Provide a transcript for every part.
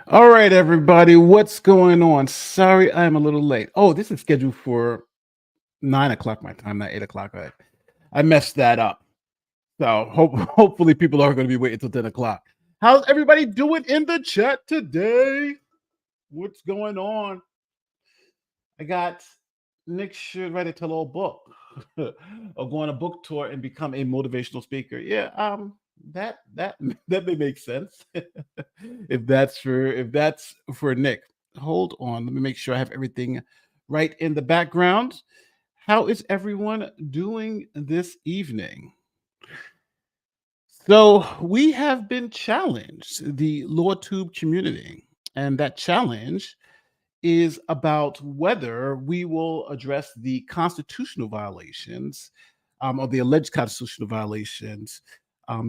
All right, everybody, what's going on? Sorry, I'm a little late. Oh, this is scheduled for 9 o'clock my time, not 8 o'clock. I messed that up. So hopefully people are going to be waiting until 10 o'clock. How's everybody doing in the chat today? What's going on? I got Nick should write a tell-all book or go on a book tour and become a motivational speaker. Yeah, that that may make sense if that's for Nick. Hold on, let me make sure I have everything right in the background. How is everyone doing this evening? So we have been challenged, the LawTube community, and that challenge is about whether we will address the constitutional violations or the alleged constitutional violations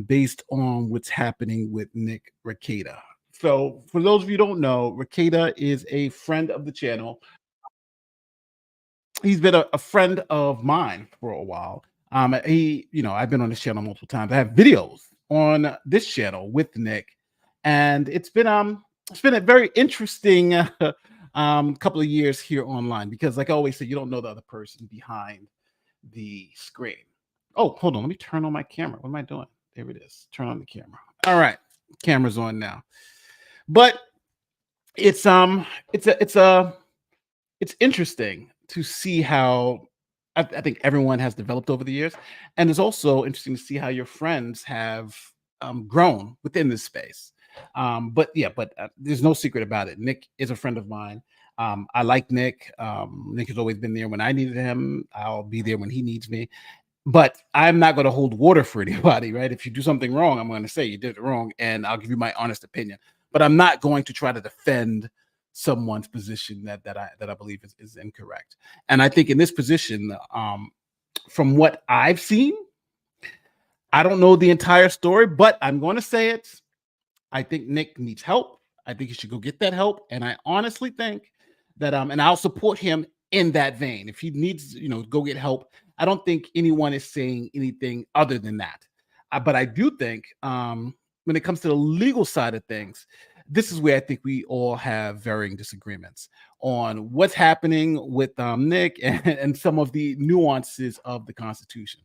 based on what's happening with Nick Rekieta. So, for those of you who don't know, Rekieta is a friend of the channel. He's been a friend of mine for a while. I've been on this channel multiple times. I have videos on this channel with Nick, and it's been a very interesting couple of years here online because, like I always say, you don't know the other person behind the screen. Oh, hold on, let me turn on my camera. What am I doing? There it is. Turn on the camera. All right, camera's on now. But it's it's interesting to see how I think everyone has developed over the years, and it's also interesting to see how your friends have grown within this space. But there's no secret about it. Nick is a friend of mine. I like Nick. Nick has always been there when I needed him. I'll be there when he needs me. But I'm not going to hold water for anybody, right? If you do something wrong, I'm going to say you did it wrong, and I'll give you my honest opinion. But I'm not going to try to defend someone's position that I believe is incorrect. And I think in this position, from what I've seen, I don't know the entire story, but I'm going to say it. I think Nick needs help. I think he should go get that help. And I honestly think that and I'll support him in that vein. If he needs, go get help. I don't think anyone is saying anything other than that. But I do think when it comes to the legal side of things, this is where I think we all have varying disagreements on what's happening with Nick and some of the nuances of the Constitution.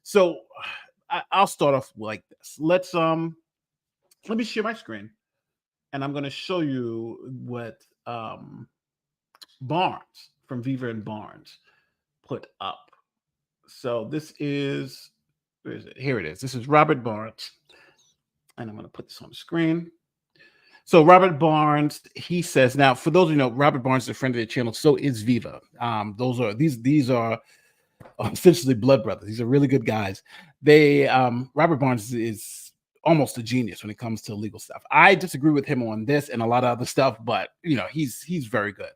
So I'll start off like this. Let me share my screen, and I'm going to show you what Barnes from Viva and Barnes put up. So this is, where is it? Here it is. This is Robert Barnes, and I'm going to put this on the screen. So Robert Barnes, he says, now for those of you know, Robert Barnes is a friend of the channel. So is Viva. These are essentially blood brothers. These are really good guys. Robert Barnes is almost a genius when it comes to legal stuff. I disagree with him on this and a lot of other stuff, but he's very good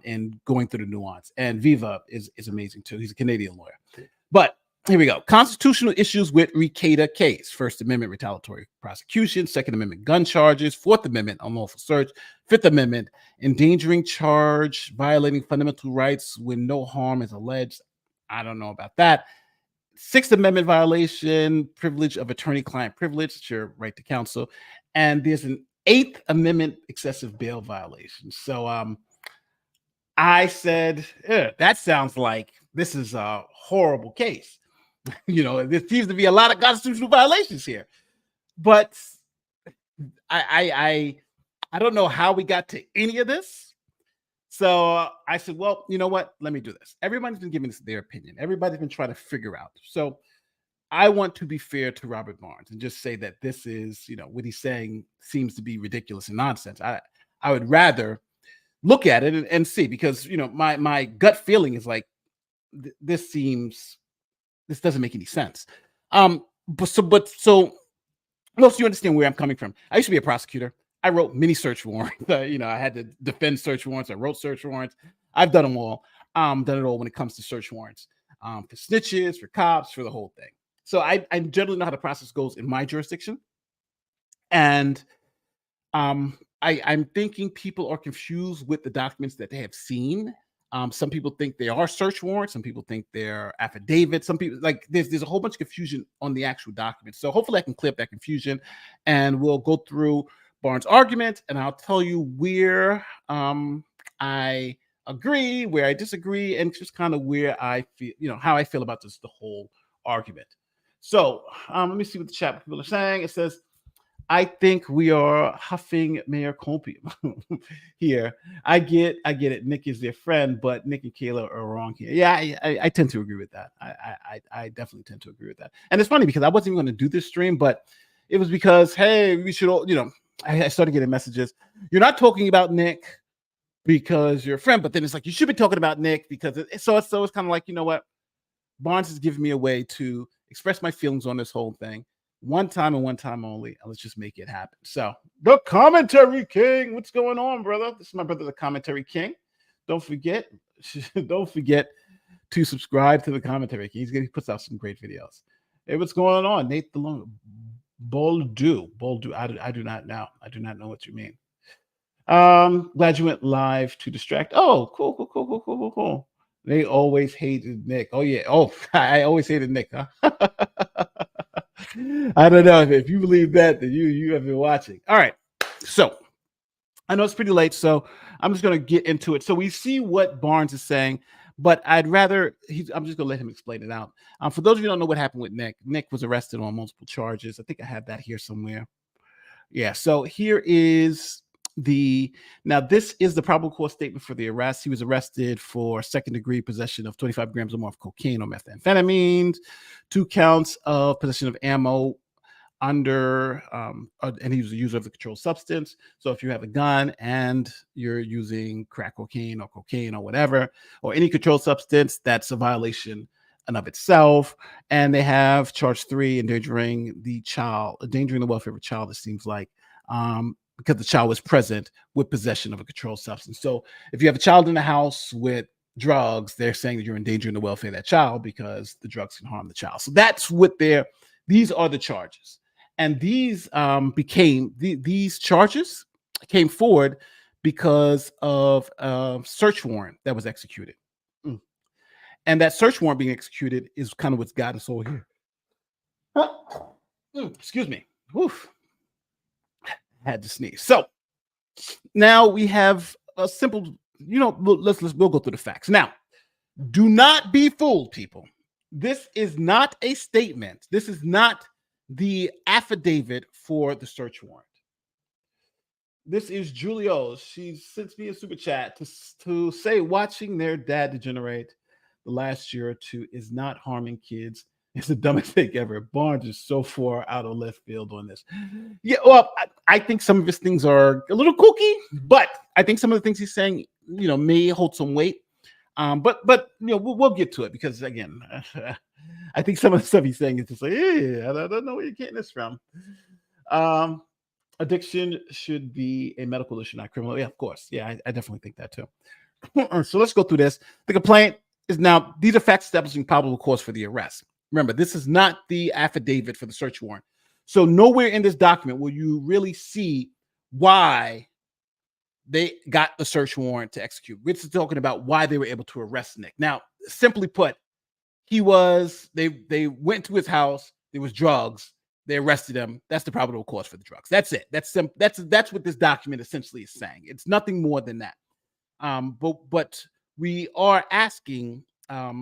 in going through the nuance. And Viva is amazing too. He's a Canadian lawyer. But here we go. Constitutional issues with Rekieta case. First Amendment retaliatory prosecution, Second Amendment gun charges, Fourth Amendment unlawful search, Fifth Amendment endangering charge, violating fundamental rights when no harm is alleged. I don't know about that. Sixth Amendment violation, privilege of attorney-client privilege, it's your right to counsel. And there's an Eighth Amendment excessive bail violation. So I said, that sounds like this is a horrible case. There seems to be a lot of constitutional violations here. But I don't know how we got to any of this. So I said, well, you know what? Let me do this. Everybody's been giving us their opinion. Everybody's been trying to figure out. So I want to be fair to Robert Barnes and just say that this is, what he's saying seems to be ridiculous and nonsense. I would rather look at it and see, because, my gut feeling is like, this doesn't make any sense. So most of you understand where I'm coming from. I used to be a prosecutor. I wrote many search warrants. I had to defend search warrants. I wrote search warrants. I've done them all. Done it all when it comes to search warrants, for snitches, for cops, for the whole thing. So I generally know how the process goes in my jurisdiction. And I'm thinking people are confused with the documents that they have seen. Some people think they are search warrants. Some people think they're affidavits. Some people there's a whole bunch of confusion on the actual documents. So hopefully I can clear up that confusion, and we'll go through Barnes' argument, and I'll tell you where I agree, where I disagree, and just kind of where I feel, how I feel about this, the whole argument. So let me see what the chat people are saying. It says, I think we are huffing Mayor Compium here. I get it. Nick is their friend, but Nick and Kayla are wrong here. Yeah, I tend to agree with that. I definitely tend to agree with that. And it's funny because I wasn't even going to do this stream, but it was because, hey, we should all, I started getting messages. You're not talking about Nick because you're a friend, but then it's like, you should be talking about Nick because so it's kind of like, you know what? Barnes has given me a way to express my feelings on this whole thing. One time and one time only, and let's just make it happen. So, the Commentary King, what's going on, brother? This is my brother, the Commentary King. Don't forget to subscribe to the Commentary King. He puts out some great videos. Hey, what's going on, Nate DeLong? Boldu. I do not know. I do not know what you mean. Glad you went live to distract. Oh, cool. They always hated Nick. Oh yeah. Oh, I always hated Nick, huh? I don't know if you believe that, then you have been watching. All right. So I know it's pretty late, so I'm just going to get into it. So we see what Barnes is saying, but I'm just going to let him explain it out. For those of you who don't know what happened with Nick was arrested on multiple charges. I think I have that here somewhere. Yeah. So here is this is the probable cause statement for the arrest. He was arrested for second-degree possession of 25 grams or more of cocaine or methamphetamines, 2 counts of possession of ammo and he was a user of the controlled substance. So if you have a gun and you're using crack cocaine or whatever, or any controlled substance, that's a violation in of itself. And they have charge 3, endangering the welfare of a child, it seems like, because the child was present with possession of a controlled substance. So if you have a child in the house with drugs, they're saying that you're endangering the welfare of that child because the drugs can harm the child. So that's what these are the charges. And these these charges came forward because of a search warrant that was executed. And that search warrant being executed is kind of what's got us all here. Excuse me. Oof. Had to sneeze. So now we have a simple, we'll go through the facts. Now, do not be fooled, people. This is not a statement. This is not the affidavit for the search warrant. This is Julio's. She sends me a super chat to say watching their dad degenerate the last year or two is not harming kids. It's the dumbest thing ever. Barnes is so far out of left field on this. Yeah, well, I think some of his things are a little kooky, but I think some of the things he's saying, may hold some weight. But we'll get to it because again, I think some of the stuff he's saying is just like, I don't know where you're getting this from. Addiction should be a medical issue, not criminal. Yeah, of course. Yeah, I definitely think that too. So let's go through this. The complaint is now, these are facts establishing probable cause for the arrest. Remember, this is not the affidavit for the search warrant. So nowhere in this document will you really see why they got the search warrant to execute. We're just talking about why they were able to arrest Nick. Now, simply put, they went to his house, there was drugs, they arrested him. That's the probable cause for the drugs. That's it. That's what this document essentially is saying. It's nothing more than that. But we are asking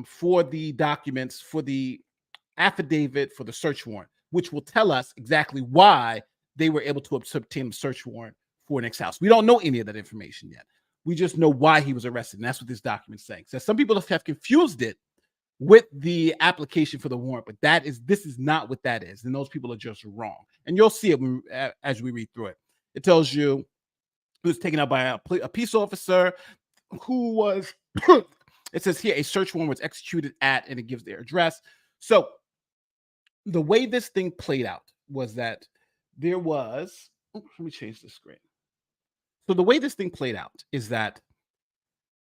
for the documents for the affidavit for the search warrant, which will tell us exactly why they were able to obtain a search warrant for Nick's house. We don't know any of that information yet. We just know why he was arrested, and that's what this document is saying. So some people have confused it with the application for the warrant, but this is not what that is, and those people are just wrong. And you'll see it as we read through it. It tells you it was taken out by a peace officer who was. It says here a search warrant was executed at, and it gives their address. So the way this thing played out was that there was. Let me change the screen. So the way this thing played out is that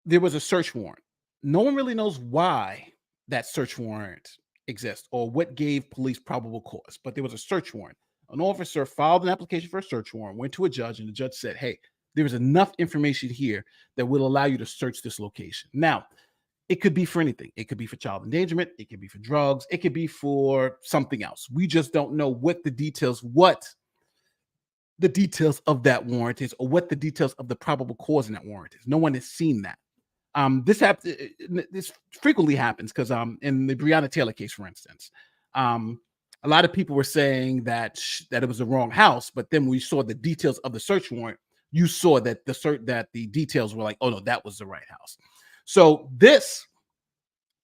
there was a search warrant. No one really knows why that search warrant exists or what gave police probable cause, but there was a search warrant. An officer filed an application for a search warrant, went to a judge, and the judge said, hey, there is enough information here that will allow you to search this location. Now, it could be for anything. It could be for child endangerment. It could be for drugs. It could be for something else. We just don't know what the details, what the details of that warrant is, or what the details of the probable cause in that warrant is. No one has seen that. This frequently happens because in the Breonna Taylor case, for instance, a lot of people were saying that it was the wrong house, but then we saw the details of the search warrant. You saw that the details were like, oh no, that was the right house. So this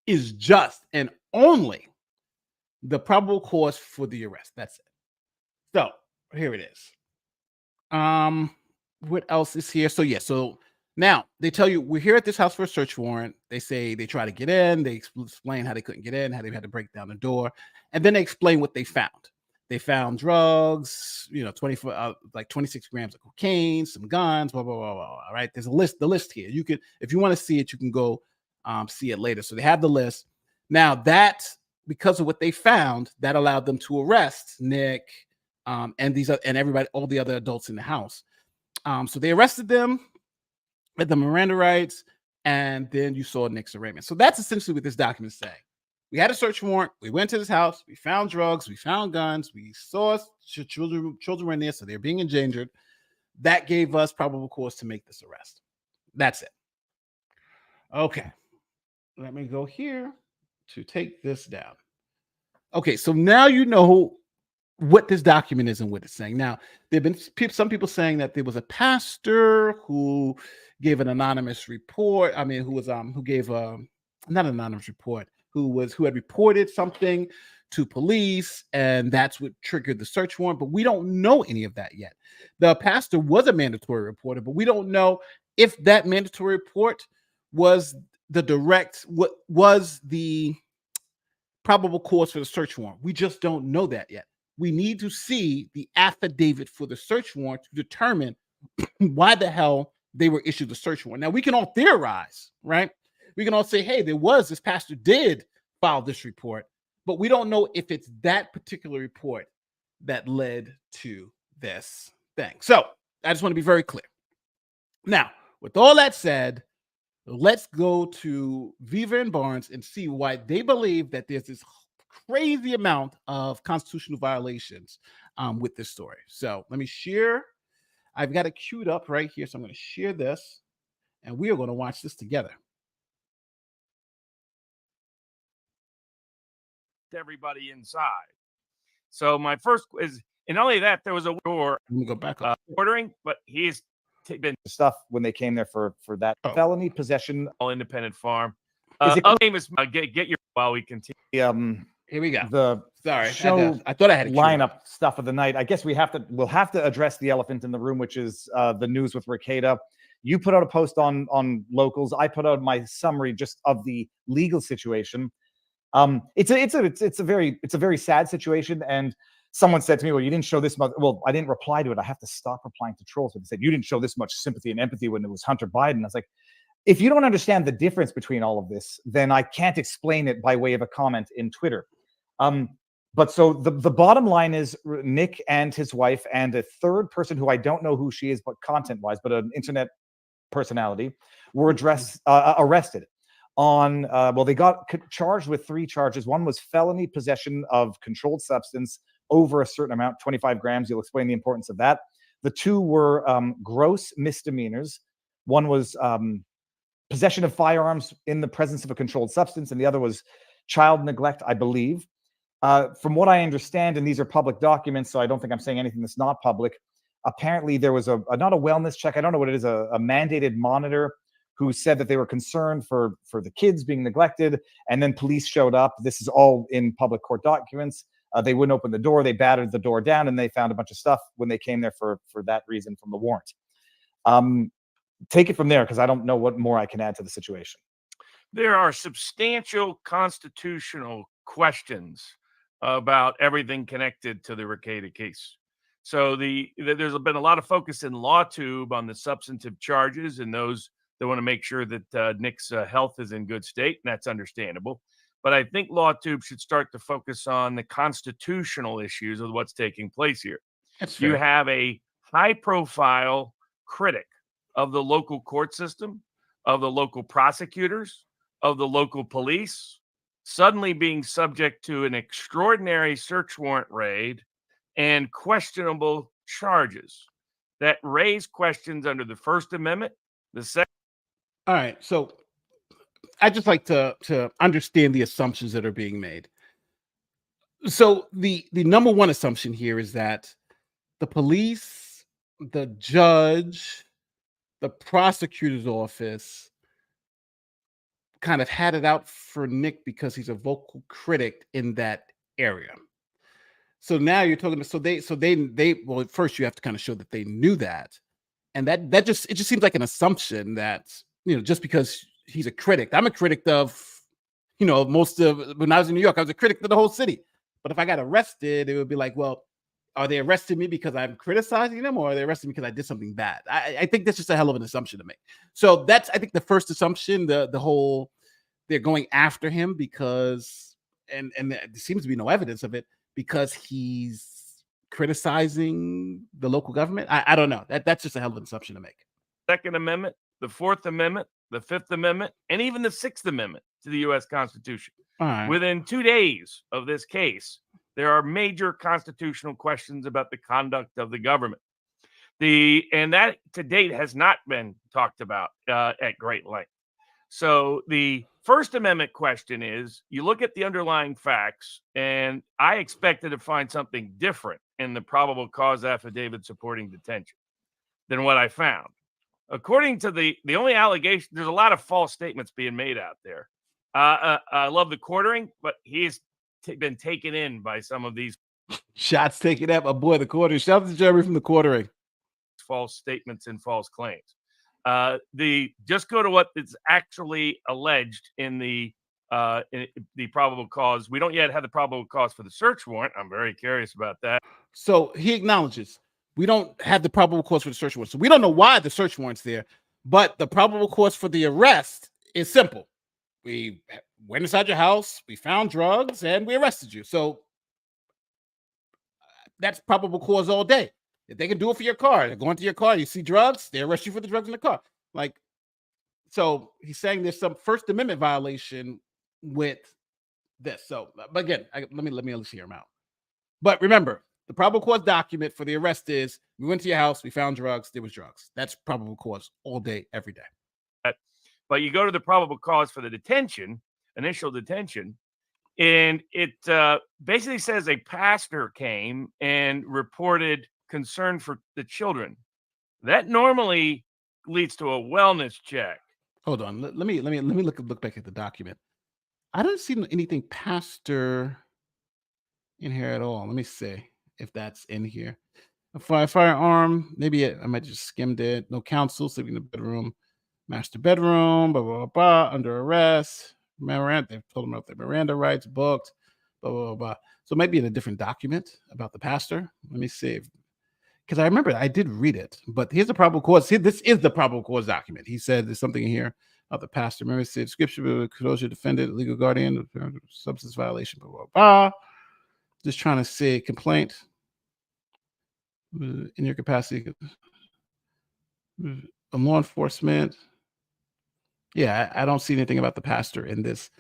is just and only the probable cause for the arrest. That's it. So here it is. What else is here? So yeah, so now they tell you we're here at this house for a search warrant. They say they try to get in. They explain how they couldn't get in, how they had to break down the door, and then they explain what they found. They found drugs, 26 grams of cocaine, some guns, blah blah blah blah. All right, there's a list. The list here. You can, if you want to see it, you can go see it later. So they have the list. Now that, because of what they found, that allowed them to arrest Nick and everybody, all the other adults in the house. So they arrested them at the Miranda rights, and then you saw Nick's arraignment. So that's essentially what this document is saying. We had a search warrant. We went to this house. We found drugs. We found guns. We saw children were in there, so they're being endangered. That gave us probable cause to make this arrest. That's it. Okay. Let me go here to take this down. Okay, so now you know what this document is and what it's saying. Now, there have been some people saying that there was a pastor who gave an anonymous report. I mean, who gave a not an anonymous report, who had reported something to police, and that's what triggered the search warrant. But we don't know any of that yet. The pastor was a mandatory reporter, but we don't know if that mandatory report was what was the probable cause for the search warrant. We just don't know that yet. We need to see the affidavit for the search warrant to determine why the hell they were issued the search warrant. Now, we can all theorize, right? We can all say, hey, this pastor did file this report, but we don't know if it's that particular report that led to this thing. So I just want to be very clear. Now, with all that said, let's go to Viva and Barnes and see why they believe that there's this crazy amount of constitutional violations with this story. So let me share. I've got it queued up right here. So I'm going to share this, and we are going to watch this together. Everybody inside. So my first is, and not only that, there was a door. Let me go back up. Ordering, but he's been stuff when they came there for that felony possession. All independent farm. Other name is get your while we continue. Here we go. The show I thought I had a lineup stuff of the night. I guess we'll have to address the elephant in the room, which is the news with Rekieta. You put out a post on Locals. I put out my summary just of the legal situation. It's a very sad situation, and someone said to me, well, you didn't show this much. Well, I didn't reply to it. I have to stop replying to trolls. But they said, you didn't show this much sympathy and empathy when it was Hunter Biden. I was like, if you don't understand the difference between all of this, then I can't explain it by way of a comment in Twitter. But so the bottom line is Nick and his wife and a third person who I don't know who she is, but content-wise, but an internet personality, were arrested on, they got charged with 3 charges. One was felony possession of controlled substance over a certain amount, 25 grams. You'll explain the importance of that. The 2 were gross misdemeanors. One was possession of firearms in the presence of a controlled substance, and the other was child neglect, I believe. From what I understand, and these are public documents, so I don't think I'm saying anything that's not public, apparently there was not a wellness check, I don't know what it is, a mandated monitor who said that they were concerned for the kids being neglected, and then police showed up. This is all in public court documents. They wouldn't open the door. They battered the door down, and they found a bunch of stuff when they came there for that reason from the warrant. Take it from there, because I don't know what more I can add to the situation. There are substantial constitutional questions about everything connected to the Rekieta case. So there's been a lot of focus in LawTube on the substantive charges and those that want to make sure that Nick's health is in good state, and that's understandable. But I think LawTube should start to focus on the constitutional issues of what's taking place here. You have a high-profile critic of the local court system, of the local prosecutors, of the local police, suddenly being subject to an extraordinary search warrant raid and questionable charges that raise questions under the First Amendment, the Second. All right. So I just like to understand the assumptions that are being made. So the number one assumption here is that the police, the judge, the prosecutor's office kind of had it out for Nick because he's a vocal critic in that area. So now you're talking to they well, at first you have to kind of show that they knew that. And that just seems like an assumption that, just because he's a critic. I'm a critic of, most of when I was in New York, I was a critic of the whole city. But if I got arrested, it would be like, well, are they arresting me because I'm criticizing them, or are they arresting me because I did something bad? I think that's just a hell of an assumption to make. So that's, I think, the first assumption, the whole they're going after him because, and there seems to be no evidence of it, because he's criticizing the local government. I don't know. That's just a hell of an assumption to make. Second Amendment, the Fourth Amendment, the Fifth Amendment, and even the Sixth Amendment to the U.S. Constitution. All right. Within 2 days of this case, there are major constitutional questions about the conduct of the government. And that to date has not been talked about at great length. So the First Amendment question is, you look at the underlying facts, and I expected to find something different in the probable cause affidavit supporting detention than what I found. According to the only allegation, there's a lot of false statements being made out there. I love the quartering, but he's been taken in by some of these shots taken at my boy, the quartering. Shout out to Jeremy from the quartering. False statements and false claims. Just go to what is actually alleged in the probable cause. We don't yet have the probable cause for the search warrant. I'm very curious about that. So he acknowledges we don't have the probable cause for the search warrant. So we don't know why the search warrant's there, but the probable cause for the arrest is simple. We went inside your house, we found drugs, and we arrested you. So that's probable cause all day. If they can do it for your car, they go into your car, you see drugs, they arrest you for the drugs in the car. So he's saying there's some First Amendment violation with this. So, but again, let me at least hear him out. But remember, the probable cause document for the arrest is we went to your house, we found drugs, there was drugs. That's probable cause all day, every day. But you go to the probable cause for the detention, initial detention, and it basically says a pastor came and reported concern for the children. That normally leads to a wellness check. Hold on. Let me look back at the document. I don't see anything pastor in here at all. Let me see if that's in here. A firearm. Maybe I might just skimmed it. No counsel, sleeping in the bedroom. Master bedroom, blah, blah, blah, blah, under arrest. Miranda, they've told him about the Miranda rights booked, blah, blah, blah, blah. So it might be in a different document about the pastor. Let me see. Because I remember I did read it, but here's the probable cause. This is the probable cause document. He said there's something in here about the pastor. Remember, it said scripture, closure, defendant, legal guardian, substance violation, blah, blah, blah. Just trying to say complaint in your capacity of law enforcement. Yeah, I don't see anything about the pastor in this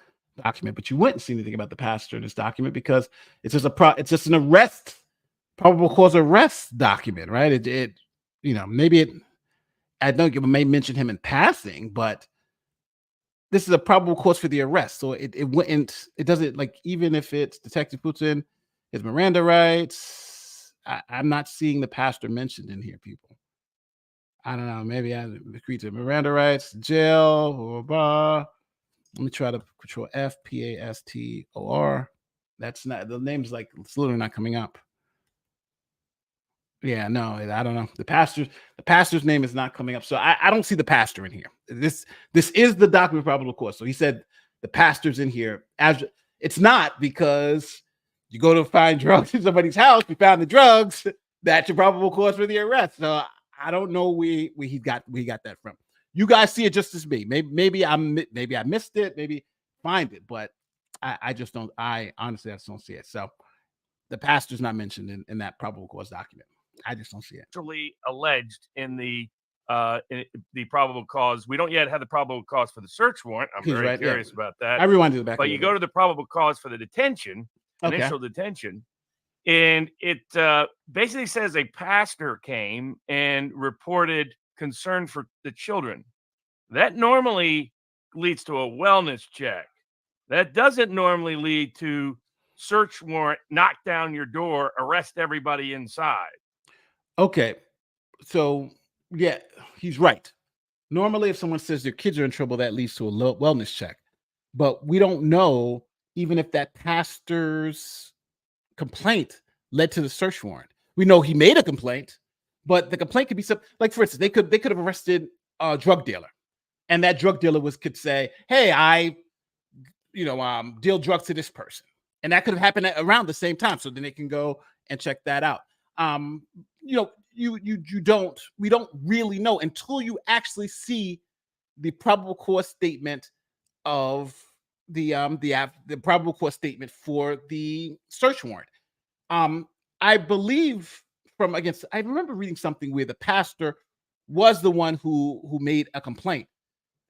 document, but you wouldn't see anything about the pastor in this document because it's just an arrest, probable cause arrest document, right? I don't may mention him in passing, but this is a probable cause for the arrest. So it doesn't, like, even if it's detective puts in his Miranda rights, I'm not seeing the pastor mentioned in here, people. I don't know. Maybe I agree to Miranda rights, jail, blah, blah, blah. Let me try to control F, PASTOR. That's not, the name's like, it's literally not coming up. Yeah, no, I don't know. The pastor's name is not coming up. So I don't see the pastor in here. This is the document of probable cause. So he said the pastor's in here. It's not, because you go to find drugs in somebody's house, we found the drugs, that's your probable cause for the arrest. So I don't know where he got that from. You guys see it just as me. Maybe I missed it. Maybe find it, but I just don't. I honestly just don't see it. So the pastor's not mentioned in that probable cause document. I just don't see it. Actually alleged in the probable cause. We don't yet have the probable cause for the search warrant. I'm very curious about that. I rewind to the back. But you go to the probable cause for the detention, initial detention, And it basically says a pastor came and reported concern for the children. That normally leads to a wellness check. That doesn't normally lead to search warrant, knock down your door, arrest everybody inside. Okay, so yeah, he's right. Normally, if someone says their kids are in trouble, that leads to a wellness check. But we don't know even if that pastor's complaint led to the search warrant. We know he made a complaint, but the complaint could be some, like for instance, they could have arrested a drug dealer, and that drug dealer could say, "Hey, I deal drugs to this person," and that could have happened around the same time. So then they can go and check that out. We don't really know until you actually see the probable cause statement of the probable cause statement for the search warrant. I believe I remember reading something where the pastor was the one who made a complaint,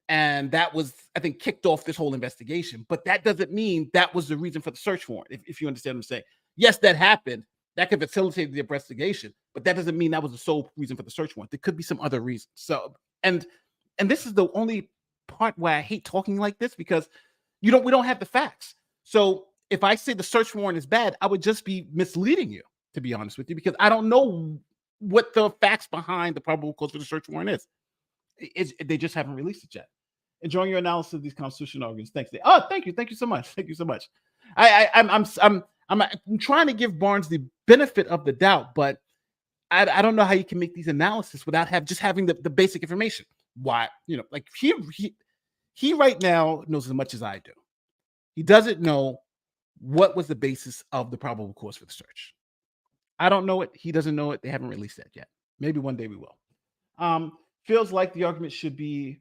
and that was, I think, kicked off this whole investigation. But that doesn't mean that was the reason for the search warrant. If you understand what I'm saying, yes, that happened. That could facilitate the investigation, but that doesn't mean that was the sole reason for the search warrant. There could be some other reasons. So, and this is the only part where I hate talking like this, because we don't have the facts. So if I say the search warrant is bad, I would just be misleading you, to be honest with you, because I don't know what the facts behind the probable cause for the search warrant is. They just haven't released it yet. Enjoying your analysis of these constitutional arguments. Thanks. Oh, thank you so much. Thank you so much. I'm trying to give Barnes the benefit of the doubt, but I don't know how you can make these analysis without having the basic information. Why, like he right now knows as much as I do. He doesn't know what was the basis of the probable cause for the search. I don't know it. He doesn't know it. They haven't released that yet. Maybe one day we will. Feels like the argument should be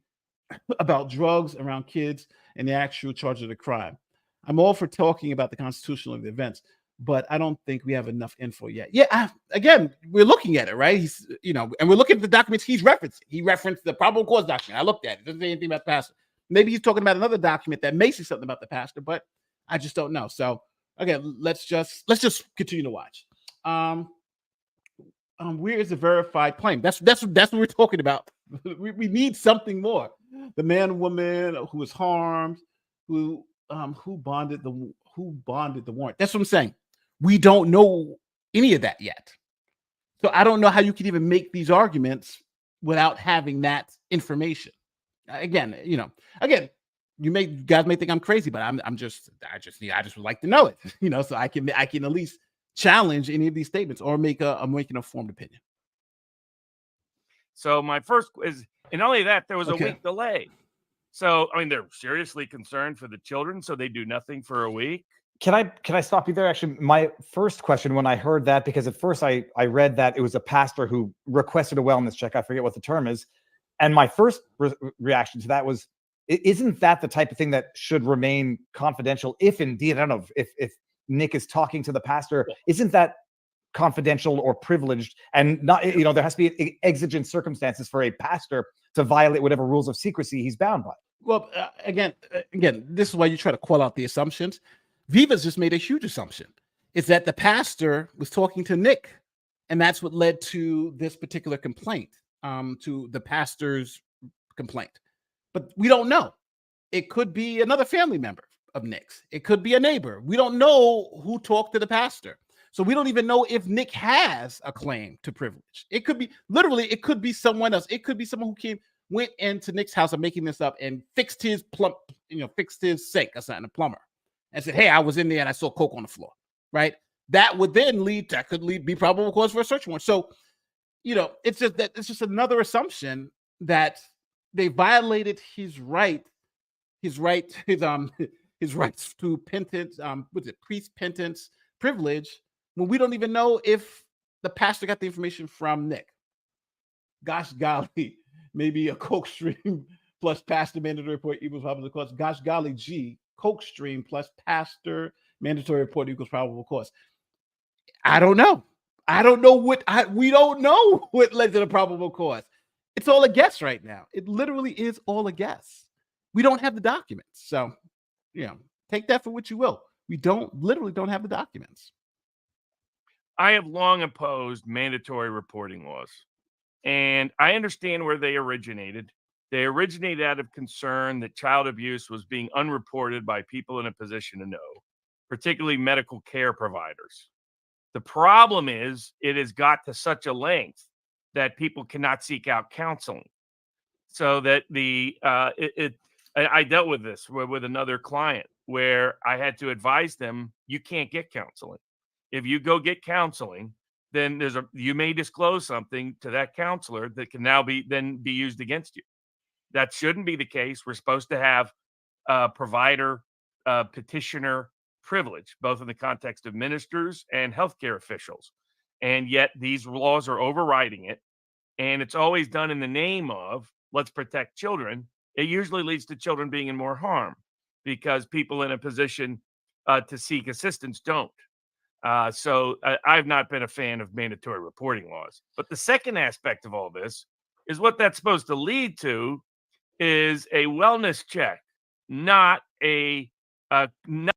about drugs around kids and the actual charge of the crime. I'm all for talking about the constitutional of the events, but I don't think we have enough info yet. Yeah, again, we're looking at it, right? He's, and we're looking at the documents he's referencing. He referenced the probable cause document. I looked at it. It doesn't say anything about the pastor. Maybe he's talking about another document that may say something about the pastor, but I just don't know. So again, let's just continue to watch. Where is the verified claim? That's what we're talking about. we need something more. The man, woman who was harmed, who bonded the warrant. That's what I'm saying. We don't know any of that yet. So I don't know how you can even make these arguments without having that information. Again, you guys may think I'm crazy, but I just would like to know it, so I can at least challenge any of these statements or make an informed opinion. So my first is, and not only that, there was a week delay. So, I mean, they're seriously concerned for the children, so they do nothing for a week. Can I stop you there? Actually, my first question when I heard that, because at first I read that it was a pastor who requested a wellness check. I forget what the term is. And my first reaction to that was, isn't that the type of thing that should remain confidential? If indeed, I don't know if Nick is talking to the pastor, isn't that confidential or privileged? And not, there has to be exigent circumstances for a pastor to violate whatever rules of secrecy he's bound by. Well, again, this is why you try to call out the assumptions. Viva's just made a huge assumption. It's that the pastor was talking to Nick, and that's what led to this particular complaint, to the pastor's complaint. But we don't know. It could be another family member of Nick's. It could be a neighbor. We don't know who talked to the pastor. So we don't even know if Nick has a claim to privilege. It could be it could be someone else. It could be someone who went into Nick's house, I'm making this up, and fixed his sink or something, a plumber, and said, "Hey, I was in there and I saw coke on the floor." Right? That would then be probable cause for a search warrant. So, it's just another assumption that they violated his rights to penance, priest penance privilege, when we don't even know if the pastor got the information from Nick. Gosh golly, maybe a coke stream plus pastor mandatory report equals probable cause. Gosh golly, coke stream plus pastor mandatory report equals probable cause. I don't know. We don't know what led to the probable cause. It's all a guess right now. It literally is all a guess. We don't have the documents. So, take that for what you will. We literally don't have the documents. I have long opposed mandatory reporting laws, and I understand where they originated. They originated out of concern that child abuse was being unreported by people in a position to know, particularly medical care providers. The problem is it has got to such a length that people cannot seek out counseling. So that I dealt with this with another client where I had to advise them, you can't get counseling. If you go get counseling, then you may disclose something to that counselor that can now be used against you. That shouldn't be the case. We're supposed to have provider petitioner privilege, both in the context of ministers and healthcare officials. And yet these laws are overriding it. And it's always done in the name of let's protect children. It usually leads to children being in more harm because people in a position to seek assistance don't. So I've not been a fan of mandatory reporting laws. But the second aspect of all this is what that's supposed to lead to is a wellness check, not a not.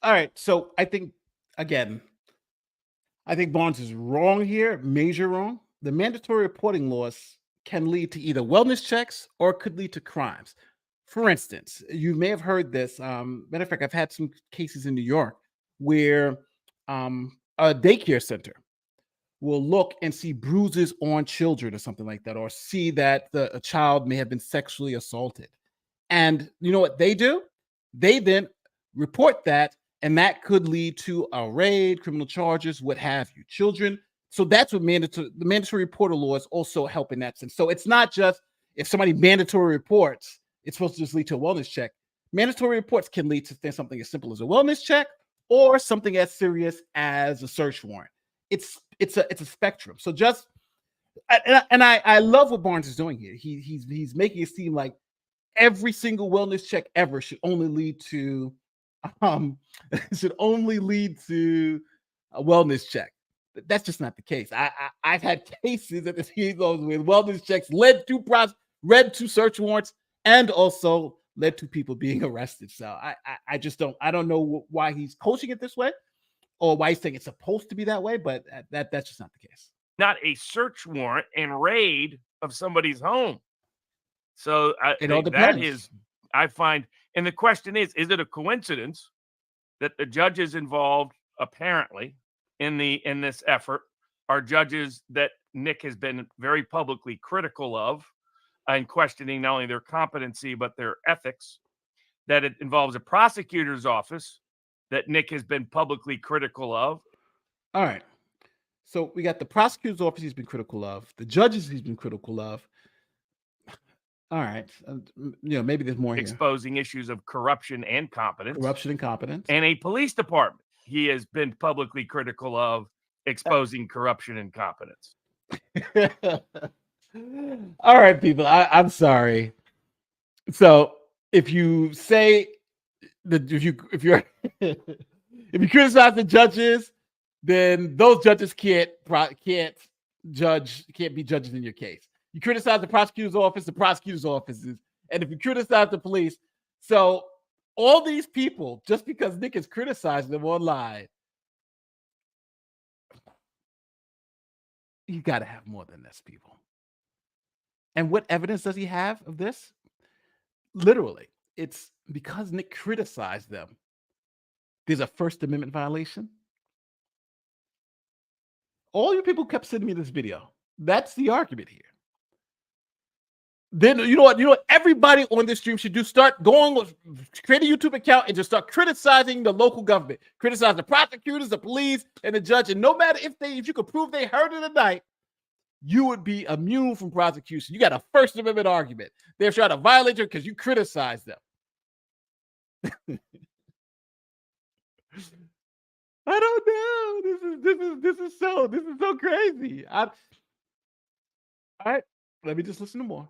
All right. So I think, again, Barnes is wrong here, major wrong. The mandatory reporting laws can lead to either wellness checks or it could lead to crimes. For instance, you may have heard this. Matter of fact, I've had some cases in New York where a daycare center will look and see bruises on children or something like that, or see that a child may have been sexually assaulted. And you know what they do? They then report that, and that could lead to a raid, criminal charges, what have you. Children. So that's what the mandatory reporter laws also help in that sense. So it's not just if somebody mandatory reports, it's supposed to just lead to a wellness check. Mandatory reports can lead to something as simple as a wellness check or something as serious as a search warrant. It's a spectrum. So just I love what Barnes is doing here. He's making it seem like every single wellness check ever should only lead to a wellness check. That's just not the case. I've had cases at the CEOs with wellness checks led to search warrants and also led to people being arrested. So I just don't know why he's coaching it this way or why he's saying it's supposed to be that way, but that's just not the case. Not a search warrant and raid of somebody's home. So It all depends. That is, I find, and the question is it a coincidence that the judges involved apparently in this effort are judges that Nick has been very publicly critical of and questioning not only their competency but their ethics, that it involves a prosecutor's office that Nick has been publicly critical of. All right. So we got the prosecutor's office he's been critical of, the judges he's been critical of. All right. Maybe there's more exposing issues of corruption and competence. And a police department he has been publicly critical of exposing corruption and competence. All right, people. I'm sorry. So if you say that if you criticize the judges, then those judges can't be judges in your case. You criticize the prosecutor's office is, and if you criticize the police, so all these people, just because Nick is criticizing them online, you got to have more than this, people. And what evidence does he have of this? Literally, it's because Nick criticized them. There's a First Amendment violation. All you people kept sending me this video. That's the argument here. Then you know what everybody on this stream should do? Create a YouTube account and just start criticizing the local government. Criticize the prosecutors, the police, and the judge. And no matter if you could prove they heard it tonight, you would be immune from prosecution. You got a First Amendment argument. They're trying to violate you because you criticize them. I don't know. This is so crazy. All right, let me just listen to more.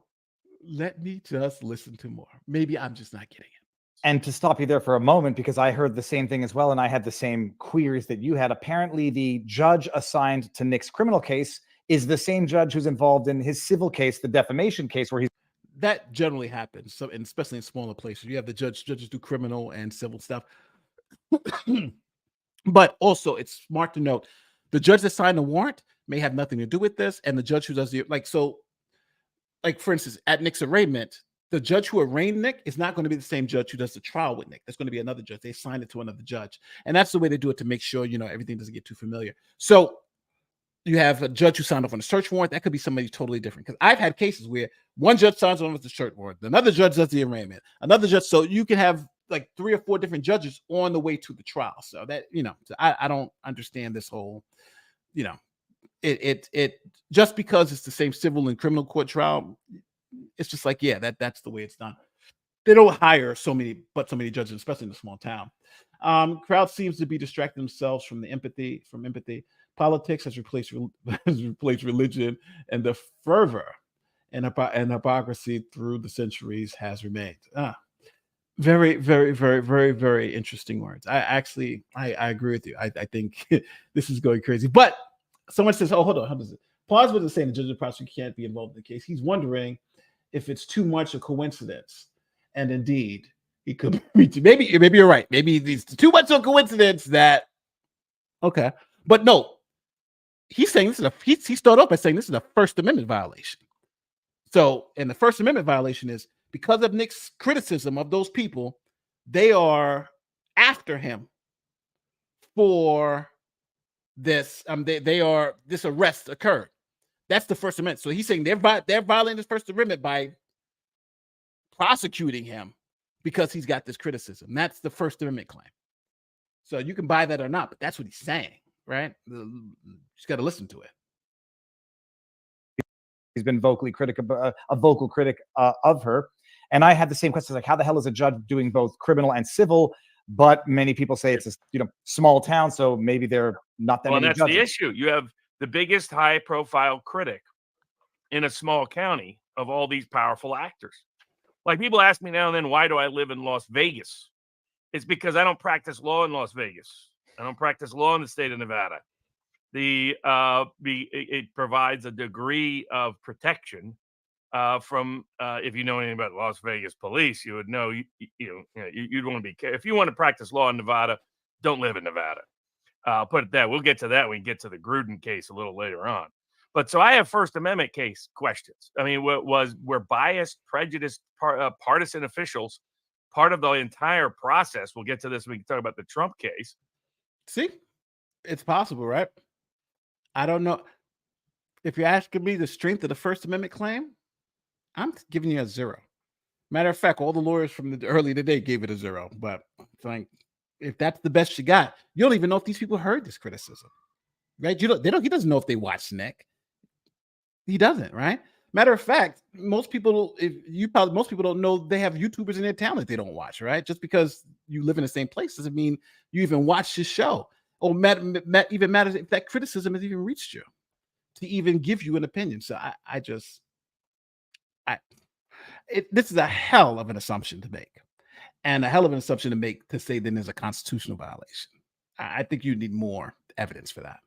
Maybe I'm just not getting it. And to stop you there for a moment, because I heard the same thing as well, and I had the same queries that you had. Apparently, the judge assigned to Nick's criminal case is the same judge who's involved in his civil case, the defamation case, where he's. That generally happens, so, and especially in smaller places. You have the judges do criminal and civil stuff. But also, it's smart to note The judge that signed the warrant may have nothing to do with this, and the judge who does the for instance, at Nick's arraignment, the judge who arraigned Nick is not going to be the same judge who does the trial with Nick. That's going to be another judge. They signed it to another judge, and that's the way they do it to make sure everything doesn't get too familiar. So you have a judge who signed off on a search warrant. That could be somebody totally different. Because I've had cases where one judge signs on with the search warrant, another judge does the arraignment, another judge. So you can have like 3 or 4 different judges on the way to the trial. So that I don't understand this whole, it just because it's the same civil and criminal court trial. It's just like, yeah, that's the way it's done. They don't hire so many judges, especially in a small town. Crowd seems to be distracting themselves from empathy. Politics has replaced religion, and the fervor and hypocrisy through the centuries has remained. Very, very, very, very, very interesting words. I agree with you. I think this is going crazy. But someone says, "Oh, hold on, how does it?" Plausible is saying the judge or prosecutor can't be involved in the case. He's wondering if it's too much a coincidence, and indeed, he could be. Maybe you're right. Maybe it's too much of a coincidence that. Okay, but no. He's saying this is he started off by saying this is a First Amendment violation. So, and the First Amendment violation is because of Nick's criticism of those people, they are after him for this. This arrest occurred. That's the First Amendment. So he's saying they're violating the First Amendment by prosecuting him because he's got this criticism. That's the First Amendment claim. So you can buy that or not, but that's what he's saying. Right? You just got to listen to it. He's been a vocal critic of her. And I had the same question, like, how the hell is a judge doing both criminal and civil? But many people say it's a small town, so maybe they're not that many judges. Well, that's the issue. You have the biggest high-profile critic in a small county of all these powerful actors. Like, people ask me now and then, why do I live in Las Vegas? It's because I don't practice law in Las Vegas. I don't practice law in the state of Nevada. It provides a degree of protection from if you know anything about Las Vegas police, you would know you'd want to be careful. If you want to practice law in Nevada, don't live in Nevada. Put it that. We'll get to that when we get to the Gruden case a little later on. But so I have First Amendment case questions. I mean, were biased, prejudiced, partisan officials part of the entire process? We'll get to this when we can talk about the Trump case. See, it's possible, right? I don't know. If you're asking me the strength of the First Amendment claim, I'm giving you a 0. Matter of fact, all the lawyers from the early today gave it a 0. But it's like, if that's the best you got, you don't even know if these people heard this criticism, right? He doesn't know if they watched Nick. He doesn't, right? Matter of fact, most people don't know they have YouTubers in their town that they don't watch, right? Just because you live in the same place doesn't mean you even watch this show. Or even matters if that criticism has even reached you to even give you an opinion. So this is a hell of an assumption to make, and a hell of an assumption to make to say then there's a constitutional violation. I think you need more evidence for that.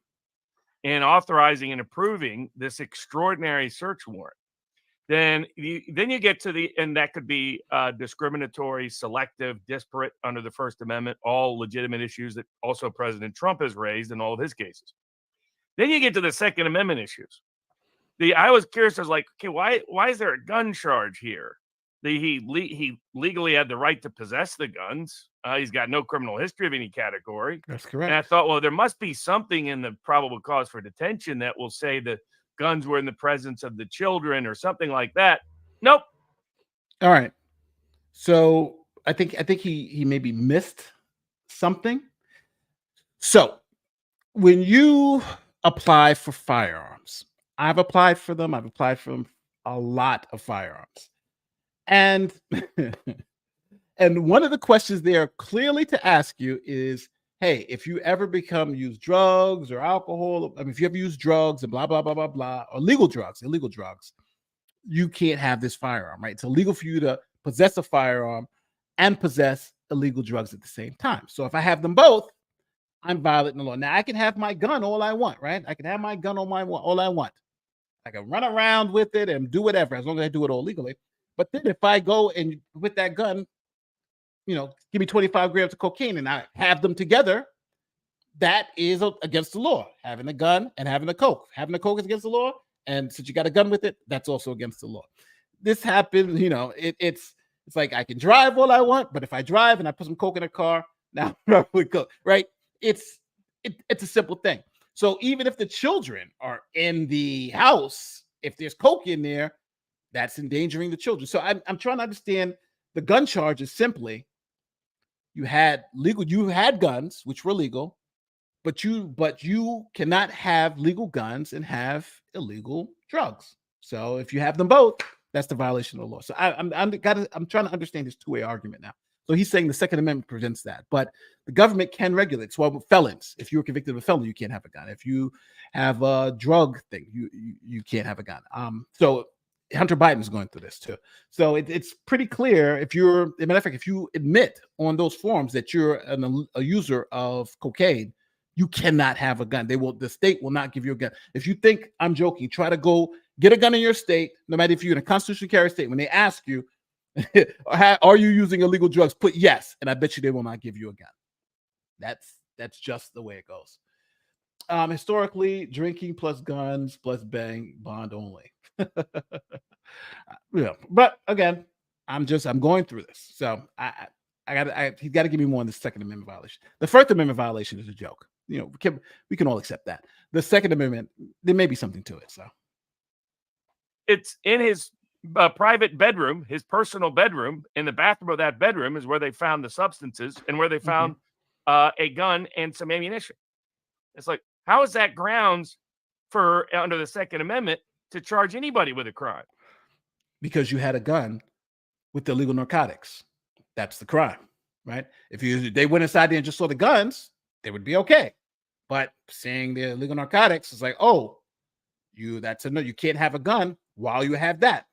And authorizing and approving this extraordinary search warrant, then you get to and that could be discriminatory, selective, disparate under the First Amendment, all legitimate issues that also President Trump has raised in all of his cases. Then you get to the Second Amendment issues. I was curious. I was like, okay, why is there a gun charge here? He legally had the right to possess the guns. He's got no criminal history of any category. That's correct. And I thought, well, there must be something in the probable cause for detention that will say the guns were in the presence of the children or something like that. Nope. All right. So I think he maybe missed something. So when you apply for firearms, I've applied for them. I've applied for a lot of firearms. And and one of the questions they are clearly to ask you is, hey, if you ever use drugs or alcohol, if you ever use drugs and blah, blah, blah, blah, blah, or illegal drugs, you can't have this firearm, right? It's illegal for you to possess a firearm and possess illegal drugs at the same time. So if I have them both, I'm violating the law. Now, I can have my gun all I want, right? I can have my gun all I want. I can run around with it and do whatever, as long as I do it all legally. But then if I go and with that gun, give me 25 grams of cocaine and I have them together, that is against the law. Having a gun and having a coke. Having a coke is against the law, and since you got a gun with it, that's also against the law. This happens, it's like I can drive all I want, but if I drive and I put some coke in a car, now we go, right? It's a simple thing. So even if the children are in the house, if there's coke in there, that's endangering the children. So I'm trying to understand the gun charge is simply you had guns, which were legal, but you cannot have legal guns and have illegal drugs. So if you have them both, that's the violation of the law. So I'm trying to understand his two-way argument now. So he's saying the Second Amendment prevents that, but the government can regulate. So with felons, if you were convicted of a felony, you can't have a gun. If you have a drug thing, you can't have a gun. So Hunter Biden is going through this too. So it's pretty clear if you're, as a matter of fact, if you admit on those forms that you're a user of cocaine, you cannot have a gun. The state will not give you a gun. If you think I'm joking, try to go get a gun in your state, no matter if you're in a constitutional carry state. When they ask you, are you using illegal drugs? Put yes, and I bet you they will not give you a gun. That's just the way it goes. Historically, drinking plus guns plus bond only. Yeah, but again, I'm going through this, so he's got to give me more on the Second Amendment violation. The First Amendment violation is a joke. We can all accept that. The Second Amendment, there may be something to it. So it's in his private bedroom, his personal bedroom. In the bathroom of that bedroom is where they found the substances and where they found a gun and some ammunition. It's like, how is that grounds for under the Second Amendment to charge anybody with a crime? Because you had a gun with illegal narcotics. That's the crime, right? If they went inside there and just saw the guns, they would be okay. But seeing the illegal narcotics is like, oh, you can't have a gun while you have that.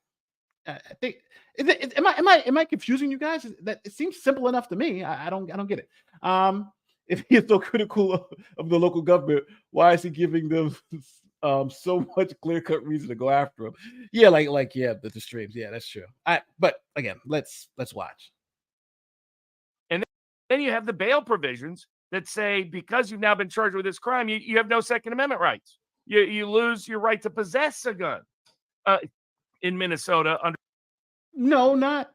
I think am I confusing you guys? That it seems simple enough to me. I don't get it. If he is so critical of the local government, why is he giving them so much clear-cut reason to go after him? Yeah, the streams. Yeah, that's true. But again, let's watch. And then you have the bail provisions that say because you've now been charged with this crime, you have no Second Amendment rights. You lose your right to possess a gun. In Minnesota, no, not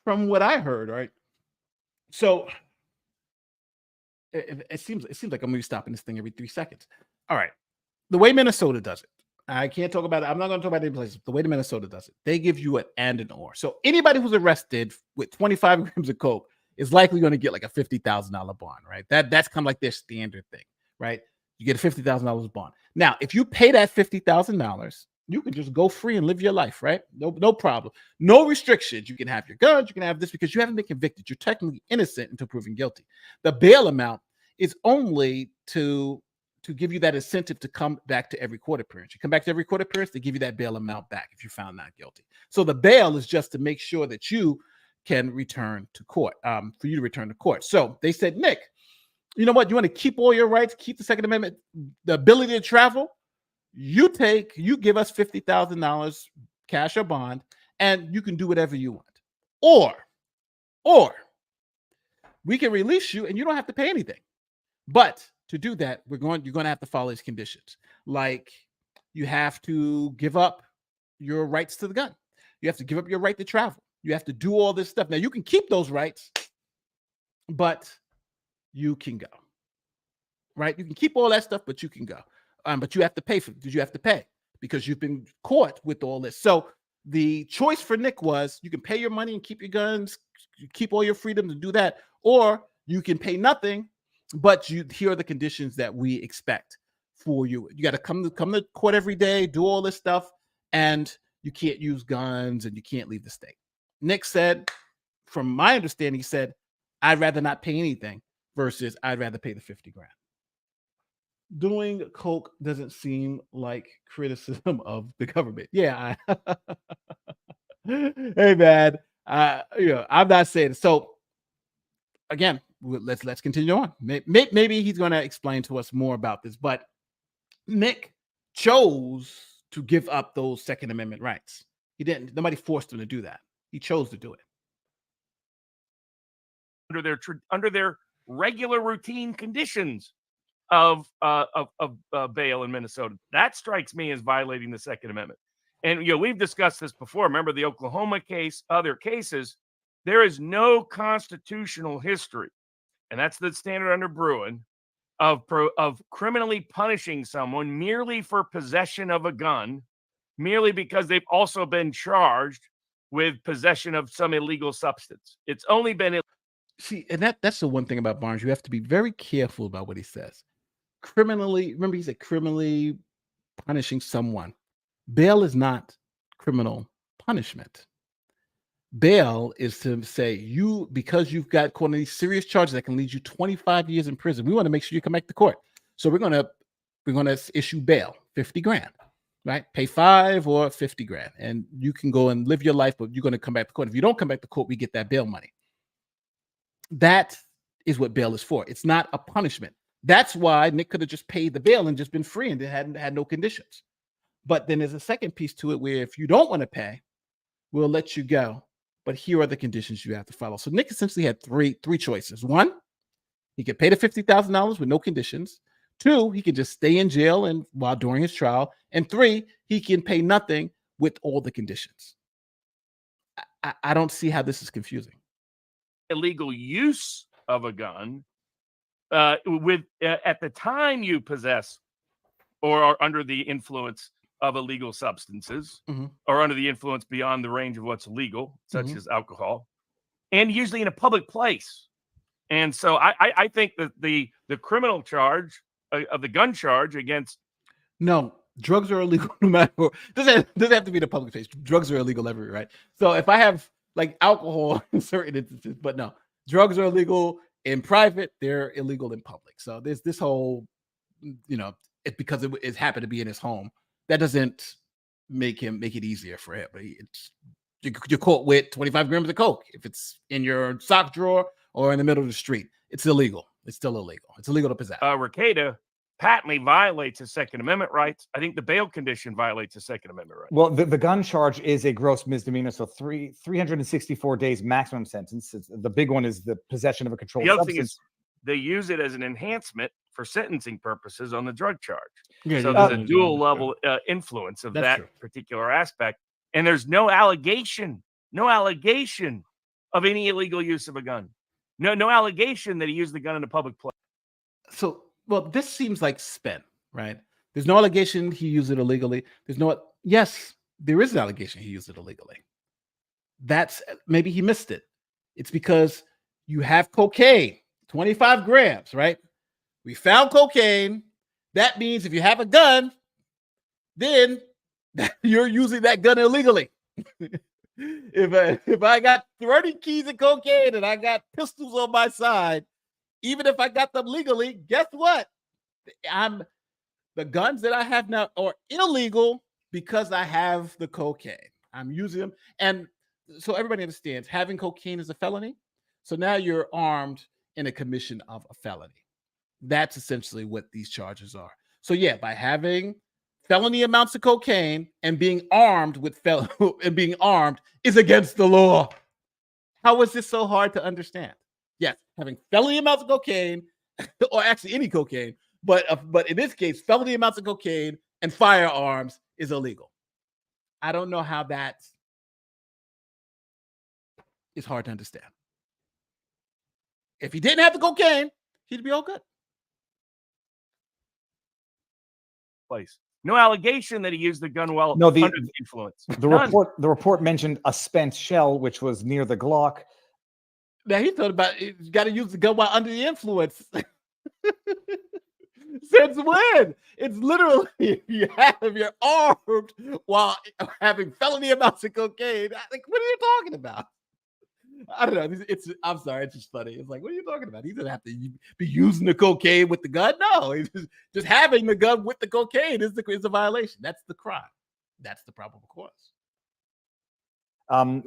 from what I heard, right? So it seems like I'm gonna be stopping this thing every 3 seconds. All right, the way Minnesota does it, I can't talk about it. I'm not going to talk about any places. The way Minnesota does it, they give you an and an or. So anybody who's arrested with 25 grams of coke is likely going to get like a $50,000 bond, right? That's kind of like their standard thing, right? You get a $50,000 bond. Now, if you pay that $50,000, you can just go free and live your life, right? No problem. No restrictions. You can have your guns. You can have this because you haven't been convicted. You're technically innocent until proven guilty. The bail amount is only to give you that incentive to come back to every court appearance. You come back to every court appearance, they give you that bail amount back if you're found not guilty. So the bail is just to make sure that you can return to court, for you to return to court. So they said, Nick, you know what? You want to keep all your rights, keep the Second Amendment, the ability to travel. You give us $50,000 cash or bond, and you can do whatever you want. Or we can release you and you don't have to pay anything. But to do that, you're going to have to follow these conditions. Like you have to give up your rights to the gun. You have to give up your right to travel. You have to do all this stuff. Now you can keep those rights, but you can go. Right? You can keep all that stuff, but you can go. But you have to pay because you've been caught with all this. So the choice for Nick was you can pay your money and keep your guns, keep all your freedom to do that, or you can pay nothing, but here are the conditions that we expect for you. You got to come to court every day, do all this stuff, and you can't use guns and you can't leave the state. Nick said, from my understanding, he said, I'd rather not pay anything versus I'd rather pay the $50,000. Doing coke doesn't seem like criticism of the government. Yeah. Hey man, I'm not saying it. So again, let's continue on. Maybe he's going to explain to us more about this, but Nick chose to give up those Second Amendment rights. He didn't. Nobody forced him to do that. He chose to do it under their regular routine conditions. of bail in Minnesota. That strikes me as violating the Second Amendment. And we've discussed this before. Remember the Oklahoma case, other cases. There is no constitutional history, and that's the standard under Bruin, of criminally punishing someone merely for possession of a gun, merely because they've also been charged with possession of some illegal substance. It's only been See, and that's the one thing about Barnes. You have to be very careful about what he says. Criminally, remember he said criminally punishing someone. Bail is not criminal punishment. Bail is to say because you've got caught in these serious charges that can lead you 25 years in prison. We want to make sure you come back to court. So we're gonna issue bail, 50 grand, right? Pay 5 or 50 grand, and you can go and live your life, but you're going to come back to court. If you don't come back to court, we get that bail money. That is what bail is for. It's not a punishment. That's why Nick could have just paid the bail and just been free and had no conditions. But then there's a second piece to it where if you don't want to pay, we'll let you go. But here are the conditions you have to follow. So Nick essentially had three choices. One, he could pay the $50,000 with no conditions. 2, he could just stay in jail and while during his trial. And 3, he can pay nothing with all the conditions. I don't see how this is confusing. illegal use of a gun at the time you possess or are under the influence of illegal substances or under the influence beyond the range of what's legal, such as alcohol, and usually in a public place. And so I think that the criminal charge of the gun charge against drugs are illegal no matter what. Doesn't have to be in a public place. Drugs are illegal everywhere, right? So if I have like alcohol in certain instances, but no, drugs are illegal in private, they're illegal in public. So there's this whole, it's because it happened to be in his home. That doesn't make it easier for him. You're caught with 25 grams of coke. If it's in your sock drawer or in the middle of the street, it's illegal. It's still illegal. It's illegal to possess. Rekieta patently violates his Second Amendment rights. I think the bail condition violates his Second Amendment rights. Well, the gun charge is a gross misdemeanor, so 364 days maximum sentence. The big one is the possession of a controlled substance. The other thing is they use it as an enhancement for sentencing purposes on the drug charge. Yeah, so there's a dual level influence of that particular aspect. And there's no allegation of any illegal use of a gun. No allegation that he used the gun in a public place. So, this seems like spin, right? There's no allegation he used it illegally. Yes, there is an allegation he used it illegally. Maybe he missed it. It's because you have cocaine, 25 grams, right? We found cocaine. That means if you have a gun, then you're using that gun illegally. If I got 30 keys of cocaine and I got pistols on my side, even if I got them legally, guess what? The guns that I have now are illegal because I have the cocaine. I'm using them. And so everybody understands having cocaine is a felony. So now you're armed in a commission of a felony. That's essentially what these charges are. So yeah, by having felony amounts of cocaine and being armed with and being armed is against the law. How is this so hard to understand? Yes, having felony amounts of cocaine, or actually any cocaine, but in this case, felony amounts of cocaine and firearms is illegal. I don't know how that is hard to understand. If he didn't have the cocaine, he'd be all good. Place. No allegation that he used the gun while under the influence. The report mentioned a spent shell, which was near the Glock. Now he thought about it. You got to use the gun while under the influence. Since when? It's literally you're armed while having felony amounts of cocaine. Like, what are you talking about? I don't know. I'm sorry. It's just funny. It's like, what are you talking about? He doesn't have to be using the cocaine with the gun. No, just having the gun with the cocaine is a violation. That's the crime. That's the probable cause.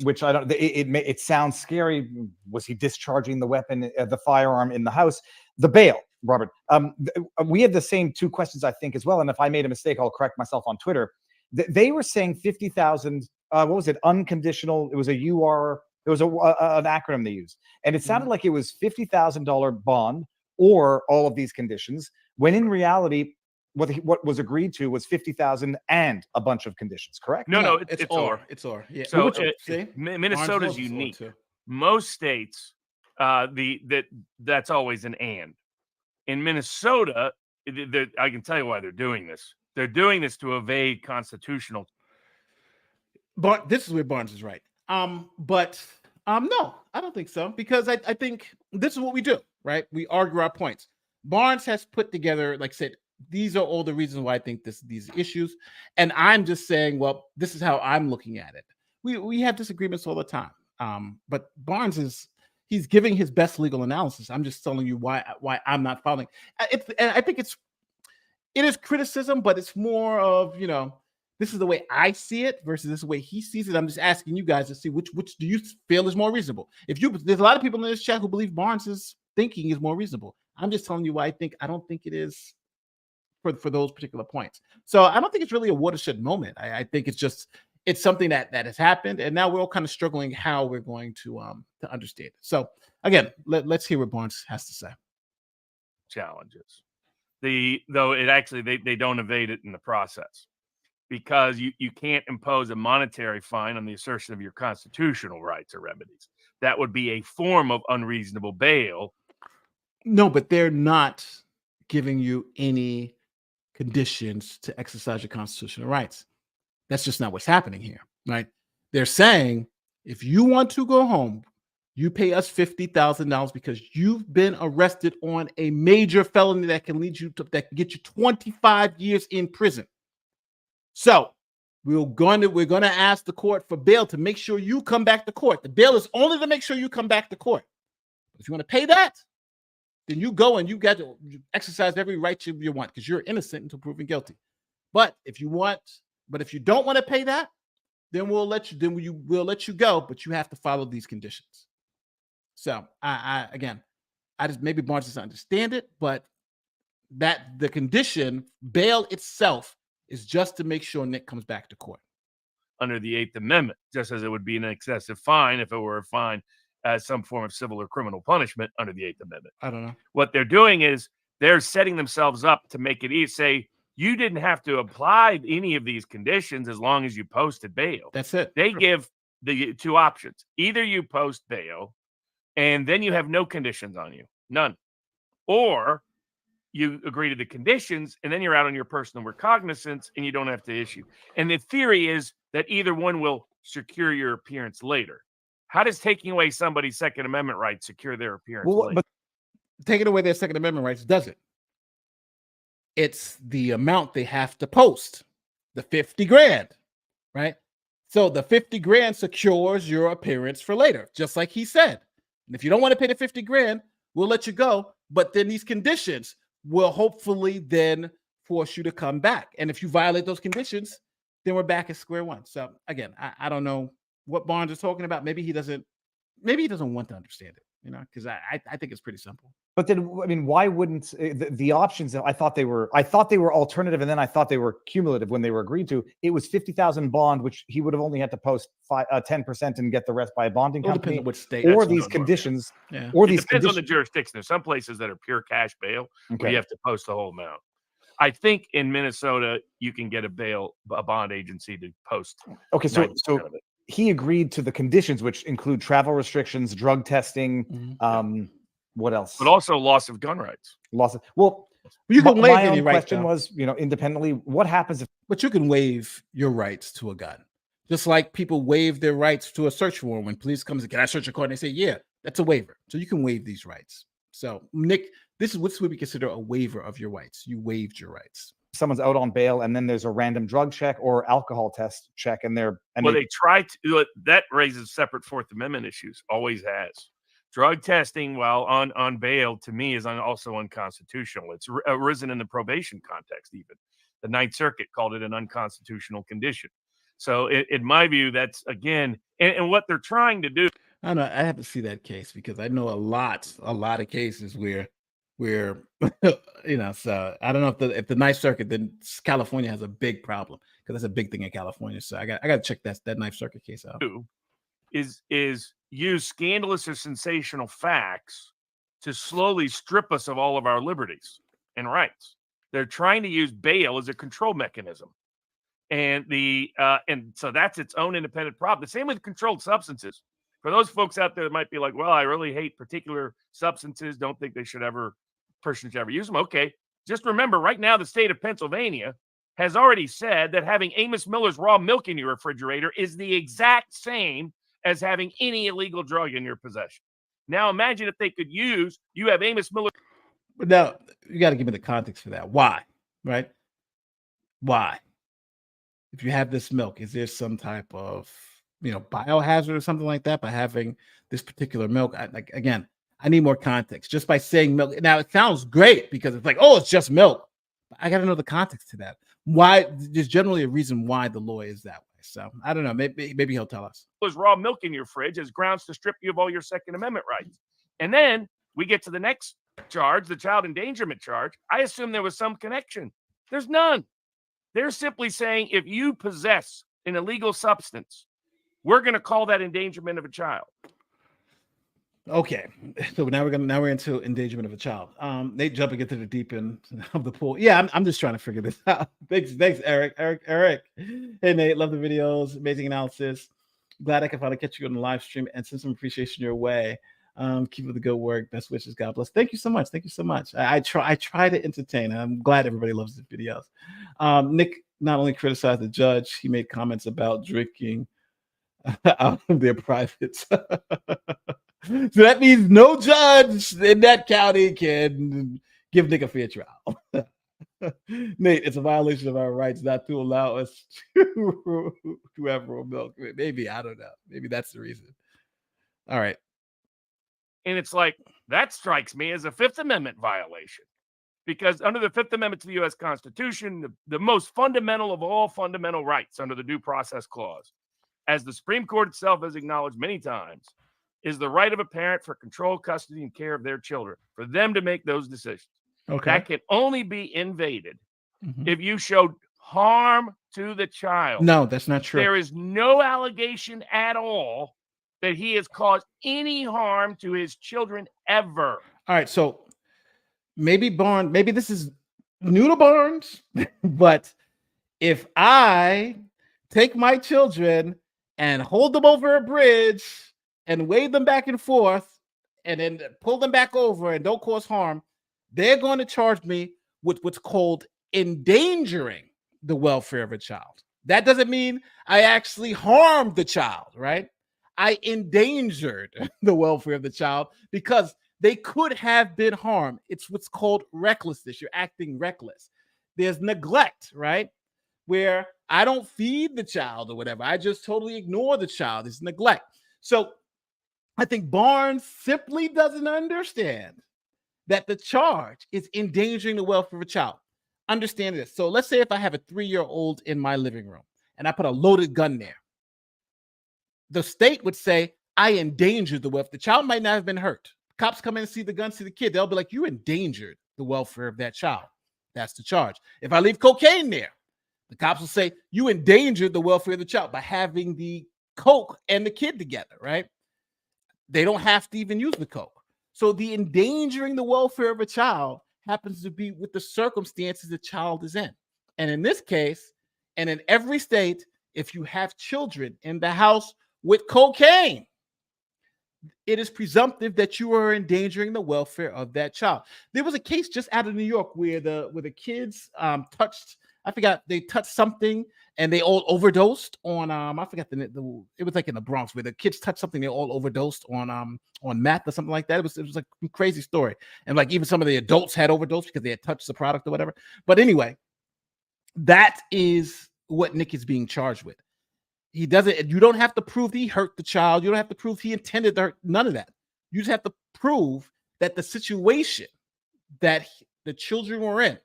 Which I don't. It sounds scary. Was he discharging the weapon, the firearm in the house? The bail, Robert. We had the same 2 questions, I think, as well. And if I made a mistake, I'll correct myself on Twitter. They were saying 50,000. What was it? Unconditional. It was a UR. It was an acronym they used, and it sounded like it was $50,000 bond or all of these conditions, when in reality, what was agreed to was 50,000 and a bunch of conditions, correct? No, it's or. It's or. Yeah. So see, Minnesota's Barnes was or unique. too. Most states, that's always an and. In Minnesota, I can tell you why they're doing this. They're doing this to evade constitutional. But this is where Barnes is right. But no, I don't think so, because I think this is what we do, right? We argue our points. Barnes has put together, like I said, these are all the reasons why I think these issues, and I'm just saying, well, this is how I'm looking at it. We have disagreements all the time, but Barnes he's giving his best legal analysis. I'm just telling you why I'm not following. And I think it is criticism, but it's more of, this is the way I see it versus this is the way he sees it. I'm just asking you guys to see which do you feel is more reasonable. There's a lot of people in this chat who believe Barnes's thinking is more reasonable. I'm just telling you why I don't think it is for those particular points. So I don't think it's really a watershed moment. I think it's something that has happened, and now we're all kind of struggling how we're going to understand it. So again, let's hear what Barnes has to say. Challenges. Though it actually they don't evade it in the process, because you can't impose a monetary fine on the assertion of your constitutional rights or remedies. That would be a form of unreasonable bail. No, but they're not giving you any conditions to exercise your constitutional rights. That's just not what's happening here, right? They're saying, if you want to go home, you pay us $50,000 because you've been arrested on a major felony that can get you 25 years in prison. So we're going to ask the court for bail to make sure you come back to court. The bail is only to make sure you come back to court. If you want to pay that, then you go and you got to exercise every right you want, because you're innocent until proven guilty. But if you don't want to pay that, then we'll let you go, but you have to follow these conditions. So I maybe Barnes doesn't understand it, but that the condition bail itself is just to make sure Nick comes back to court under the 8th Amendment, just as it would be an excessive fine if it were a fine as some form of civil or criminal punishment under the 8th Amendment. I don't know. What they're doing is they're setting themselves up to make it easy. Say, you didn't have to apply any of these conditions as long as you posted bail. That's it. They give the two options. Either you post bail and then you have no conditions on you, none. Or you agree to the conditions and then you're out on your personal recognizance and you don't have to issue. And the theory is that either one will secure your appearance later. How does taking away somebody's Second Amendment rights secure their appearance later? But taking away their Second Amendment rights doesn't. It's the amount they have to post, the 50 grand, right? So the 50 grand secures your appearance for later, just like he said. And if you don't want to pay the 50 grand, we'll let you go. But then these conditions will hopefully then force you to come back. And if you violate those conditions, then we're back at square one. So again, I don't know what Barnes is talking about. Maybe he doesn't want to understand it, because I think it's pretty simple. But then, I mean, why wouldn't the options? I thought they were alternative, and then I thought they were cumulative when they were agreed to. It was 50,000 bond, which he would have only had to post 10% and get the rest by a bonding company. Depends on which state, or these conditions, yeah. Or it these depends conditions. on the jurisdiction. There's some places that are pure cash bail where Okay. you have to post the whole amount. I think in Minnesota you can get a bond agency to post. Okay, so 90% of it. He agreed to the conditions, which include travel restrictions, drug testing. What else? But also loss of gun rights. Well, you can waive my any own right. Question was, independently, what happens if? But you can waive your rights to a gun, just like people waive their rights to a search warrant when police comes and can I search your car? And they say, yeah, that's a waiver. So you can waive these rights. So Nick, this is what we consider a waiver of your rights. You waived your rights. Someone's out on bail and then there's a random drug check or alcohol test check they try to do it. That raises separate Fourth Amendment issues. Always has. Drug testing while on bail to me is also unconstitutional. It's arisen in the probation context. Even the Ninth Circuit called it an unconstitutional condition. So in my view, that's again, and what they're trying to do. I don't know. I have to see that case because I know a lot of cases where so I don't know if the Ninth Circuit, then California has a big problem because that's a big thing in California. So I got to check that Ninth Circuit case out. Is use scandalous or sensational facts to slowly strip us of all of our liberties. and rights. They're trying to use bail as a control mechanism. And so that's its own independent problem. The same with controlled substances. For those folks out there that might be like, well, I really hate particular substances, don't think person should ever use them. Okay, just remember right now the state of Pennsylvania has already said that having Amos Miller's raw milk in your refrigerator is the exact same as having any illegal drug in your possession. Now imagine if they could you have Amos Miller. But now you got to give me the context for that. Why? Right? Why? If you have this milk, is there some type of biohazard or something like that by having this particular milk? I need more context. Just by saying milk, now it sounds great because it's like, oh, it's just milk. But I got to know the context to that. Why? There's generally a reason why the law is that way. So I don't know. Maybe he'll tell us. Raw milk in your fridge as grounds to strip you of all your Second Amendment rights. And then we get to the next charge, the child endangerment charge. I assume there was some connection. There's none. They're simply saying if you possess an illegal substance, we're going to call that endangerment of a child. Okay, so now we're into endangerment of a child. Nate jumping into the deep end of the pool. Yeah, I'm just trying to figure this out. Thanks, Eric. Hey, Nate, love the videos, amazing analysis. Glad I could finally catch you on the live stream and send some appreciation your way. Keep up the good work. Best wishes. God bless. Thank you so much. I try to entertain. I'm glad everybody loves the videos. Nick not only criticized the judge, he made comments about drinking out of their privates. So that means no judge in that county can give Nick a fair trial. Nate, it's a violation of our rights not to allow us to have raw milk. Maybe, I don't know. Maybe that's the reason. All right. And it's like, that strikes me as a Fifth Amendment violation. Because under the Fifth Amendment to the U.S. Constitution, the most fundamental of all fundamental rights under the Due Process Clause, as the Supreme Court itself has acknowledged many times, is the right of a parent for control, custody, and care of their children, for them to make those decisions. Okay. That can only be invaded if you showed harm to the child. No, that's not true. There is no allegation at all that he has caused any harm to his children ever. All right, so maybe this is new to Barnes, but if I take my children and hold them over a bridge and wave them back and forth and then pull them back over and don't cause harm, they're going to charge me with what's called endangering the welfare of a child. That doesn't mean I actually harmed the child, right? I endangered the welfare of the child because they could have been harmed. It's what's called recklessness. You're acting reckless. There's neglect, right? Where I don't feed the child or whatever. I just totally ignore the child. It's neglect. So I think Barnes simply doesn't understand that the charge is endangering the welfare of a child. Understand this. So let's say if I have a 3-year-old in my living room and I put a loaded gun there, the state would say, I endangered the welfare. The child might not have been hurt. Cops come in and see the gun, see the kid. They'll be like, you endangered the welfare of that child. That's the charge. If I leave cocaine there, the cops will say, you endangered the welfare of the child by having the coke and the kid together, right? They don't have to even use the coke. So the endangering the welfare of a child happens to be with the circumstances the child is in. And in this case, and in every state, if you have children in the house with cocaine, it is presumptive that you are endangering the welfare of that child. There was a case just out of New York where the kids they touched something and they all overdosed on I forgot it was like in the Bronx where the kids touched something, they all overdosed on meth or something like that. It was like a crazy story. And like even some of the adults had overdosed because they had touched the product or whatever. But anyway, that is what Nick is being charged with. You don't have to prove he hurt the child. You don't have to prove he intended to hurt, none of that. You just have to prove that the situation that the children were in,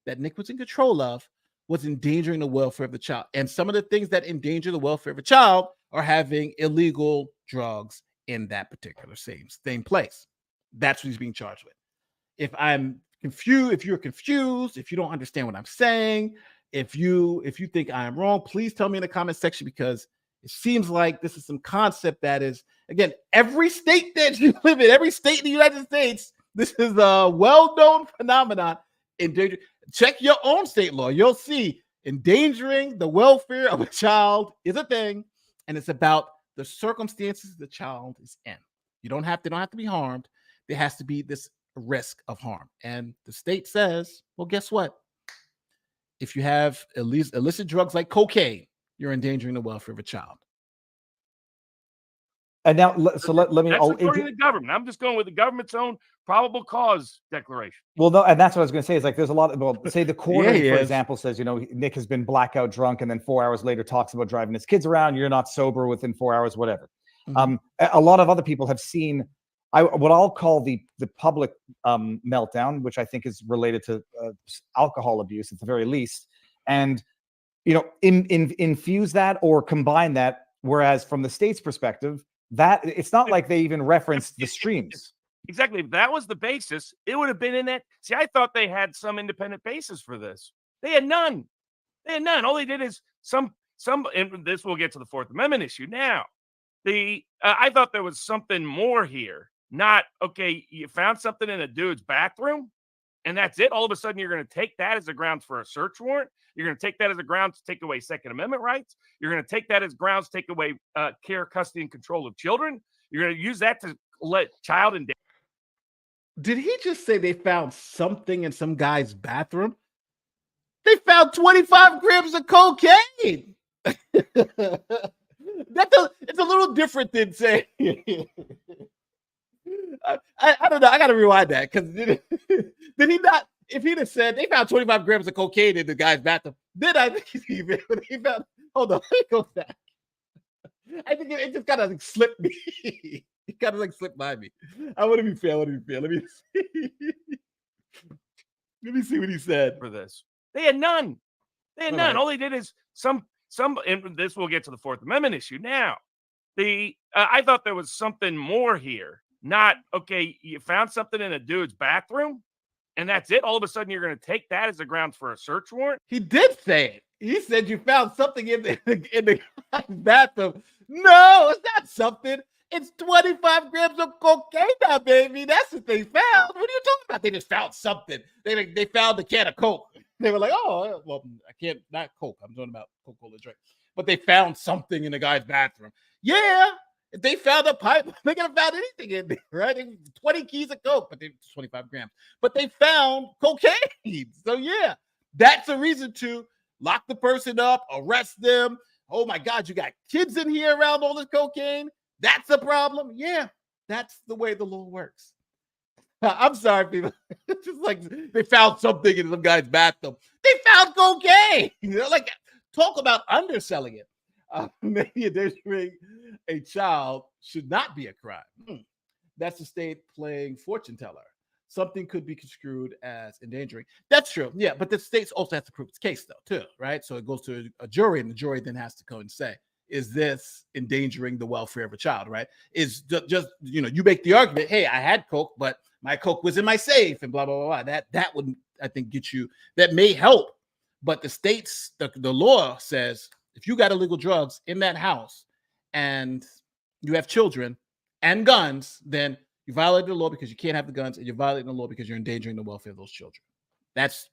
that Nick was in control of, was endangering the welfare of the child. And some of the things that endanger the welfare of a child are having illegal drugs in that particular same place. That's what he's being charged with. If I'm confused, if you're confused, if you don't understand what I'm saying, if you think I am wrong, please tell me in the comment section, because it seems like this is some concept that is, again, every state that you live in, every state in the United States, this is a well-known phenomenon. endanger. Check your own state law. You'll see endangering the welfare of a child is a thing, and it's about the circumstances the child is in. They don't have to be harmed. There has to be this risk of harm. And the state says, well, guess what? If you have illicit drugs like cocaine, you're endangering the welfare of a child. And now, so let me. That's according to the government. I'm just going with the government's own probable cause declaration. Well, no, and that's what I was going to say. Is like there's a lot of, well, say the coroner, Yeah, for example, says, you know, Nick has been blackout drunk, and then 4 hours later talks about driving his kids around. You're not sober within 4 hours, whatever. Mhm. A lot of other people have seen what I'll call the public meltdown, which I think is related to alcohol abuse at the very least, and you know, infuse that or combine that. Whereas from the state's perspective, that it's not like they even referenced the streams. Exactly. If that was the basis, it would have been in that. See, I thought they had some independent basis for this. They had none. They had none. All they did is some. And this will get to the Fourth Amendment issue now. I thought there was something more here. Not okay. You found something in a dude's bathroom, and that's it. All of a sudden, you're going to take that as a grounds for a search warrant. You're going to take that as a grounds to take away Second Amendment rights. You're going to take that as grounds to take away care, custody, and control of children. You're going to use that to let child endangerment. Did he just say they found something in some guy's bathroom? They found 25 grams of cocaine. It's a little different than saying. I don't know. I got to rewind that because did he not? If he'd have said they found 25 grams of cocaine in the guy's bathroom, then I think he found. Hold on, let me go back. I think it just kind of like slipped me. It kind of like slipped by me. I want to be fair. Let me see. Let me see what he said. For this, they had none. They had none. Right. All they did is some. And this will get to the Fourth Amendment issue now. I thought there was something more here. Not okay. You found something in a dude's bathroom, and that's it. All of a sudden, you're going to take that as a grounds for a search warrant. He did say it. He said you found something in the bathroom. No, it's not something. It's 25 grams of cocaine now, baby. That's what they found. What are you talking about? They just found something. They found a can of Coke. They were like, oh, well, I can't, not Coke. I'm talking about Coca-Cola drink. But they found something in the guy's bathroom. Yeah. If they found a pipe, they could have found anything in there, right? 20 keys of Coke, but they 25 grams. But they found cocaine. So yeah, that's a reason to lock the person up, arrest them. Oh my God, you got kids in here around all this cocaine. That's a problem. Yeah, that's the way the law works. I'm sorry, people. It's just like they found something in some guy's bathroom. They found cocaine. You know, like talk about underselling it. Maybe endangering a child should not be a crime. That's the state playing fortune teller. Something could be construed as endangering. That's true. Yeah, but the states also have to prove its case, though, too, right? So it goes to a jury, and the jury then has to go and say, is this endangering the welfare of a child, right? Is just, you know, you make the argument, hey, I had Coke, but my Coke was in my safe and blah, blah, blah, blah. That would, I think, get you, that may help. But the states, the law says, if you got illegal drugs in that house and you have children and guns, then you violate the law because you can't have the guns, and you're violating the law because you're endangering the welfare of those children. That's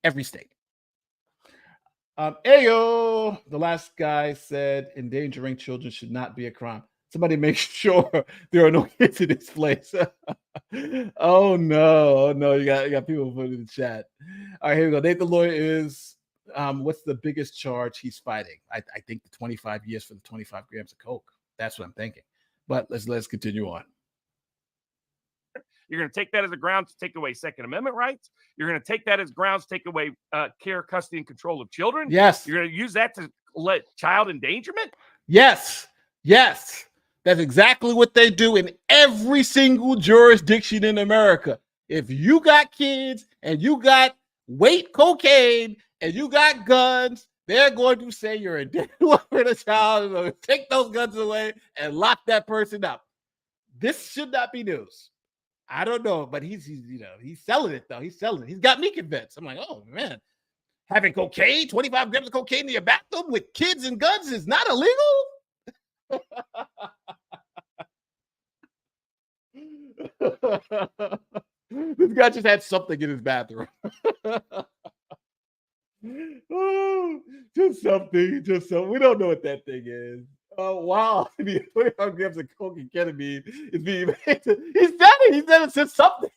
every state. Ayo, the last guy said endangering children should not be a crime. Somebody make sure there are no kids in this place. Oh no, you got people put in the chat. All right, here we go. Nate the lawyer is what's the biggest charge he's fighting? I think the 25 years for the 25 grams of Coke. That's what I'm thinking. But let's continue on. You're going to take that as a grounds to take away Second Amendment rights. You're going to take that as grounds to take away care, custody, and control of children. Yes. You're going to use that to let child endangerment. Yes. That's exactly what they do in every single jurisdiction in America. If you got kids and you got weight cocaine and you got guns, they're going to say you're endangering a child, and take those guns away and lock that person up. This should not be news. I don't know, but he's selling it though. He's selling it. He's got me convinced. I'm like, oh man, having cocaine, 25 grams of cocaine in your bathroom with kids and guns is not illegal. The This guy just had something in his bathroom. Oh, just something. We don't know what that thing is. Oh, wow. 25 grams of coke and ketamine is being made. He said it. He said it said something.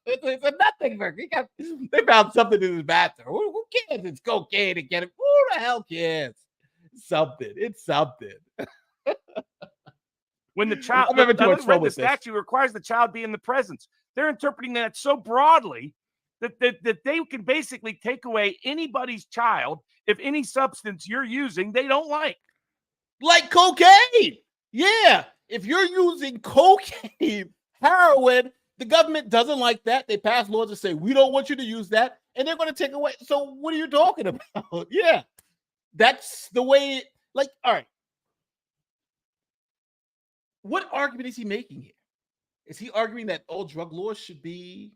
It's a nothing burger. They found something in his bathroom. Who cares? It's cocaine and ketamine. Who the hell cares? Something. It's something. When the child, I'm having too much fun the with this. statute requires the child be in the presence. They're interpreting that so broadly that they can basically take away anybody's child if any substance you're using they don't like. Like cocaine. Yeah. If you're using cocaine, heroin, the government doesn't like that. They pass laws that say, we don't want you to use that. And they're going to take away. So what are you talking about? Yeah. That's the way. Like, all right. What argument is he making here? Is he arguing that all drug laws should be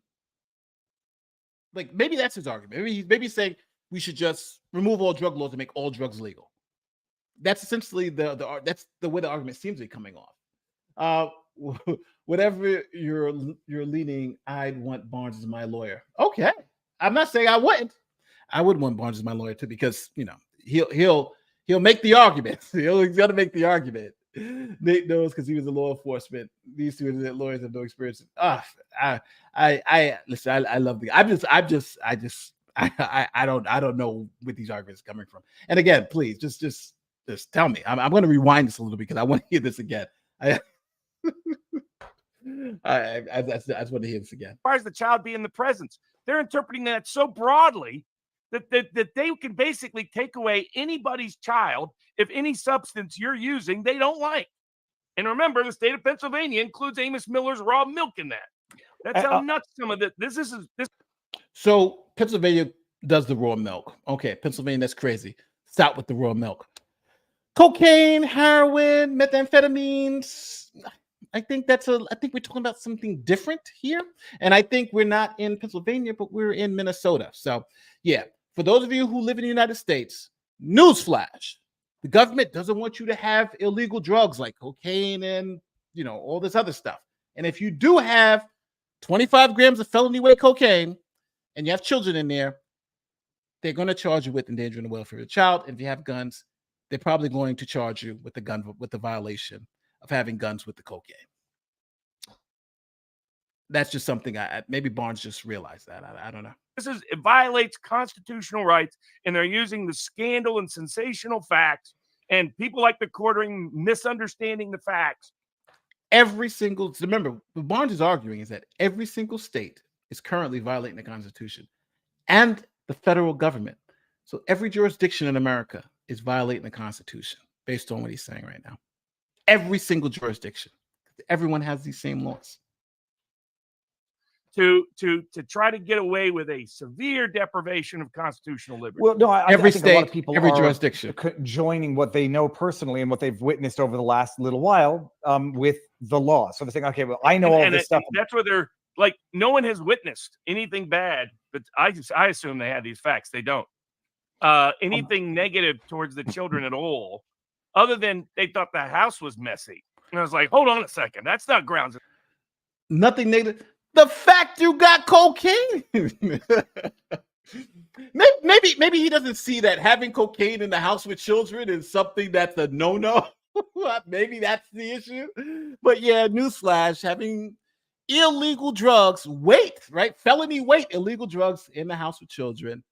like, maybe that's his argument. Maybe he's saying we should just remove all drug laws and make all drugs legal. That's essentially that's the way the argument seems to be coming off. Whatever you're leaning, I'd want Barnes as my lawyer. Okay, I'm not saying I wouldn't. I would want Barnes as my lawyer too, because he'll make the argument. He's gonna make the argument. Nate knows because he was in law enforcement. These two lawyers have no experience. I listen. I love the. I don't know where these arguments are coming from. And again, please just tell me. I'm going to rewind this a little bit because I want to hear this again. I just want to hear this again. Requires the child be in the presence. They're interpreting that so broadly that they can basically take away anybody's child if any substance you're using they don't like. And remember, the state of Pennsylvania includes Amos Miller's raw milk in that. That's how nuts some of this. So Pennsylvania does the raw milk. Okay, Pennsylvania, that's crazy. Stop with the raw milk. Cocaine, heroin, methamphetamines. I think we're talking about something different here. And I think we're not in Pennsylvania, but we're in Minnesota. So yeah, for those of you who live in the United States, newsflash, the government doesn't want you to have illegal drugs like cocaine and, all this other stuff. And if you do have 25 grams of felony weight cocaine and you have children in there, they're going to charge you with endangering the welfare of the child. And if you have guns, they're probably going to charge you with the violation of having guns with the cocaine. That's just something maybe Barnes just realized that. I don't know. It violates constitutional rights, and they're using the scandal and sensational facts, and people like the quartering misunderstanding the facts. Remember, what Barnes is arguing is that every single state is currently violating the Constitution and the federal government. So every jurisdiction in America is violating the Constitution based on what he's saying right now. Every single jurisdiction. Everyone has these same laws. To try to get away with a severe deprivation of constitutional liberty. Well, no, I think a lot of people every are jurisdiction joining what they know personally and what they've witnessed over the last little while with the law. So they're saying, okay, well, I know all this stuff. That's where they're like, no one has witnessed anything bad, but I assume they had these facts. They don't. Anything negative towards the children at all, other than they thought the house was messy. And I was like, hold on a second. That's not grounds. Nothing negative. The fact you got cocaine. maybe he doesn't see that having cocaine in the house with children is something that's a no-no. Maybe that's the issue. But yeah, newsflash, having illegal drugs, felony weight, illegal drugs in the house with children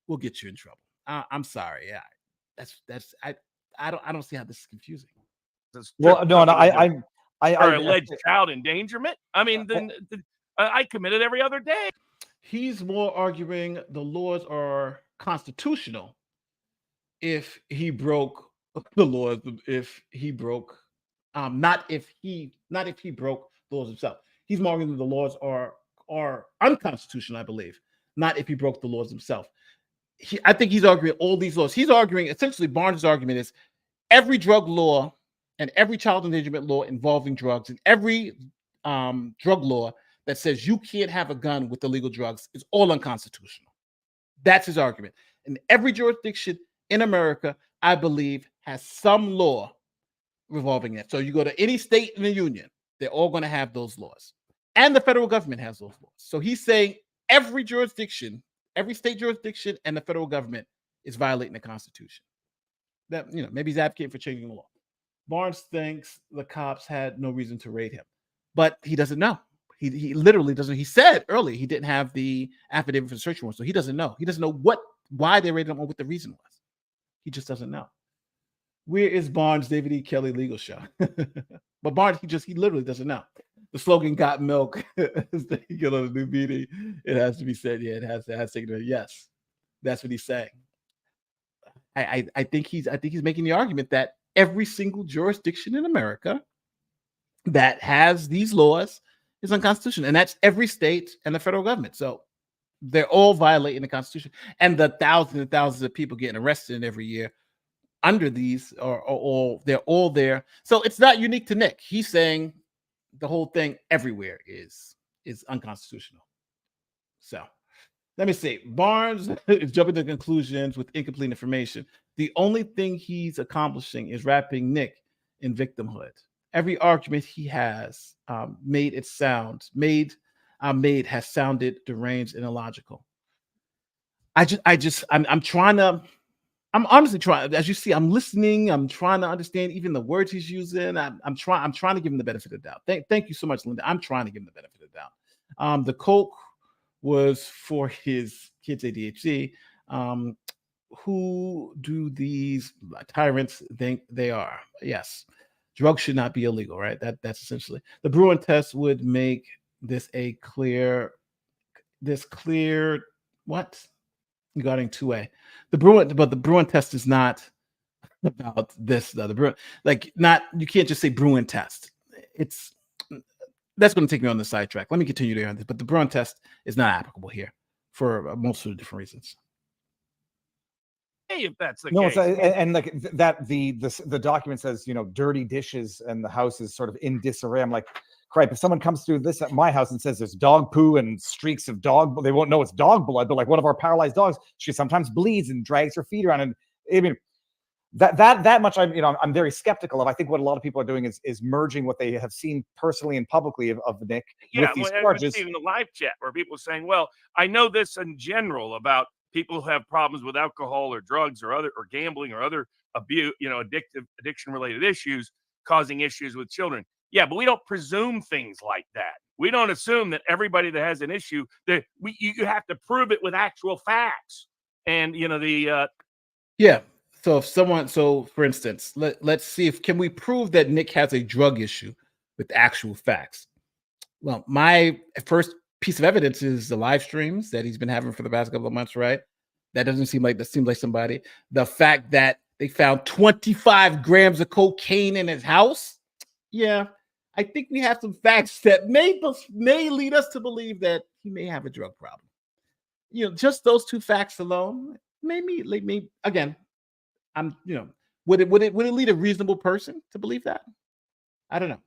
will get you in trouble. I'm sorry. Yeah, I don't see how this is confusing. Well, no, I alleged child endangerment. I mean, I committed every other day. He's more arguing the laws are constitutional if he broke the laws. If he broke, not if he broke the laws himself. He's more arguing that the laws are unconstitutional. I believe, not if he broke the laws himself. I think he's arguing all these laws. He's arguing essentially Barnes' argument is every drug law and every child endangerment law involving drugs and every drug law that says you can't have a gun with illegal drugs is all unconstitutional. That's his argument. And every jurisdiction in America, I believe, has some law revolving that. So you go to any state in the union, they're all going to have those laws. And the federal government has those laws. So he's saying every jurisdiction, every state jurisdiction, and the federal government is violating the Constitution. That, maybe he's advocating for changing the law. Barnes thinks the cops had no reason to raid him, but he doesn't know. He literally doesn't. He said earlier he didn't have the affidavit for the search warrant, so he doesn't know. He doesn't know why they raided him or what the reason was. He just doesn't know. Where is Barnes' David E. Kelly legal show? But Barnes, he literally doesn't know. The slogan "Got milk" is the eagle of the new meeting. It has to be said. Yeah, it has to. Yes, that's what he's saying. I think he's making the argument that every single jurisdiction in America that has these laws is unconstitutional, and that's every state and the federal government. So they're all violating the Constitution, and the thousands and thousands of people getting arrested every year under these are all there. So it's not unique to Nick. He's saying the whole thing everywhere is unconstitutional. So let me see. Barnes is jumping to conclusions with incomplete information. The only thing he's accomplishing is wrapping Nick in victimhood. Every argument he has made has sounded deranged and illogical. I'm honestly trying, as you see, I'm listening. I'm trying to understand even the words he's using. I'm trying to give him the benefit of the doubt. Thank you so much, Linda. I'm trying to give him the benefit of the doubt. The coke was for his kids' ADHD. Who do these tyrants think they are? Yes. Drugs should not be illegal, right? That's essentially the Bruin test would make this clear what regarding 2A. The Bruin test is not about this. The Bruin, you can't just say Bruin test. That's going to take me on the sidetrack. Let me continue there on this, but the Bruin test is not applicable here for most of the different reasons. Hey, if that's the No, case. and like that, the document says, dirty dishes and the house is sort of in disarray. I'm like, crap, if someone comes through this at my house and says there's dog poo and streaks of dog, they won't know it's dog blood, but like one of our paralyzed dogs, she sometimes bleeds and drags her feet around. And I mean, that much I'm very skeptical of. I think what a lot of people are doing is merging what they have seen personally and publicly of Nick with these charges. In the live chat where people are saying, well, I know this in general about people who have problems with alcohol or drugs or gambling or other abuse, addiction related issues causing issues with children. Yeah, but we don't presume things like that. We don't assume that everybody that has an issue that you have to prove it with actual facts. And yeah. So for instance, let's see can we prove that Nick has a drug issue with actual facts. Well, my first piece of evidence is the live streams that he's been having for the past couple of months, right? That seems like somebody. The fact that they found 25 grams of cocaine in his house. Yeah, I think we have some facts that may lead us to believe that he may have a drug problem. Just those two facts alone, maybe again. Would it lead a reasonable person to believe that? I don't know.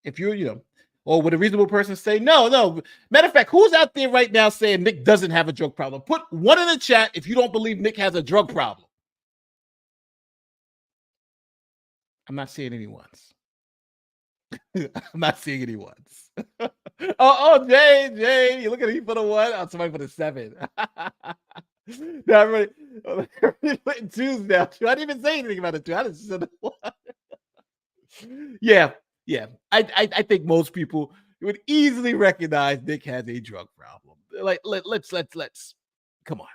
If or would a reasonable person say no? Matter of fact, who's out there right now saying Nick doesn't have a drug problem? Put one in the chat if you don't believe Nick has a drug problem. I'm not seeing anyone's. I'm not seeing anyone's. oh, Jay, you look at he put a 1. Oh, somebody put a 7. No, everybody putting 2s now. I didn't even say anything about it. I just said 1. Yeah. I think most people would easily recognize Nick has a drug problem. Like, let's come on.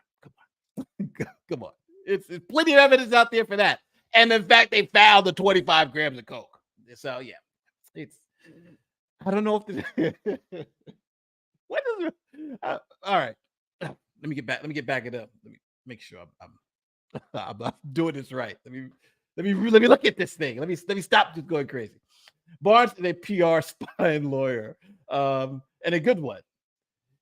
Come on. It's plenty of evidence out there for that. And in fact, they found the 25 grams of coke. So yeah, I don't know if what is all right. Let me get back it up. Let me make sure I'm doing this right. Let me look at this thing. Let me stop just going crazy. Barnes is a PR spy and lawyer, and a good one.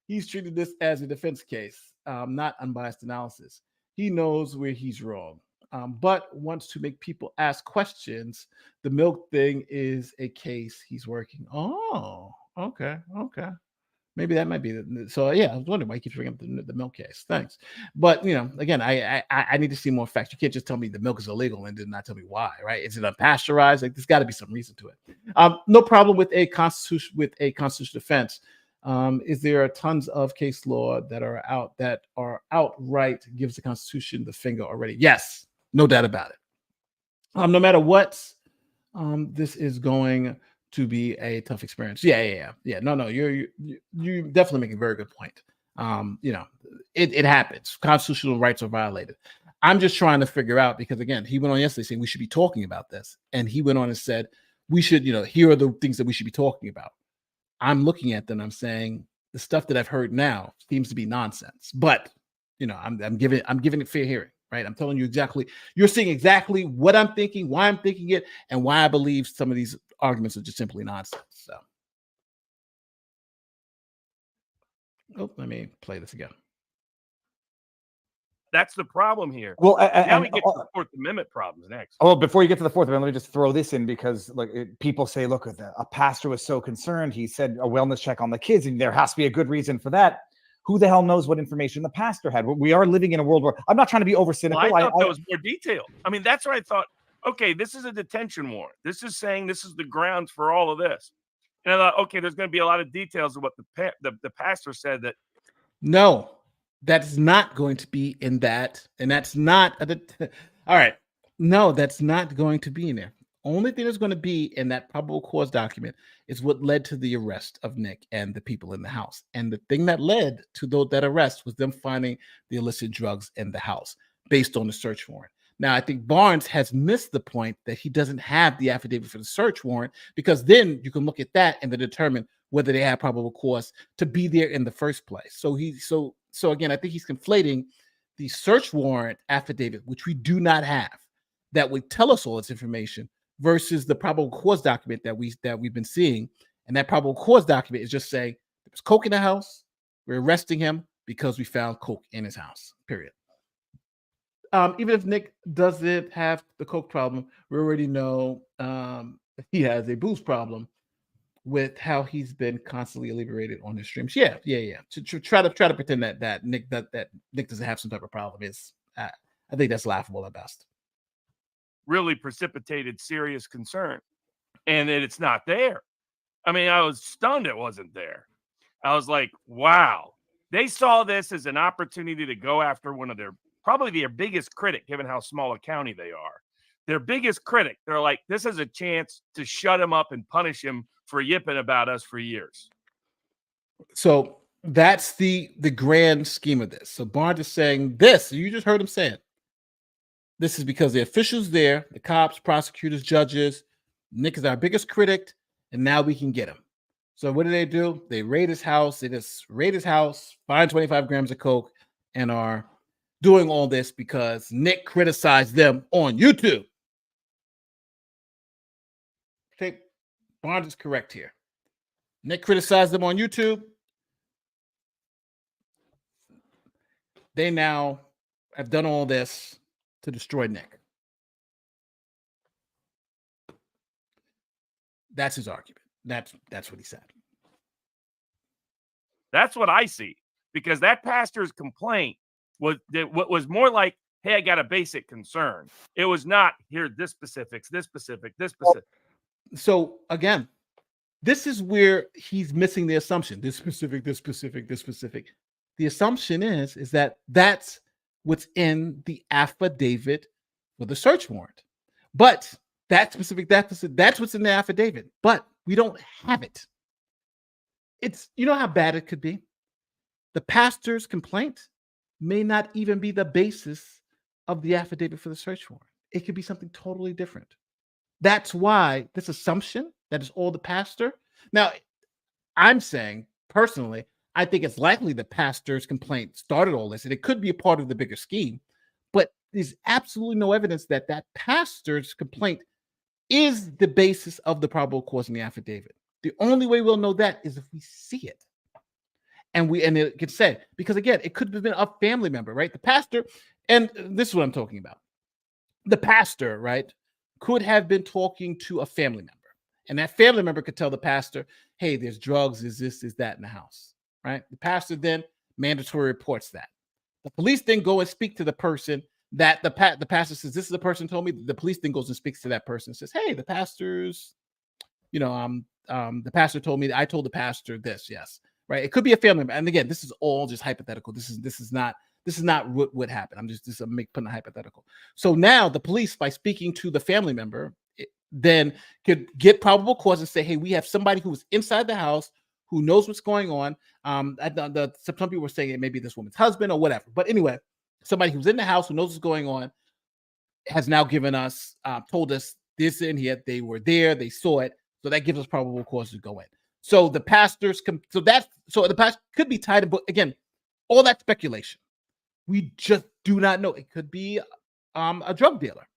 He's treated this as a defense case, not unbiased analysis. He knows where he's wrong, but wants to make people ask questions. The milk thing is a case he's working. Oh, okay. Maybe that might be so. Yeah, I was wondering why you keep bringing up the milk case. Thanks, but again, I need to see more facts. You can't just tell me the milk is illegal and did not tell me why. Right? Is it unpasteurized? Like, there's got to be some reason to it. No problem with a constitutional defense. Is there tons of case law that are outright gives the Constitution the finger already? Yes, no doubt about it. No matter what, this is going to be a tough experience. Yeah. No, you definitely make a very good point. It happens. Constitutional rights are violated. I'm just trying to figure out, because again, he went on yesterday saying we should be talking about this, and he went on and said we should, here are the things that we should be talking about. I'm looking at them. I'm saying the stuff that I've heard now seems to be nonsense, but I'm giving it fair hearing. Right? I'm telling you exactly. You're seeing exactly what I'm thinking, why I'm thinking it, and why I believe some of these arguments are just simply nonsense. So, let me play this again. That's the problem here. Well, now we get to the Fourth Amendment problems next. Oh, before you get to the Fourth Amendment, let me just throw this in, because people say, look, a pastor was so concerned. He said a wellness check on the kids, and there has to be a good reason for that. Who the hell knows what information the pastor had? We are living in a world where I'm not trying to be over cynical. Well, I thought that was more detailed. I mean, that's what I thought. Okay, this is a detention warrant. This is saying this is the grounds for all of this. And I thought, okay, there's going to be a lot of details of what the pastor said. That no, that's not going to be in that, and that's not all right. No, that's not going to be in there. Only thing that's going to be in that probable cause document is what led to the arrest of Nick and the people in the house. And the thing that led to that arrest was them finding the illicit drugs in the house based on the search warrant. Now, I think Barnes has missed the point that he doesn't have the affidavit for the search warrant, because then you can look at that and then determine whether they have probable cause to be there in the first place. So again, I think he's conflating the search warrant affidavit, which we do not have, that would tell us all this information, versus the probable cause document that we've been seeing. And that probable cause document is just saying there was coke in the house. We're arresting him because we found coke in his house, period. Even if Nick doesn't have the coke problem, we already know he has a booze problem with how he's been constantly liberated on his streams. Yeah. To try to pretend that Nick doesn't have some type of problem is, I think that's laughable at best. really precipitated serious concern, and that it's not there. I mean, I was stunned it wasn't there. I was like, wow. They saw this as an opportunity to go after one of probably their biggest critic, given how small a county they are. Their biggest critic. They're like, this is a chance to shut him up and punish him for yipping about us for years. So that's the grand scheme of this. So Barnes is saying this. You just heard him say it. This is because the officials there, the cops, prosecutors, judges, Nick is our biggest critic, and now we can get him. So what do? They raid his house. They just raid his house, find 25 grams of coke, and are doing all this because Nick criticized them on YouTube. Okay, Barnes is correct here. Nick criticized them on YouTube. They now have done all this to destroy Nick. That's his argument. That's what he said. That's what I see, because that pastor's complaint was what was more like, hey, I got a basic concern. It was not here, this specific. So again, this is where he's missing the assumption. This specific. The assumption is that that's what's in the affidavit for the search warrant. But that's what's in the affidavit. But we don't have it. It's, you know how bad it could be? The pastor's complaint may not even be the basis of the affidavit for the search warrant. It could be something totally different. That's why this assumption that is all the pastor. Now, I'm saying personally, I think it's likely the pastor's complaint started all this, and it could be a part of the bigger scheme, but there's absolutely no evidence that that pastor's complaint is the basis of the probable cause in the affidavit. The only way we'll know that is if we see it. And it gets said, because again, it could have been a family member, right? The pastor, and this is what I'm talking about. The pastor, right, could have been talking to a family member, and that family member could tell the pastor, hey, there's drugs, is this, is that in the house. right? The pastor then mandatory reports that. The police then go and speak to the person that the pastor says, this is the person told me. The police then goes and speaks to that person and says, hey, the pastor's, the pastor told me, I told the pastor this, yes, right? It could be a family member. And again, this is all just hypothetical. This is not what would happen. I'm just putting a hypothetical. So now the police, by speaking to the family member, then could get probable cause and say, hey, we have somebody who is inside the house who knows what's going on. Some people were saying it may be this woman's husband or whatever. But anyway, somebody who's in the house who knows what's going on has now given us, told us this and here. They were there, they saw it. So that gives us probable cause to go in. So the pastors, so the pastor could be tied in, but again, all that speculation. We just do not know. It could be a drug dealer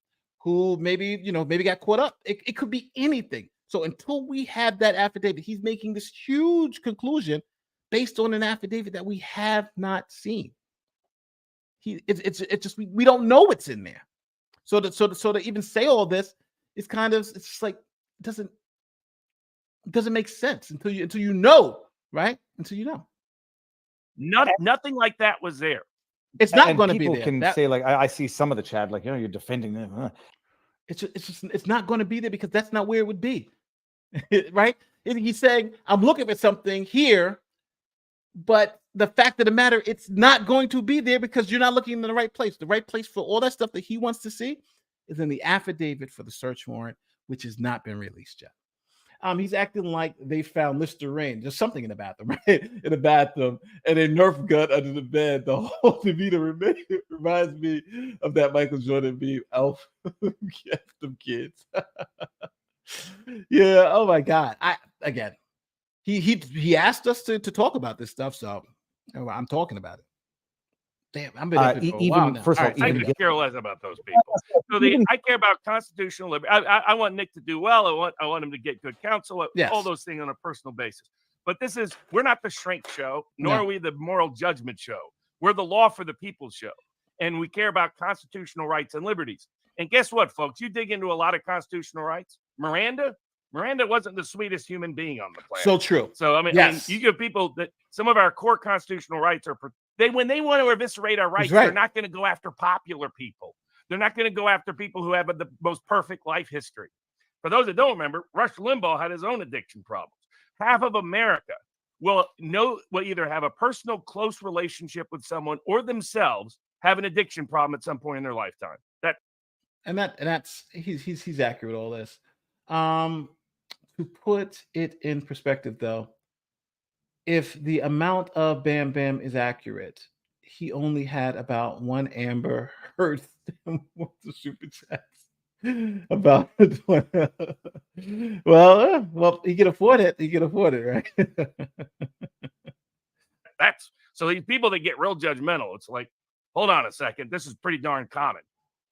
who maybe got caught up. It could be anything. So until we have that affidavit, he's making this huge conclusion based on an affidavit that we have not seen. It's just we don't know what's in there. So to even say all this is kind of, it's just like it doesn't make sense until you know, right? Until you know. Nothing like that was there. It's not going to be there. People can say, like, I see some of the chat, like, you're defending them. It's not going to be there because that's not where it would be, right? He's saying, I'm looking for something here, but the fact of the matter, it's not going to be there because you're not looking in the right place. The right place for all that stuff that he wants to see is in the affidavit for the search warrant, which has not been released yet. He's acting like they found Listerine. There's something in the bathroom, right? In the bathroom, and a Nerf gun under the bed. The whole Davita reminds me of that Michael Jordan meme. Elf, get them kids. Yeah. Oh my God. He asked us to talk about this stuff, so I'm talking about it. Damn, I'm been for a while now. First of all, I could care less about those people. So I care about constitutional liberty. I want Nick to do well. I want him to get good counsel. Yes. All those things on a personal basis. But we're not the shrink show, nor are we the moral judgment show. We're the law for the people show, and we care about constitutional rights and liberties. And guess what, folks? You dig into a lot of constitutional rights. Miranda wasn't the sweetest human being on the planet. So true. So I mean, you give people that some of our core constitutional rights are. When they want to eviscerate our rights, they're not going to go after popular people. They're not going to go after people who have the most perfect life history. For those that don't remember, Rush Limbaugh had his own addiction problems. Half of America will either have a personal close relationship with someone or themselves have an addiction problem at some point in their lifetime. That's he's accurate with all this. To put it in perspective, though, if the amount of Bam Bam is accurate, he only had about one Amber Heard the super chats about well, he can afford it. He can afford it, right? That's so these people that get real judgmental. It's like, hold on a second, this is pretty darn common.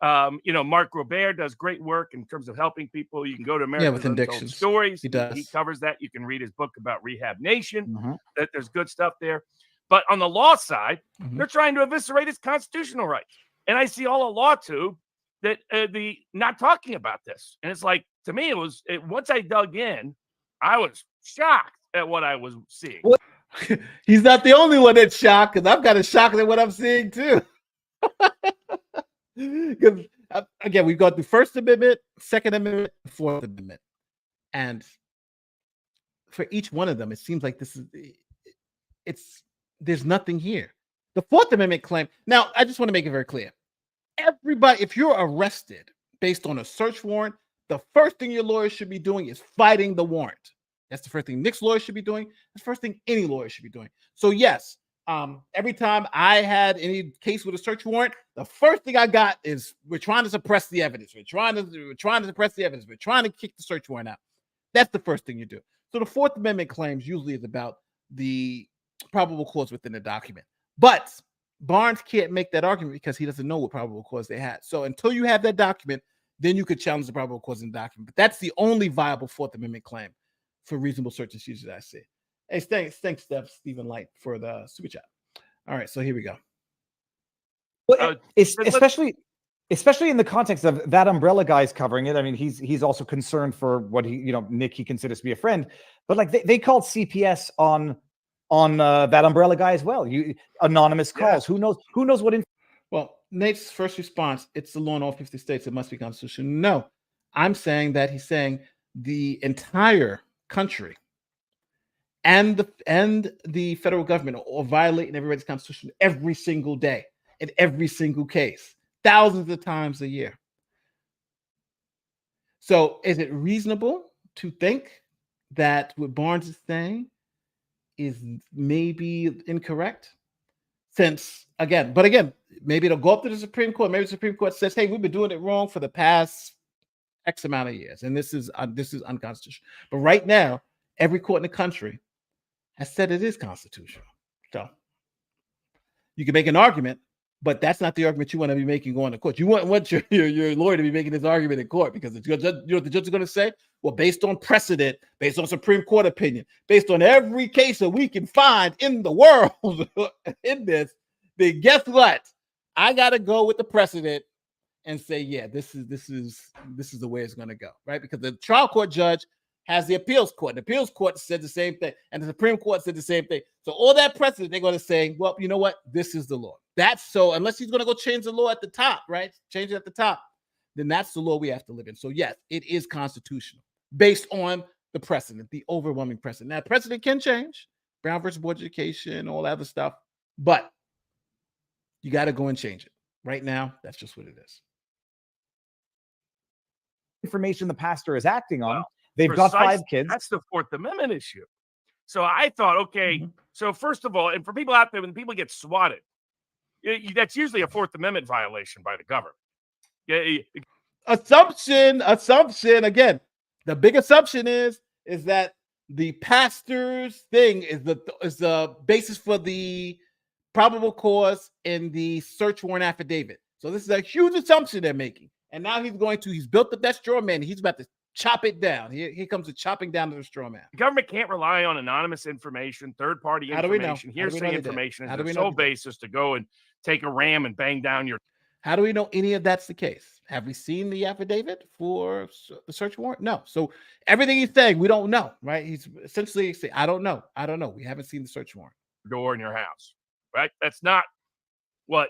Mark Robert does great work in terms of helping people. You can go to America's Untold Stories. He does. He covers that. You can read his book about Rehab Nation. That there's good stuff there. But on the law side, they're trying to eviscerate his constitutional rights. And I see all a law tube that the not talking about this. And it's like, to me, once I dug in, I was shocked at what I was seeing. Well, he's not the only one that's shocked, because I've got a shock at what I'm seeing too. Because again, we've got the First Amendment, Second Amendment, Fourth Amendment, and for each one of them, it seems like there's nothing here. The Fourth Amendment claim. Now, I just want to make it very clear. Everybody, if you're arrested based on a search warrant, the first thing your lawyer should be doing is fighting the warrant. That's the first thing Nick's lawyer should be doing. That's the first thing any lawyer should be doing. So yes, every time I had any case with a search warrant, the first thing I got is we're trying to suppress the evidence. We're trying to suppress the evidence. We're trying to kick the search warrant out. That's the first thing you do. So the Fourth Amendment claims usually is about the probable cause within the document. But Barnes can't make that argument because he doesn't know what probable cause they had. So until you have that document, then you could challenge the probable cause in the document. But that's the only viable Fourth Amendment claim for reasonable search and seizure that I see. Hey, thanks, Stephen Light, for the super chat. All right, so here we go. Well, especially in the context of that umbrella guy's covering it. I mean, he's also concerned for what Nick he considers to be a friend. But like they called CPS on on that umbrella guy as well. Anonymous calls. Yes. Who knows what Well, Nate's first response, it's the law in all 50 states. It must be constitutional. No, I'm saying that he's saying the entire country and the federal government are violating everybody's constitution every single day in every single case, thousands of times a year. So is it reasonable to think that what Barnes is saying is maybe incorrect? Since again, maybe it'll go up to the Supreme Court. Maybe the Supreme Court says, "Hey, we've been doing it wrong for the past X amount of years, and this is unconstitutional." But right now, every court in the country has said it is constitutional. So you can make an argument, but that's not the argument you want to be making going to court. You want your lawyer to be making this argument in court because you know what the judge is going to say? Well, based on precedent, based on Supreme Court opinion, based on every case that we can find in the world in this, then guess what? I got to go with the precedent and say, yeah, this is the way it's going to go, right? Because the trial court judge has the appeals court. The appeals court said the same thing, and the Supreme Court said the same thing. So all that precedent, they're going to say, well, you know what? This is the law. That's so, unless he's going to go change the law at the top, right? Change it at the top, then that's the law we have to live in. So yes, it is constitutional based on the precedent, the overwhelming precedent. Now, precedent can change, Brown versus Board of Education, all that other stuff, but you got to go and change it. Right now, that's just what it is. information the pastor is acting on. Well, They've got 5 kids. That's the Fourth Amendment issue. So I thought, okay, so first of all, and for people out there, when people get swatted, that's usually a Fourth Amendment violation by the government. Assumption. Again, the big assumption is that the pastor's thing is the basis for the probable cause in the search warrant affidavit. So this is a huge assumption they're making. And now he's built up that straw man. He's about to chop it down. Here comes the chopping down of the straw man. The government can't rely on anonymous information, third-party information, hearsay information as their sole basis to go and take a ram and bang down your... How do we know any of that's the case? Have we seen the affidavit for the search warrant? No. So everything he's saying, we don't know, right? He's essentially saying, I don't know. We haven't seen the search warrant. Door in your house, right? That's not what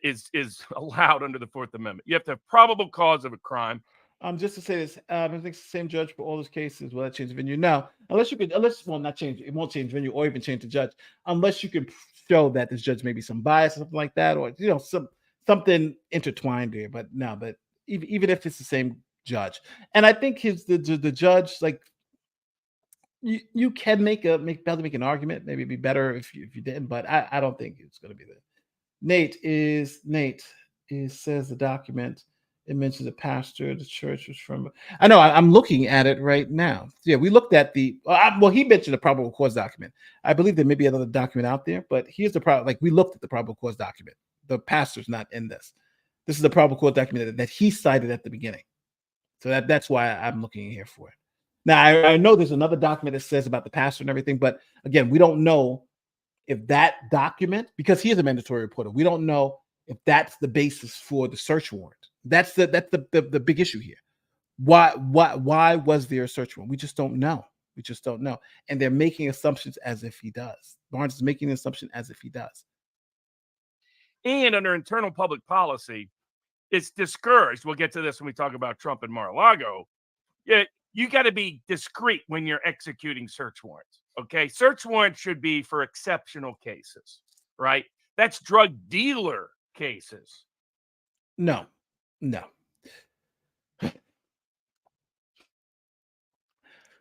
is allowed under the Fourth Amendment. You have to have probable cause of a crime. Just to say this, I think it's the same judge for all those cases. Will that change the venue? No, unless not change. It won't change venue or even change the judge, unless you can show that this judge may be some bias or something like that, or something intertwined there. But no, but even if it's the same judge, and I think the judge, like, you can make an argument. Maybe it'd be better if you didn't, but I don't think it's going to be there. Nate says the document. It mentions a pastor, the church was from. I know, I'm looking at it right now. Yeah, we looked at he mentioned a probable cause document. I believe there may be another document out there, but here's the problem. Like, we looked at the probable cause document. The pastor's not in this. This is the probable cause document that he cited at the beginning. So that's why I'm looking here for it. Now, I know there's another document that says about the pastor and everything, but again, we don't know if that document, because he is a mandatory reporter, we don't know if that's the basis for the search warrant. That's the big issue here. Why was there a search warrant? We just don't know. And they're making assumptions as if he does. Barnes is making an assumption as if he does. And under internal public policy, it's discouraged. We'll get to this when we talk about Trump and Mar-a-Lago. Yeah, you got to be discreet when you're executing search warrants. Okay, search warrants should be for exceptional cases, right? That's drug dealer cases. No.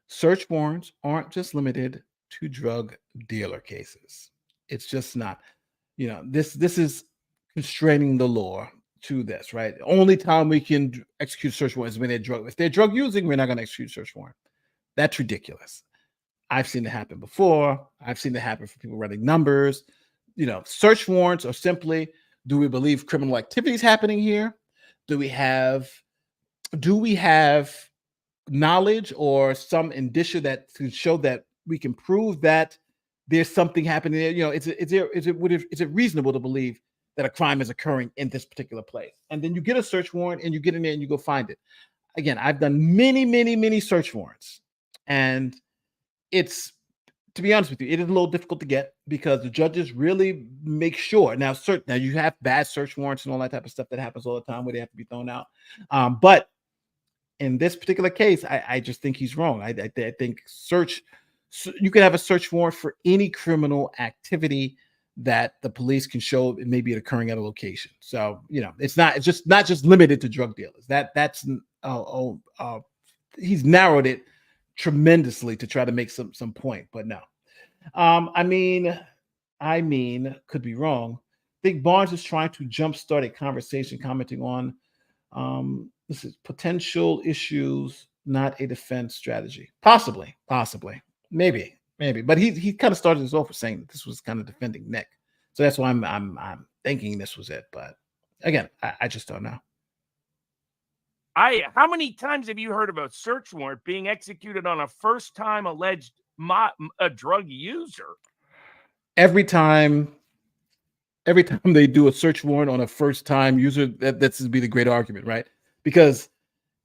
Search warrants aren't just limited to drug dealer cases. It's just not. This is constraining the law to this, right? The only time we can execute search warrants is when if they're drug using, we're not going to execute search warrant. That's ridiculous. I've seen it happen before. I've seen it happen for people running numbers. Search warrants are simply, do we believe criminal activity is happening here? Do we have knowledge or some indicia that to show that we can prove that there's something happening there? Is it reasonable to believe that a crime is occurring in this particular place? And then you get a search warrant and you get in there and you go find it. Again, I've done many, many, many search warrants, and it's to be honest with you, it is a little difficult to get because the judges really make sure. Now, now you have bad search warrants and all that type of stuff that happens all the time where they have to be thrown out. But in this particular case, I just think he's wrong. I think you can have a search warrant for any criminal activity that the police can show it may be occurring at a location. So, it's just not just limited to drug dealers. He's narrowed it tremendously to try to make some point, but no. I mean, could be wrong. I think Barnes is trying to jumpstart a conversation, commenting on this is potential issues, not a defense strategy. Possibly, maybe. But he kind of started this off with saying that this was kind of defending Nick, so that's why I'm thinking this was it. But again, I just don't know. How many times have you heard of a search warrant being executed on a first-time alleged a drug user? Every time they do a search warrant on a first-time user, that's to be the great argument, right? Because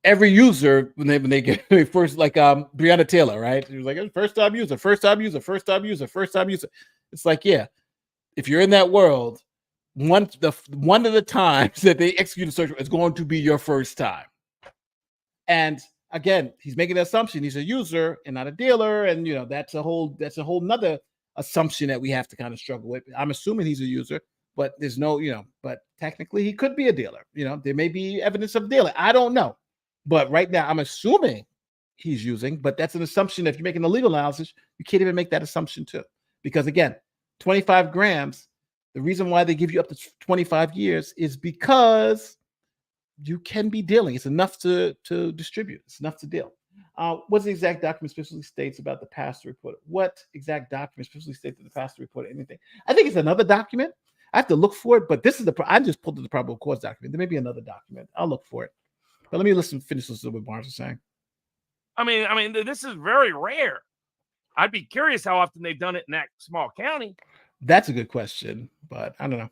every user, when they get first, like Breonna Taylor, right? He was like, first-time user. It's like, yeah, if you're in that world, one of the times that they execute a search warrant is going to be your first time. And again, he's making the assumption he's a user and not a dealer, and that's a whole nother assumption that we have to kind of struggle with. I'm assuming he's a user, but there's no, but technically he could be a dealer. There may be evidence of dealing. I don't know, but right now I'm assuming he's using. But that's an assumption. If you're making the legal analysis, you can't even make that assumption too, because again, 25 grams. The reason why they give you up to 25 years is because you can be dealing. It's enough to distribute. It's enough to deal. What's the exact document specifically states about the pastor report? What exact document specifically states that the pastor reported anything? I think it's another document. I have to look for it, but this is I just pulled the probable cause document. There may be another document. I'll look for it. But let me finish listening to what Barnes is saying. I mean, this is very rare. I'd be curious how often they've done it in that small county. That's a good question, but I don't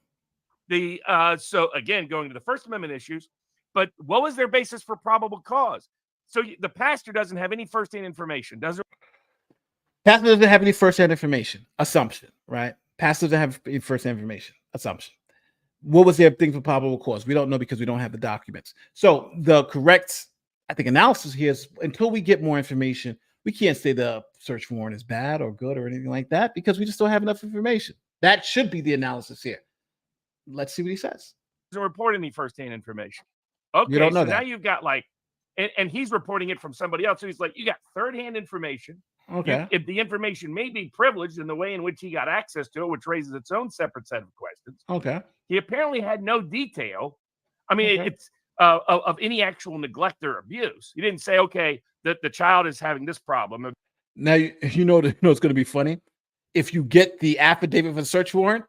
know. So again, going to the First Amendment issues, but what was their basis for probable cause? So the pastor doesn't have any firsthand information, does it? Pastor doesn't have any firsthand information. Assumption, right? Pastor doesn't have any firsthand information. Assumption. What was their thing for probable cause? We don't know because we don't have the documents. So the correct, I think, analysis here is until we get more information, we can't say the search warrant is bad or good or anything like that because we just don't have enough information. That should be the analysis here. Let's see what he says. Doesn't report any firsthand information. Okay, you don't know so that. Now you've got and he's reporting it from somebody else. So he's like, you got third-hand information. Okay. If the information may be privileged in the way in which he got access to it, which raises its own separate set of questions. Okay. He apparently had no detail. I mean, it's of any actual neglect or abuse. He didn't say, okay, that the child is having this problem. Now, it's going to be funny. If you get the affidavit for the search warrant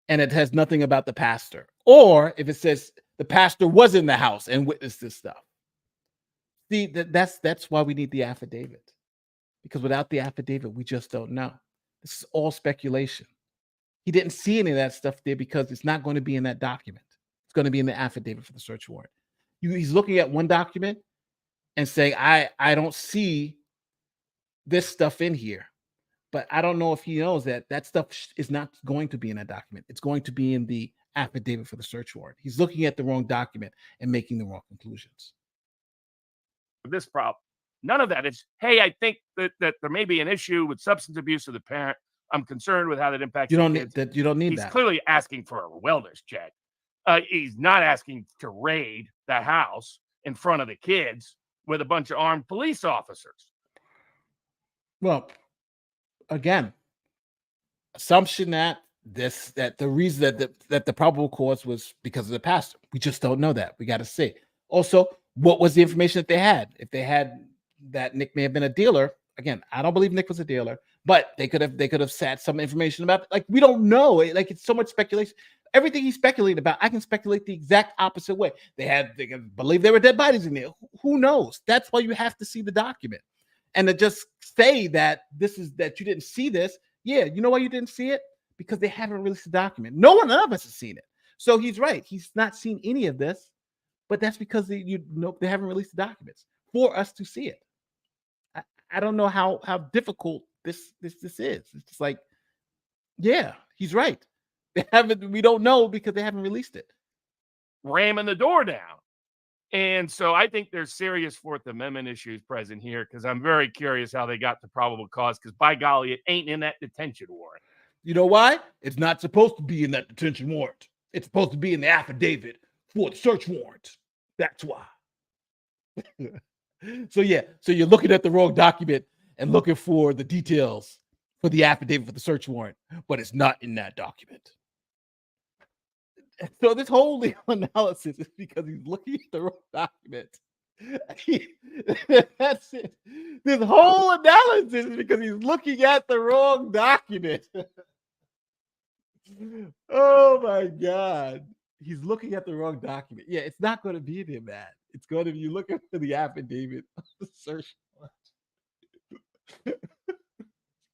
and it has nothing about the pastor, or if it says the pastor was in the house and witnessed this stuff. See, that's why we need the affidavit, because without the affidavit, we just don't know. This is all speculation. He didn't see any of that stuff there because it's not going to be in that document. It's going to be in the affidavit for the search warrant. He's looking at one document and saying, I don't see this stuff in here. But I don't know if he knows that stuff is not going to be in that document. It's going to be in the affidavit for the search warrant. He's looking at the wrong document and making the wrong conclusions. This problem, none of that is, hey, I think that there may be an issue with substance abuse of the parent. I'm concerned with how that impacts you don't need that. You don't need that. He's clearly asking for a wellness check. He's not asking to raid the house in front of the kids with a bunch of armed police officers. Well, again, assumption that the reason that the probable cause was because of the pastor. We just don't know that. We got to see. Also, what was the information that they had? If they had that Nick may have been a dealer, again, I don't believe Nick was a dealer, but they could have sat some information about it. Like, we don't know. Like, it's so much speculation. Everything he's speculating about, I can speculate the exact opposite way. They believe there were dead bodies in there. Who knows? That's why you have to see the document. And to just say that that you didn't see this, yeah, you know why you didn't see it? Because they haven't released the document. None of us has seen it. So he's right. He's not seen any of this, but that's because they haven't released the documents for us to see it. I don't know how difficult this is. It's just like, yeah, he's right. We don't know because they haven't released it. Ramming the door down. And so I think there's serious Fourth Amendment issues present here, because I'm very curious how they got to probable cause, because by golly, it ain't in that detention warrant. You know why? It's not supposed to be in that detention warrant. It's supposed to be in the affidavit for the search warrant. That's why. So you're looking at the wrong document and looking for the details for the affidavit for the search warrant, but it's not in that document. So this whole legal analysis is because he's looking at the wrong document. That's it. This whole analysis is because he's looking at the wrong document. Oh my God. He's looking at the wrong document. Yeah, it's not going to be there, man. It's going to be, you looking for the affidavit of the search warrant.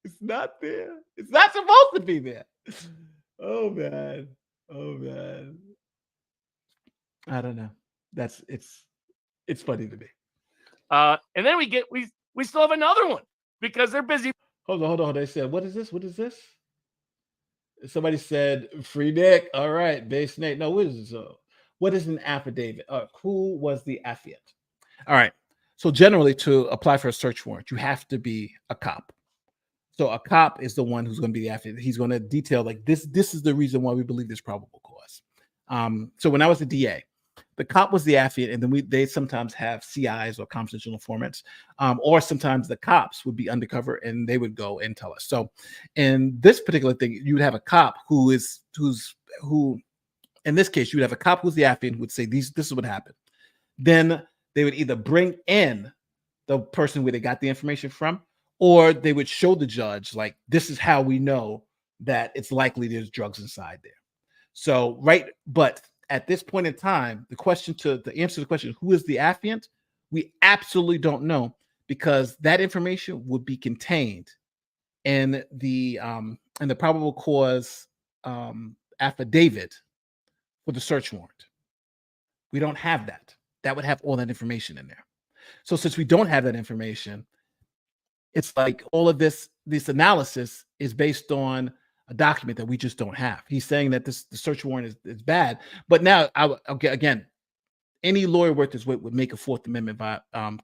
It's not there. It's not supposed to be there. Oh man. Oh man. I don't know. It's funny to me. And then we still have another one, because they're busy. Hold on. They said, what is this? What is this? Somebody said, free Nick. All right, base Nate. No, what is this? What is an affidavit? Who was the affiant? All right. So generally, to apply for a search warrant, you have to be a cop. So a cop is the one who's going to be the affidavit. He's going to detail, like, this is the reason why we believe there's probable cause. So when I was a DA, the cop was the affiant, and then they sometimes have CIs or confidential informants, or sometimes the cops would be undercover and they would go and tell us. So in this particular thing, you would have a cop who in this case, you would have a cop who's the affiant who would say, this is what happened. Then they would either bring in the person where they got the information from, or they would show the judge, like, this is how we know that it's likely there's drugs inside there. So, right, but at this point in time, the answer to the question, who is the affiant, we absolutely don't know, because that information would be contained in the probable cause affidavit for the search warrant. We don't have that. That would have all that information in there. So since we don't have that information, it's like all of this analysis is based on a document that we just don't have. He's saying that the search warrant is bad, but now again, any lawyer worth his weight would make a Fourth Amendment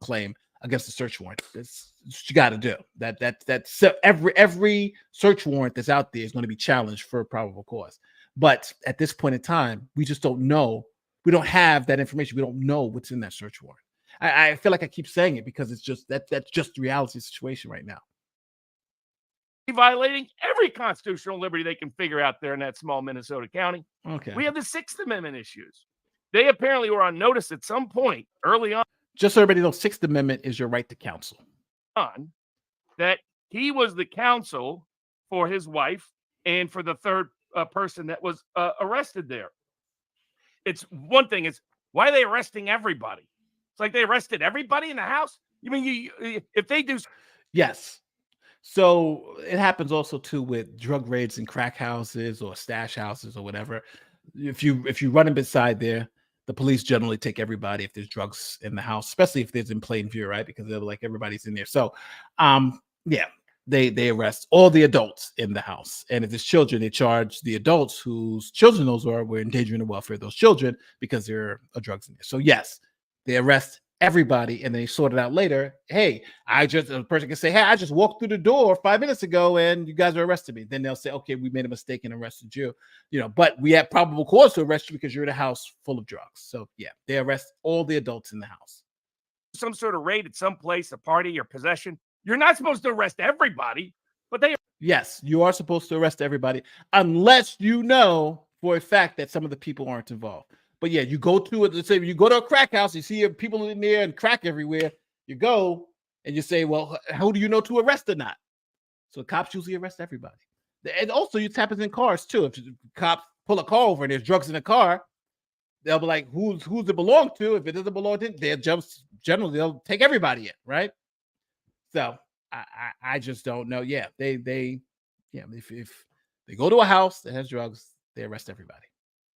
claim against the search warrant. That's what you got to do. That's every search warrant that's out there is going to be challenged for probable cause. But at this point in time, we just don't know. We don't have that information. We don't know what's in that search warrant. I feel like I keep saying it because it's just that's just the reality situation right now. Violating every constitutional liberty they can figure out there in that small Minnesota county. Okay. We have the Sixth Amendment issues. They apparently were on notice at some point early on. Just so everybody knows, Sixth Amendment is your right to counsel. That he was the counsel for his wife and for the third person that was arrested there. It's one thing is, why are they arresting everybody? It's like they arrested everybody in the house. You mean if they do? Yes. So it happens also too with drug raids in crack houses or stash houses or whatever. If you run beside there, the police generally take everybody if there's drugs in the house, especially if there's in plain view, right? Because they're like, everybody's in there. So, they arrest all the adults in the house, and if there's children, they charge the adults whose children those were endangering the welfare of those children because there are drugs in there. So yes, they arrest everybody, and they sort it out later. Hey, a person can say, hey, I just walked through the door 5 minutes ago and you guys are arrested me. Then they'll say, okay, we made a mistake and arrested you, but we have probable cause to arrest you because you're in a house full of drugs. So yeah, they arrest all the adults in the house. Some sort of raid at some place, a party or possession. You're not supposed to arrest everybody, but yes, you are supposed to arrest everybody unless you know for a fact that some of the people aren't involved. But yeah, you go to it. Let's say you go to a crack house, you see people in there and crack everywhere. You go and you say, well, how do you know to arrest or not? So the cops usually arrest everybody. And also, it happens in cars too. If cops pull a car over and there's drugs in the car, they'll be like, who's it belong to? If it doesn't belong to, they'll take everybody in, right? So I just don't know. Yeah, if they go to a house that has drugs, they arrest everybody.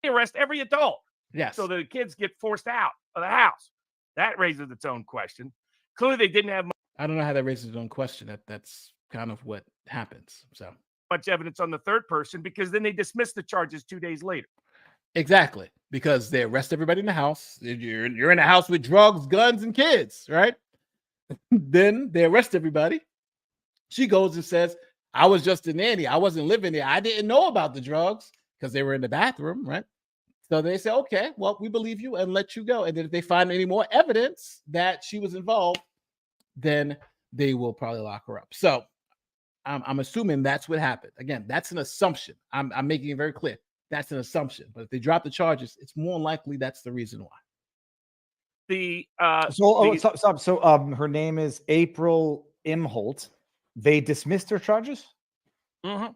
They arrest every adult. Yes. So the kids get forced out of the house. That raises its own question. Clearly, they didn't have money. I don't know how that raises its own question. That's kind of what happens. So much evidence on the third person, because then they dismiss the charges 2 days later. exactly, because they arrest everybody in the house. You're in a house with drugs, guns, and kids, right? Then they arrest everybody. She goes and says, I was just a nanny. I wasn't living there. I didn't know about the drugs because they were in the bathroom, right? So they say, okay, well, we believe you and let you go. And then if they find any more evidence that she was involved, then they will probably lock her up. So I'm assuming that's what happened. Again, that's an assumption. I'm making it very clear. That's an assumption. But if they drop the charges, it's more likely that's the reason why. So her name is April Imholt. They dismissed her charges? Mm-hmm.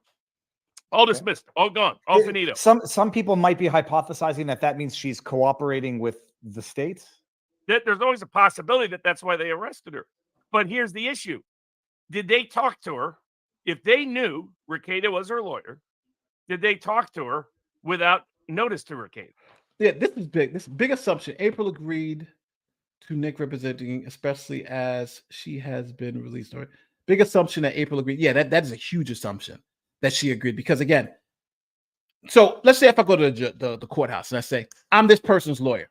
All dismissed, all gone, all finito. Some people might be hypothesizing that means she's cooperating with the state. There's always a possibility that that's why they arrested her. But here's the issue. Did they talk to her? If they knew Rekieta was her lawyer, did they talk to her without notice to Rekieta? Yeah, this is big. This big assumption. April agreed to Nick representing, especially as she has been released. Big assumption that April agreed. Yeah, that is a huge assumption that she agreed, because again, so let's say if I go to the courthouse and I say, I'm this person's lawyer,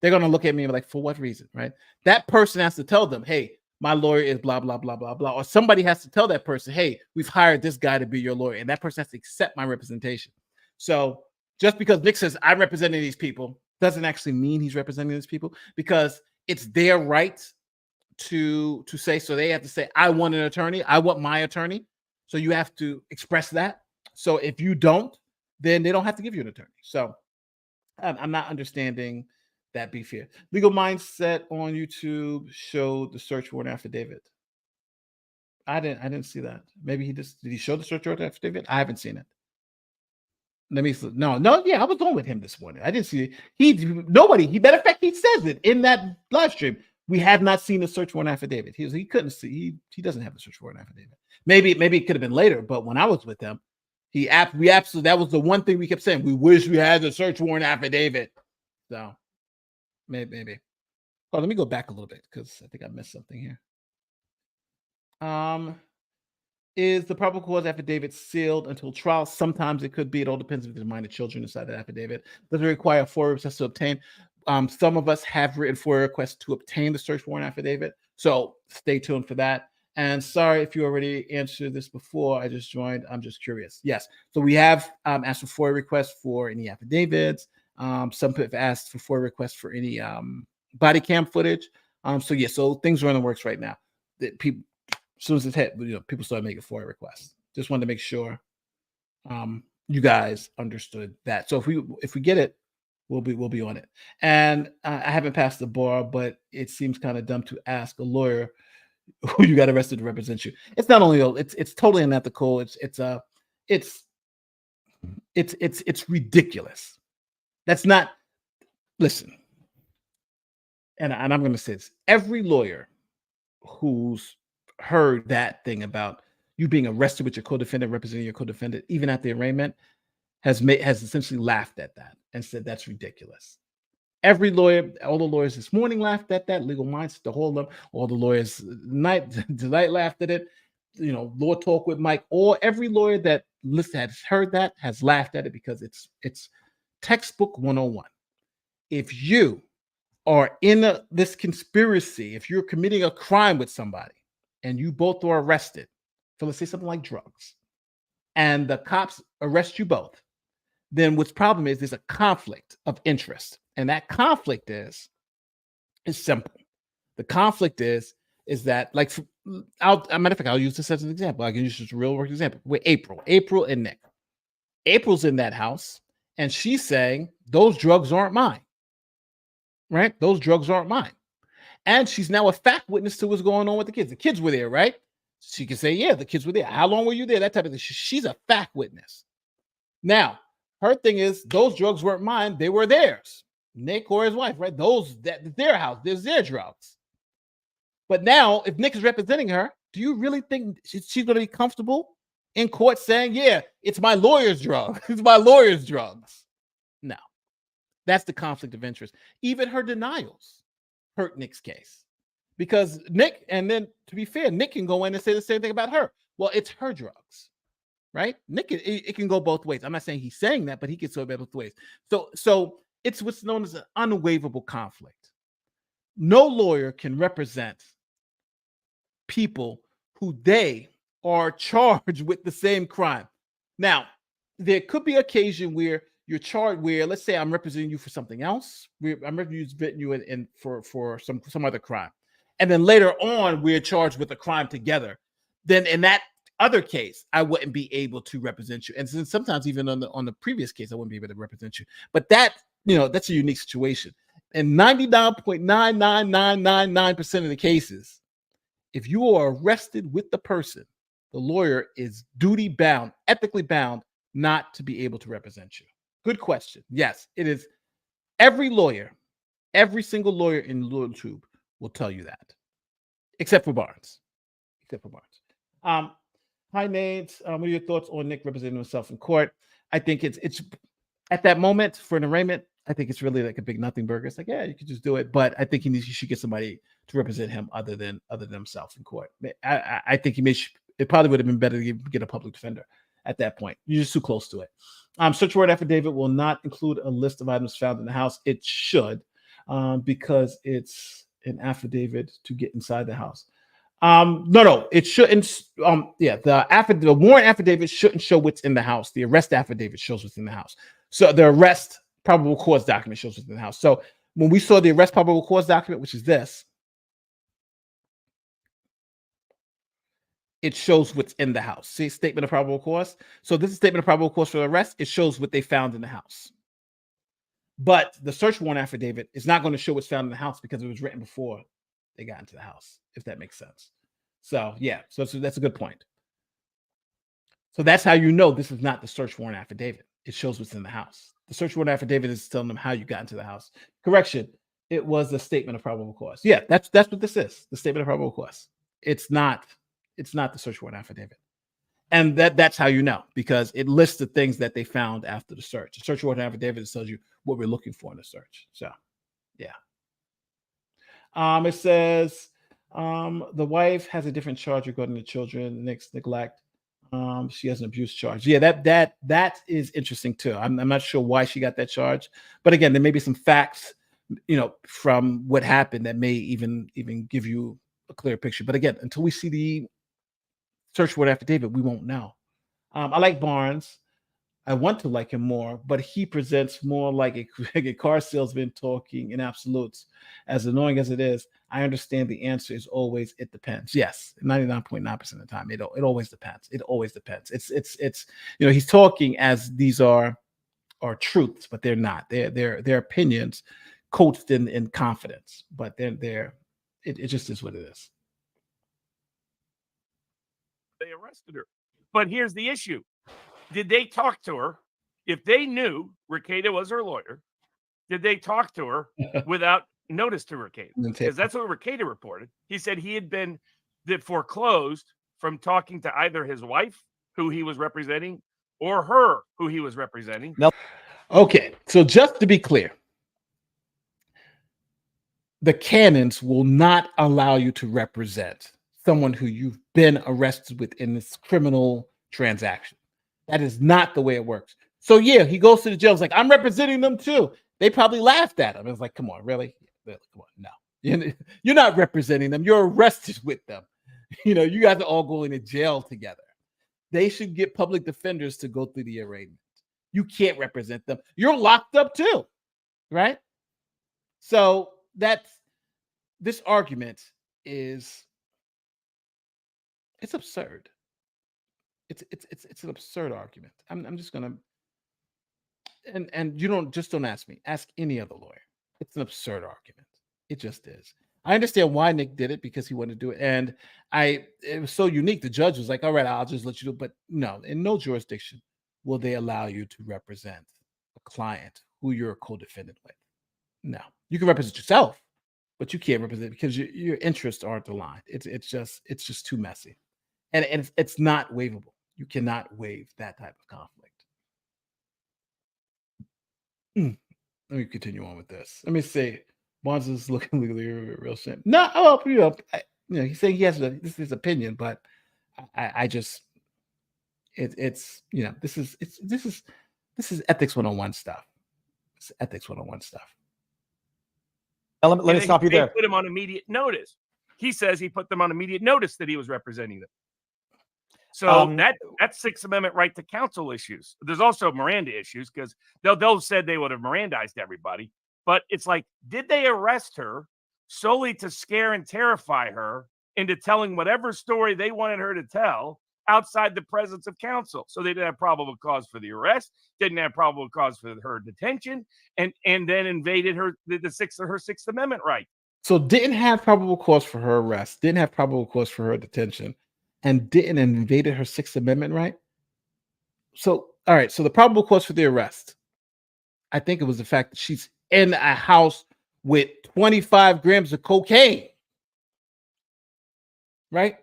they're going to look at me and be like, for what reason, right? That person has to tell them, hey, my lawyer is blah, blah, blah, blah, blah. Or somebody has to tell that person, hey, we've hired this guy to be your lawyer. And that person has to accept my representation. So just because Nick says I'm representing these people doesn't actually mean he's representing these people, because it's their right to say. So they have to say, I want an attorney. I want my attorney. So you have to express that. So if you don't, then they don't have to give you an attorney. So I'm not understanding that beef here. Legal Mindset on YouTube showed the search warrant affidavit. I didn't see that. Maybe did he show the search warrant affidavit? I haven't seen it. Let me see. No, yeah, I was on with him this morning. I didn't see it. Matter of fact, he says it in that live stream. We have not seen the search warrant affidavit. He couldn't see. He doesn't have the search warrant affidavit. Maybe it could have been later, but when I was with him, we absolutely, that was the one thing we kept saying. We wish we had the search warrant affidavit. So maybe. Oh, let me go back a little bit because I think I missed something here. Is the probable cause affidavit sealed until trial? Sometimes it could be. It all depends if there's minor children inside that affidavit. Does it require a FOIA request to obtain? Some of us have written FOIA requests to obtain the search warrant affidavit. So stay tuned for that. And sorry if you already answered this before. I just joined. I'm just curious. Yes. So we have asked for FOIA requests for any affidavits. Some people have asked for FOIA requests for any body cam footage. So things are in the works right now. People, as soon as it's hit, people started making FOIA requests. Just wanted to make sure you guys understood that. So if we get it, we'll be on it. And I haven't passed the bar, but it seems kind of dumb to ask a lawyer who you got arrested to represent you. It's not only it's totally unethical. It's ridiculous. That's not. Listen, and I'm going to say this: every lawyer who's heard that thing about you being arrested with your co-defendant representing your co-defendant, even at the arraignment, has essentially laughed at that and said that's ridiculous. Every lawyer, all the lawyers this morning laughed at that. Legal Mindset, all the lawyers tonight laughed at it. Law Talk with Mike, every lawyer that has heard that has laughed at it because it's textbook 101. If you are in this conspiracy, if you're committing a crime with somebody and you both are arrested for, let's say, something like drugs, and the cops arrest you both, then what's problem is there's a conflict of interest. And that conflict is simple. The conflict is that, like, a matter of fact, I'll use this as an example. I can use this real world example with April and Nick. April's in that house and she's saying, those drugs aren't mine, right? Those drugs aren't mine. And she's now a fact witness to what's going on with the kids. The kids were there, right? She can say, yeah, the kids were there. How long were you there? That type of thing. She's a fact witness. Now, her thing is, those drugs weren't mine. They were theirs. Nick or his wife, right? That's their house. There's their drugs. But now, if Nick is representing her, do you really think she's going to be comfortable in court saying, yeah, it's my lawyer's drug. It's my lawyer's drugs? No. That's the conflict of interest. Even her denials hurt Nick's case because Nick, and then to be fair, Nick can go in and say the same thing about her. Well, it's her drugs, right? Nick, it can go both ways. I'm not saying he's saying that, but he can say it both ways. So it's what's known as an unwaivable conflict. No lawyer can represent people who they are charged with the same crime. Now, there could be occasion where you're charged, where let's say I'm representing you for something else. I'm representing you for some other crime, and then later on we're charged with a crime together. Then in that other case, I wouldn't be able to represent you, and sometimes even on the previous case, I wouldn't be able to represent you. But that's a unique situation. In 99.99999% of the cases, if you are arrested with the person, the lawyer is duty bound, ethically bound, not to be able to represent you. Good question. Yes, it is. Every lawyer, every single lawyer in YouTube will tell you that, except for Barnes. Hi, Nate. What are your thoughts on Nick representing himself in court? I think it's at that moment for an arraignment. I think it's really like a big nothing burger. It's like, yeah, you could just do it, but I think you should get somebody to represent him other than himself in court. I think it probably would have been better to get a public defender at that point. You're just too close to it. Search warrant affidavit will not include a list of items found in the house. It should, because it's an affidavit to get inside the house. No, it shouldn't. The warrant affidavit shouldn't show what's in the house. The arrest affidavit shows what's in the house. So the arrest probable cause document shows what's in the house. So when we saw the arrest probable cause document, which is this, it shows what's in the house. See, statement of probable cause. So this is statement of probable cause for the arrest. It shows what they found in the house. But the search warrant affidavit is not going to show what's found in the house because it was written before they got into the house, if that makes sense. So yeah, so that's a good point. So that's how you know this is not the search warrant affidavit. It shows what's in the house. The search warrant affidavit is telling them how you got into the house. Correction, it was the statement of probable cause. Yeah, that's what this is. The statement of probable cause. It's not the search warrant affidavit. And that's how you know, because it lists the things that they found after the search. The search warrant affidavit tells you what we're looking for in the search. So yeah. It says the wife has a different charge regarding the children, Nick's neglect. She has an abuse charge. Yeah, that is interesting too. I'm not sure why she got that charge, but again, there may be some facts, from what happened that may even give you a clear picture. But again, until we see the search warrant affidavit, we won't know. I like Barnes. I want to like him more, but he presents more like a car salesman talking in absolutes. As annoying as it is, I understand the answer is always it depends. Yes, 99.9% of the time, it always depends. It always depends. It's he's talking as these are truths, but they're not. They're opinions coached in confidence, but it just is what it is. They arrested her. But here's the issue. Did they talk to her? If they knew Rekieta was her lawyer, did they talk to her without notice to Rekieta? Because that's what Rekieta reported. He said he had been foreclosed from talking to either his wife, who he was representing, or her, who he was representing. No. Okay, so just to be clear, the canons will not allow you to represent someone who you've been arrested with in this criminal transaction. That is not the way it works. So yeah, he goes to the jail. It's like, I'm representing them too. They probably laughed at him. It's like, come on, really? Come on, no. You're not representing them. You're arrested with them. You guys are all going to jail together. They should get public defenders to go through the arraignment. You can't represent them. You're locked up too, right? So this argument is, it's absurd. It's an absurd argument. I'm just gonna, and you don't ask me. Ask any other lawyer. It's an absurd argument. It just is. I understand why Nick did it, because he wanted to do it, and it was so unique. The judge was like, "All right, I'll just let you do it." But no, in no jurisdiction will they allow you to represent a client who you're a co-defendant with. No, you can represent yourself, but you can't represent because your interests aren't aligned. It's just too messy, and it's not waivable. You cannot waive that type of conflict. Let me continue on with this. Let me see. Barnes is looking real shame. No, well, he's saying he has this is his opinion, but I just it's this is ethics 101 stuff. It's ethics 101 stuff. Now, let me stop you there. Put him on immediate notice. He says he put them on immediate notice that he was representing them. So that's Sixth Amendment right to counsel issues. There's also Miranda issues because they'll said they would have Mirandized everybody. But it's like, did they arrest her solely to scare and terrify her into telling whatever story they wanted her to tell outside the presence of counsel? So they didn't have probable cause for the arrest, didn't have probable cause for her detention, and then invaded her Sixth Amendment right. So didn't have probable cause for her arrest, didn't have probable cause for her detention, and didn't invaded her Sixth Amendment right. So all right, so the probable cause for the arrest, I think it was the fact that she's in a house with 25 grams of cocaine, right?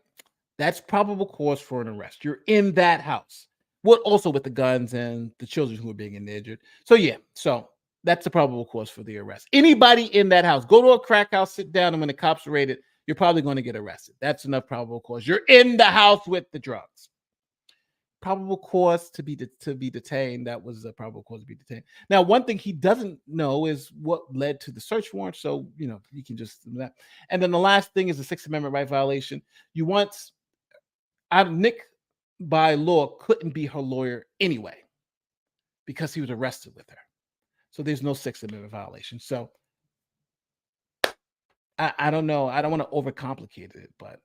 That's probable cause for an arrest. You're in that house. What also with the guns and the children who are being injured. So yeah, so that's the probable cause for the arrest. Anybody in that house, go to a crack house, sit down, and when the cops raid it, you're probably going to get arrested. That's enough probable cause. You're in the house with the drugs. Probable cause to be detained. That was a probable cause to be detained. Now, one thing he doesn't know is what led to the search warrant. So, you can just do that. And then the last thing is the Sixth Amendment right violation. Nick, by law, couldn't be her lawyer anyway because he was arrested with her. So there's no Sixth Amendment violation. So I don't know. I don't want to overcomplicate it, but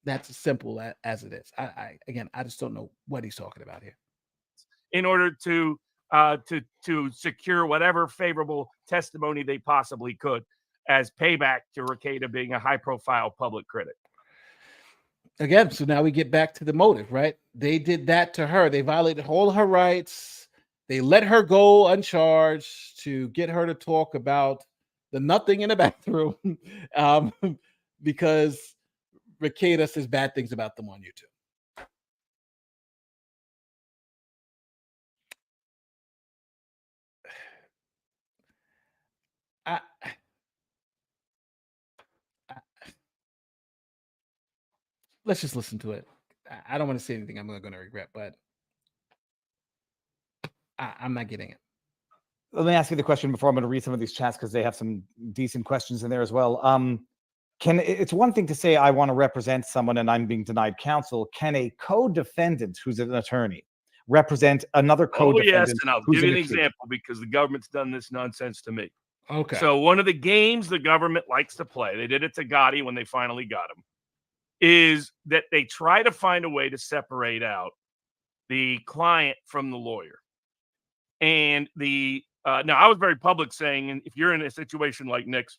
that's as simple as it is. I just don't know what he's talking about here. In order to secure whatever favorable testimony they possibly could as payback to Rekieta being a high-profile public critic. Again, so now we get back to the motive, right? They did that to her. They violated all her rights. They let her go uncharged to get her to talk about the nothing in the bathroom because Rekieta says bad things about them on YouTube. Let's just listen to it. I don't want to say anything I'm going to regret, but I'm not getting it. Let me ask you the question before I'm going to read some of these chats because they have some decent questions in there as well. It's one thing to say I want to represent someone and I'm being denied counsel. Can a co-defendant who's an attorney represent another co-defendant? Oh, yes, and I'll give you an example because the government's done this nonsense to me. Okay. So one of the games the government likes to play, they did it to Gotti when they finally got him, is that they try to find a way to separate out the client from the lawyer. And now I was very public saying, if you're in a situation like Nick's,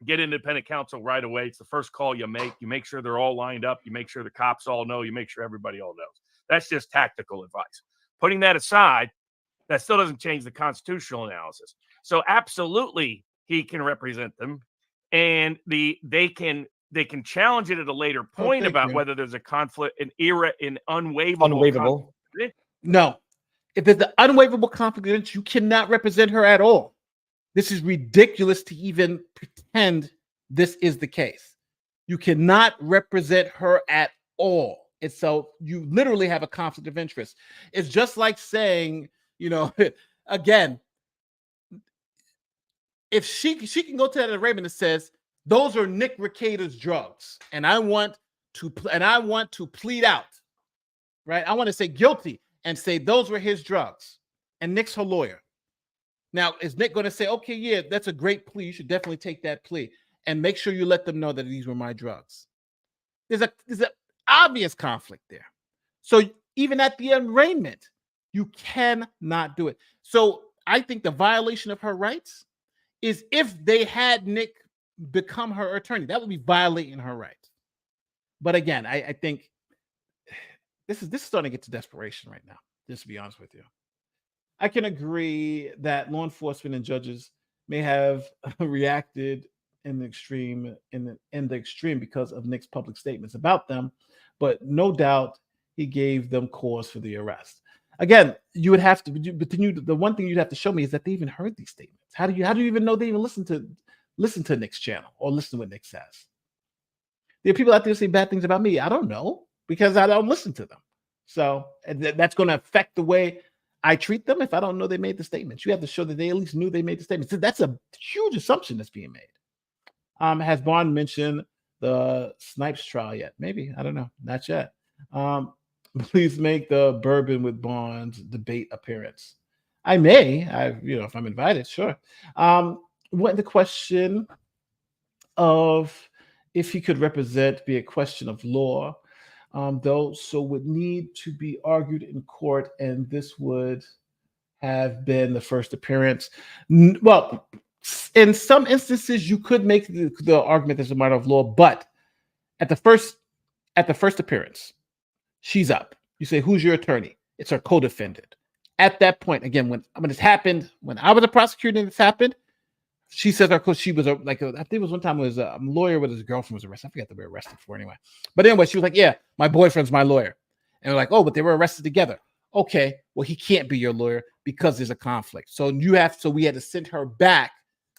get independent counsel right away. It's the first call you make. You make sure they're all lined up. You make sure the cops all know. You make sure everybody all knows. That's just tactical advice. Putting that aside, that still doesn't change the constitutional analysis. So absolutely, he can represent them, and they can challenge it at a later point about whether there's a conflict, an unwaivable. No, if there's an unwaivable conflict of interest, you cannot represent her at all. This is ridiculous to even pretend this is the case. You cannot represent her at all. It's so you literally have a conflict of interest. It's just like saying, again, if she can go to that arraignment and says, those are Nick Rekieta's drugs, and I want to plead out, right? I want to say guilty and say those were his drugs, and Nick's her lawyer. Now, is Nick going to say, okay, yeah, that's a great plea. You should definitely take that plea and make sure you let them know that these were my drugs? There's an obvious conflict there. So even at the arraignment, you cannot do it. So I think the violation of her rights is if they had Nick become her attorney, that would be violating her rights. But again, I think this is starting to get to desperation right now, just to be honest with you. I can agree that law enforcement and judges may have reacted in the extreme because of Nick's public statements about them, but no doubt he gave them cause for the arrest. Again, you would have to, but the one thing you'd have to show me is that they even heard these statements. How do you even know they even listened to listen to Nick's channel or listen to what Nick says. There are people out there saying bad things about me. I don't know because I don't listen to them. So that's going to affect the way I treat them if I don't know they made the statements. You have to show that they at least knew they made the statements. So that's a huge assumption that's being made. Has Bond mentioned the Snipes trial yet? Maybe. I don't know. Not yet. Please make the bourbon with Bonds debate appearance. I may. If I'm invited, sure. What the question of if he could represent be a question of law, though, so would need to be argued in court, and this would have been the first appearance. Well, in some instances, you could make the argument as a matter of law, but at the first appearance, she's up. You say, "Who's your attorney?" It's her co-defendant. At that point, again, when this happened, when I was a prosecutor and this happened, she says she was I think it was one time it was a lawyer with his girlfriend was arrested. I forget what they were arrested for anyway. But anyway, she was like, "Yeah, my boyfriend's my lawyer." And we're like, "Oh, but they were arrested together." Okay, well, he can't be your lawyer because there's a conflict. So we had to send her back.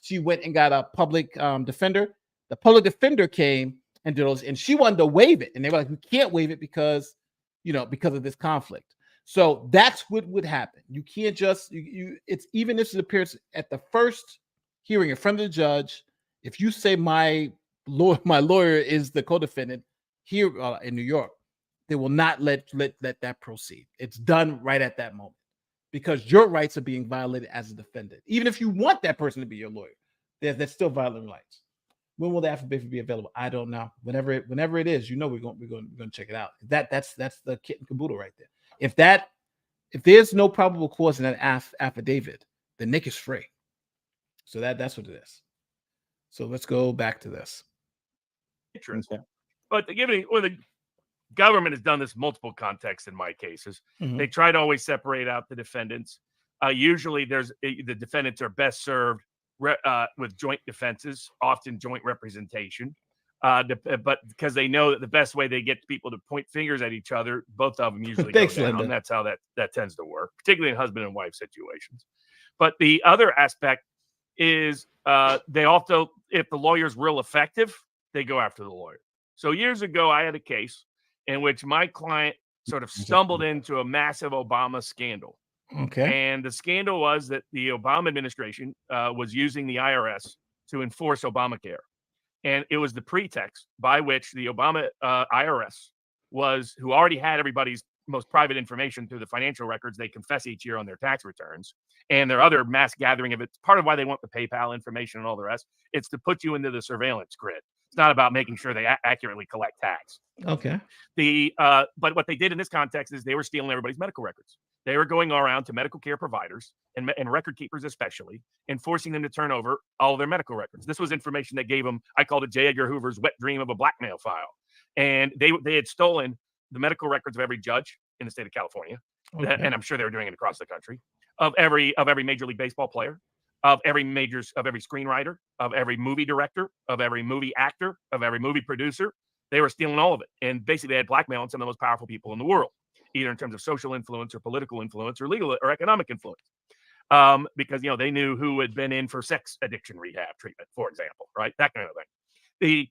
She went and got a public defender. The public defender came and did those, and she wanted to waive it. And they were like, "We can't waive it because of this conflict." So that's what would happen. You can't just it's even if it appears at the first hearing in front of the judge. If you say my lawyer is the co-defendant here in New York, they will not let that proceed. It's done right at that moment because your rights are being violated as a defendant. Even if you want that person to be your lawyer, that's still violating rights. When will the affidavit be available? I don't know. Whenever it is, we're going to check it out. That's the kit and caboodle right there. If there's no probable cause in that affidavit, then Nick is free. So that's what it is. So let's go back to this. But the government has done this multiple contexts in my cases. Mm-hmm. They try to always separate out the defendants. Usually the defendants are best served with joint defenses, often joint representation. But because they know that the best way they get people to point fingers at each other, both of them usually go down. Linda. That's how that tends to work, particularly in husband and wife situations. But the other aspect is they also, if the lawyer's real effective, they go after the lawyer. So years ago, I had a case in which my client sort of stumbled into a massive Obama scandal. Okay. And the scandal was that the Obama administration was using the IRS to enforce Obamacare. And it was the pretext by which the Obama IRS who already had everybody's most private information through the financial records they confess each year on their tax returns and their other mass gathering of it. Part of why they want the PayPal information and all the rest. It's to put you into the surveillance grid. It's not about making sure they accurately collect tax. Okay. But what they did in this context is they were stealing everybody's medical records. They were going around to medical care providers and record keepers especially, and forcing them to turn over all of their medical records. This was information that gave them, I called it J. Edgar Hoover's wet dream of a blackmail file. And they had stolen the medical records of every judge in the state of California, and I'm sure they were doing it across the country, of every Major League Baseball player, of every screenwriter, of every movie director, of every movie actor, of every movie producer. They were stealing all of it. And basically they had blackmail on some of the most powerful people in the world, either in terms of social influence or political influence or legal or economic influence. Because, they knew who had been in for sex addiction rehab treatment, for example, right? That kind of thing.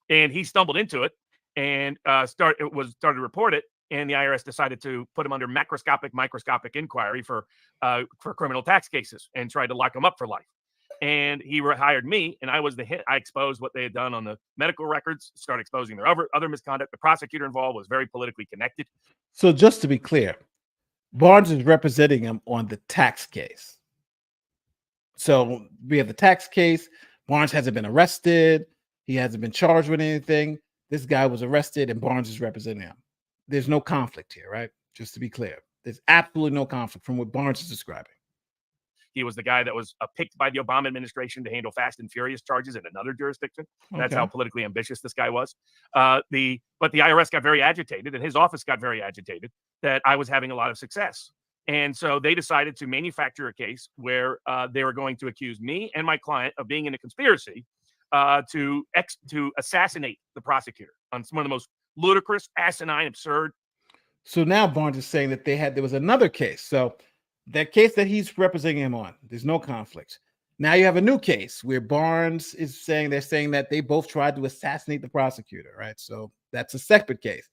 And he stumbled into it and started to report it. And the IRS decided to put him under microscopic inquiry for criminal tax cases and tried to lock him up for life. And he hired me, and I was the hit. I exposed what they had done on the medical records, started exposing their other misconduct. The prosecutor involved was very politically connected. So just to be clear, Barnes is representing him on the tax case. So we have the tax case. Barnes hasn't been arrested. He hasn't been charged with anything. This guy was arrested, and Barnes is representing him. There's no conflict here, right? Just to be clear, there's absolutely no conflict from what Barnes is describing. He was the guy that was picked by the Obama administration to handle fast and furious charges in another jurisdiction. That's how politically ambitious this guy was. But the IRS got very agitated, and his office got very agitated that I was having a lot of success. And so they decided to manufacture a case where they were going to accuse me and my client of being in a conspiracy to assassinate the prosecutor on one of the most ludicrous, asinine, absurd. So now Barnes is saying that there was another case. So that case that he's representing him on, there's no conflict. Now you have a new case where Barnes is saying that they both tried to assassinate the prosecutor, right? So that's a separate case.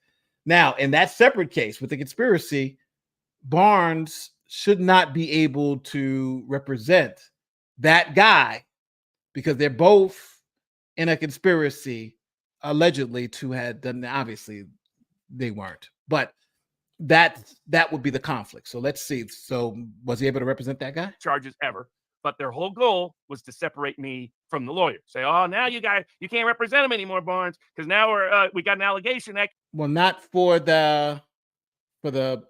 Now, in that separate case with the conspiracy, Barnes should not be able to represent that guy because they're both in a conspiracy allegedly to have done. Obviously, they weren't, but that would be the conflict. So let's see. So was he able to represent that guy? Charges ever. But their whole goal was to separate me from the lawyer. Say, oh, now you can't represent him anymore, Barnes, because now we got an allegation that. Well, not for the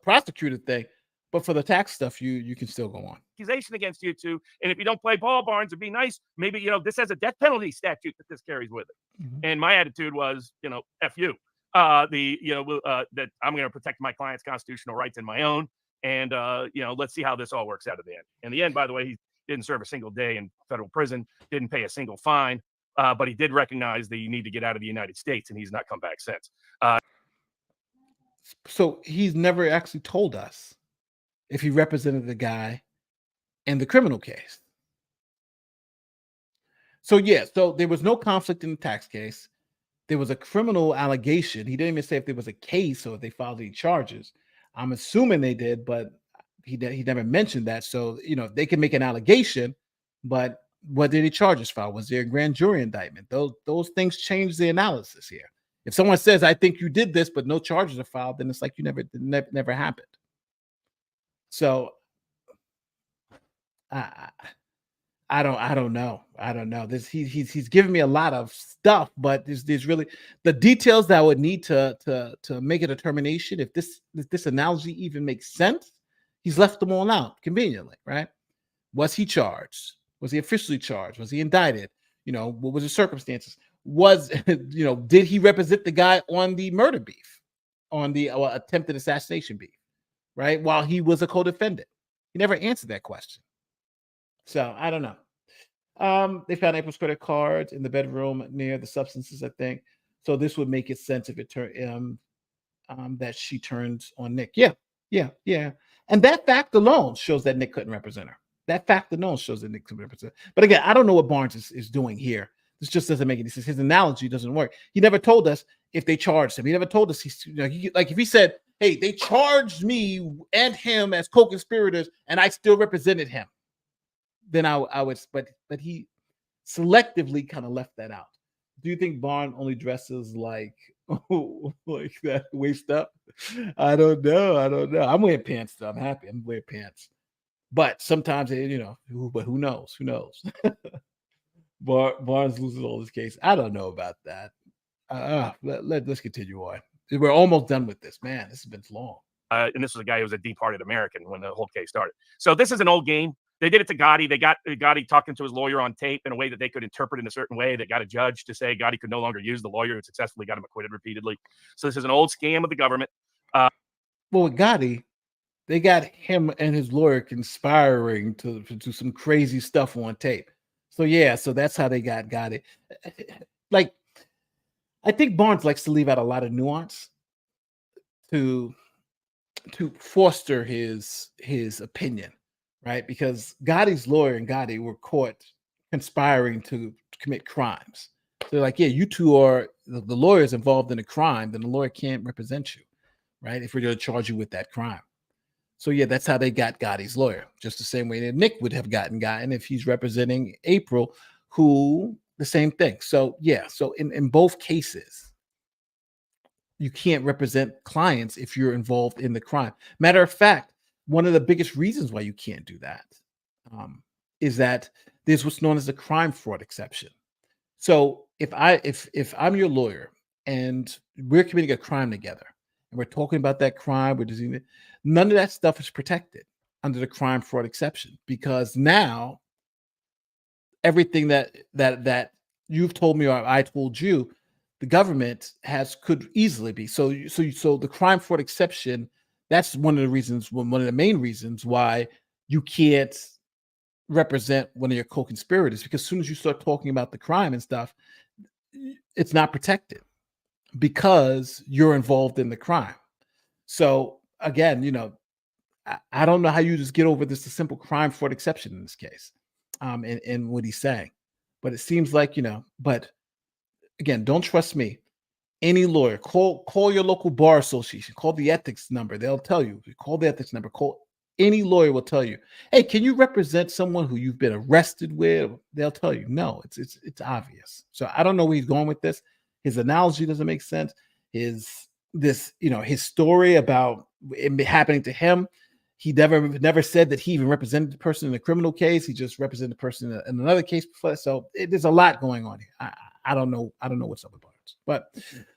prosecutor thing, but for the tax stuff, you can still go on. Accusation against you two, and if you don't play ball, Barnes, it'd be nice. Maybe this has a death penalty statute that this carries with it. Mm-hmm. And my attitude was, F you. That I'm going to protect my client's constitutional rights and my own, and let's see how this all works out at the end. In the end, by the way, he didn't serve a single day in federal prison, didn't pay a single fine, but he did recognize that you need to get out of the United States, and he's not come back since. So he's never actually told us if he represented the guy in the criminal case. So so there was no conflict in the tax case. There was a criminal allegation. He didn't even say if there was a case or if they filed any charges. I'm assuming they did, but he never mentioned that. So, they can make an allegation, but what did the charges file? Was there a grand jury indictment? Those things change the analysis here. If someone says, I think you did this, but no charges are filed, then it's like you never happened. So I don't know. This he's giving me a lot of stuff, but there's really the details that I would need to make a determination if this analogy even makes sense. He's left them all out conveniently, right? Was he charged? Was he officially charged? Was he indicted? What was the circumstances? Did he represent the guy on the murder beef, on the attempted assassination beef, right? While he was a co-defendant, he never answered that question. So I don't know. They found April's credit cards in the bedroom near the substances, I think. So this would make it sense if it turned that she turns on Nick. Yeah. And that fact alone shows that Nick couldn't represent her. That fact alone shows that Nick couldn't represent her. But again, I don't know what Barnes is doing here. This just doesn't make any sense. His analogy doesn't work. He never told us if they charged him. He never told us like if he said, hey, they charged me and him as co-conspirators and I still represented him, then I would, but he selectively kind of left that out. Do you think Barnes only dresses like that waist up? I don't know. I'm wearing pants though. I'm happy. I'm wearing pants. But sometimes, but who knows? Who knows? Barnes loses all his case. I don't know about that. Let's continue on. We're almost done with this. Man, this has been long. And this was a guy who was a deep-hearted American when the whole case started. So this is an old game. They did it to Gotti. They got Gotti talking to his lawyer on tape in a way that they could interpret in a certain way that got a judge to say Gotti could no longer use the lawyer and successfully got him acquitted repeatedly. So this is an old scam of the government. Well, with Gotti, they got him and his lawyer conspiring to do some crazy stuff on tape. So that's how they got Gotti. Like, I think Barnes likes to leave out a lot of nuance to foster his opinion, right? Because Gotti's lawyer and Gotti were caught conspiring to commit crimes. So they're like, yeah, you two are the lawyers involved in a crime, then the lawyer can't represent you, right? If we're going to charge you with that crime. So that's how they got Gotti's lawyer, just the same way that Nick would have gotten if he's representing April, who the same thing. So so in both cases, you can't represent clients if you're involved in the crime. Matter of fact, one of the biggest reasons why you can't do that is that there's what's known as a crime fraud exception. So if I'm your lawyer and we're committing a crime together and we're talking about that crime, none of that stuff is protected under the crime fraud exception, because now everything that you've told me or I told you, the government could easily be. So the crime fraud exception, that's one of the main reasons why you can't represent one of your co-conspirators, because as soon as you start talking about the crime and stuff, it's not protected because you're involved in the crime. So again, I don't know how you just get over this simple crime fraud exception in this case. in what he's saying. But it seems like, but again, don't trust me. Any lawyer, call your local bar association, call the ethics number. They'll tell you. Call the ethics number. Call any lawyer will tell you, hey, can you represent someone who you've been arrested with? They'll tell you, no, it's obvious. So I don't know where he's going with this. His analogy doesn't make sense. His story about it happening to him. He never said that he even represented the person in a criminal case. He just represented the person in another case before. So there's a lot going on here. I don't know what's up with Barnes, but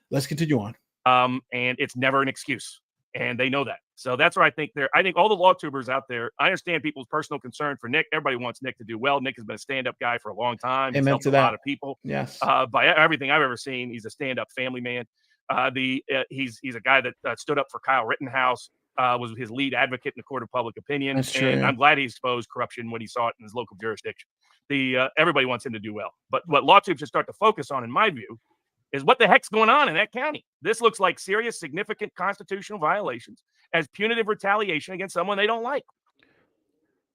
let's continue on. And it's never an excuse, and they know that. So that's where I think all the law tubers out there, I understand people's personal concern for Nick. Everybody wants Nick to do well. Nick has been a stand-up guy for a long time. He's helped a lot of people. Yes. By everything I've ever seen, he's a stand-up family man. He's a guy that stood up for Kyle Rittenhouse, was his lead advocate in the court of public opinion. That's true, and yeah. I'm glad he exposed corruption when he saw it in his local jurisdiction. Everybody wants him to do well. But what law tubes should start to focus on, in my view, is what the heck's going on in that county. This looks like serious, significant constitutional violations as punitive retaliation against someone they don't like.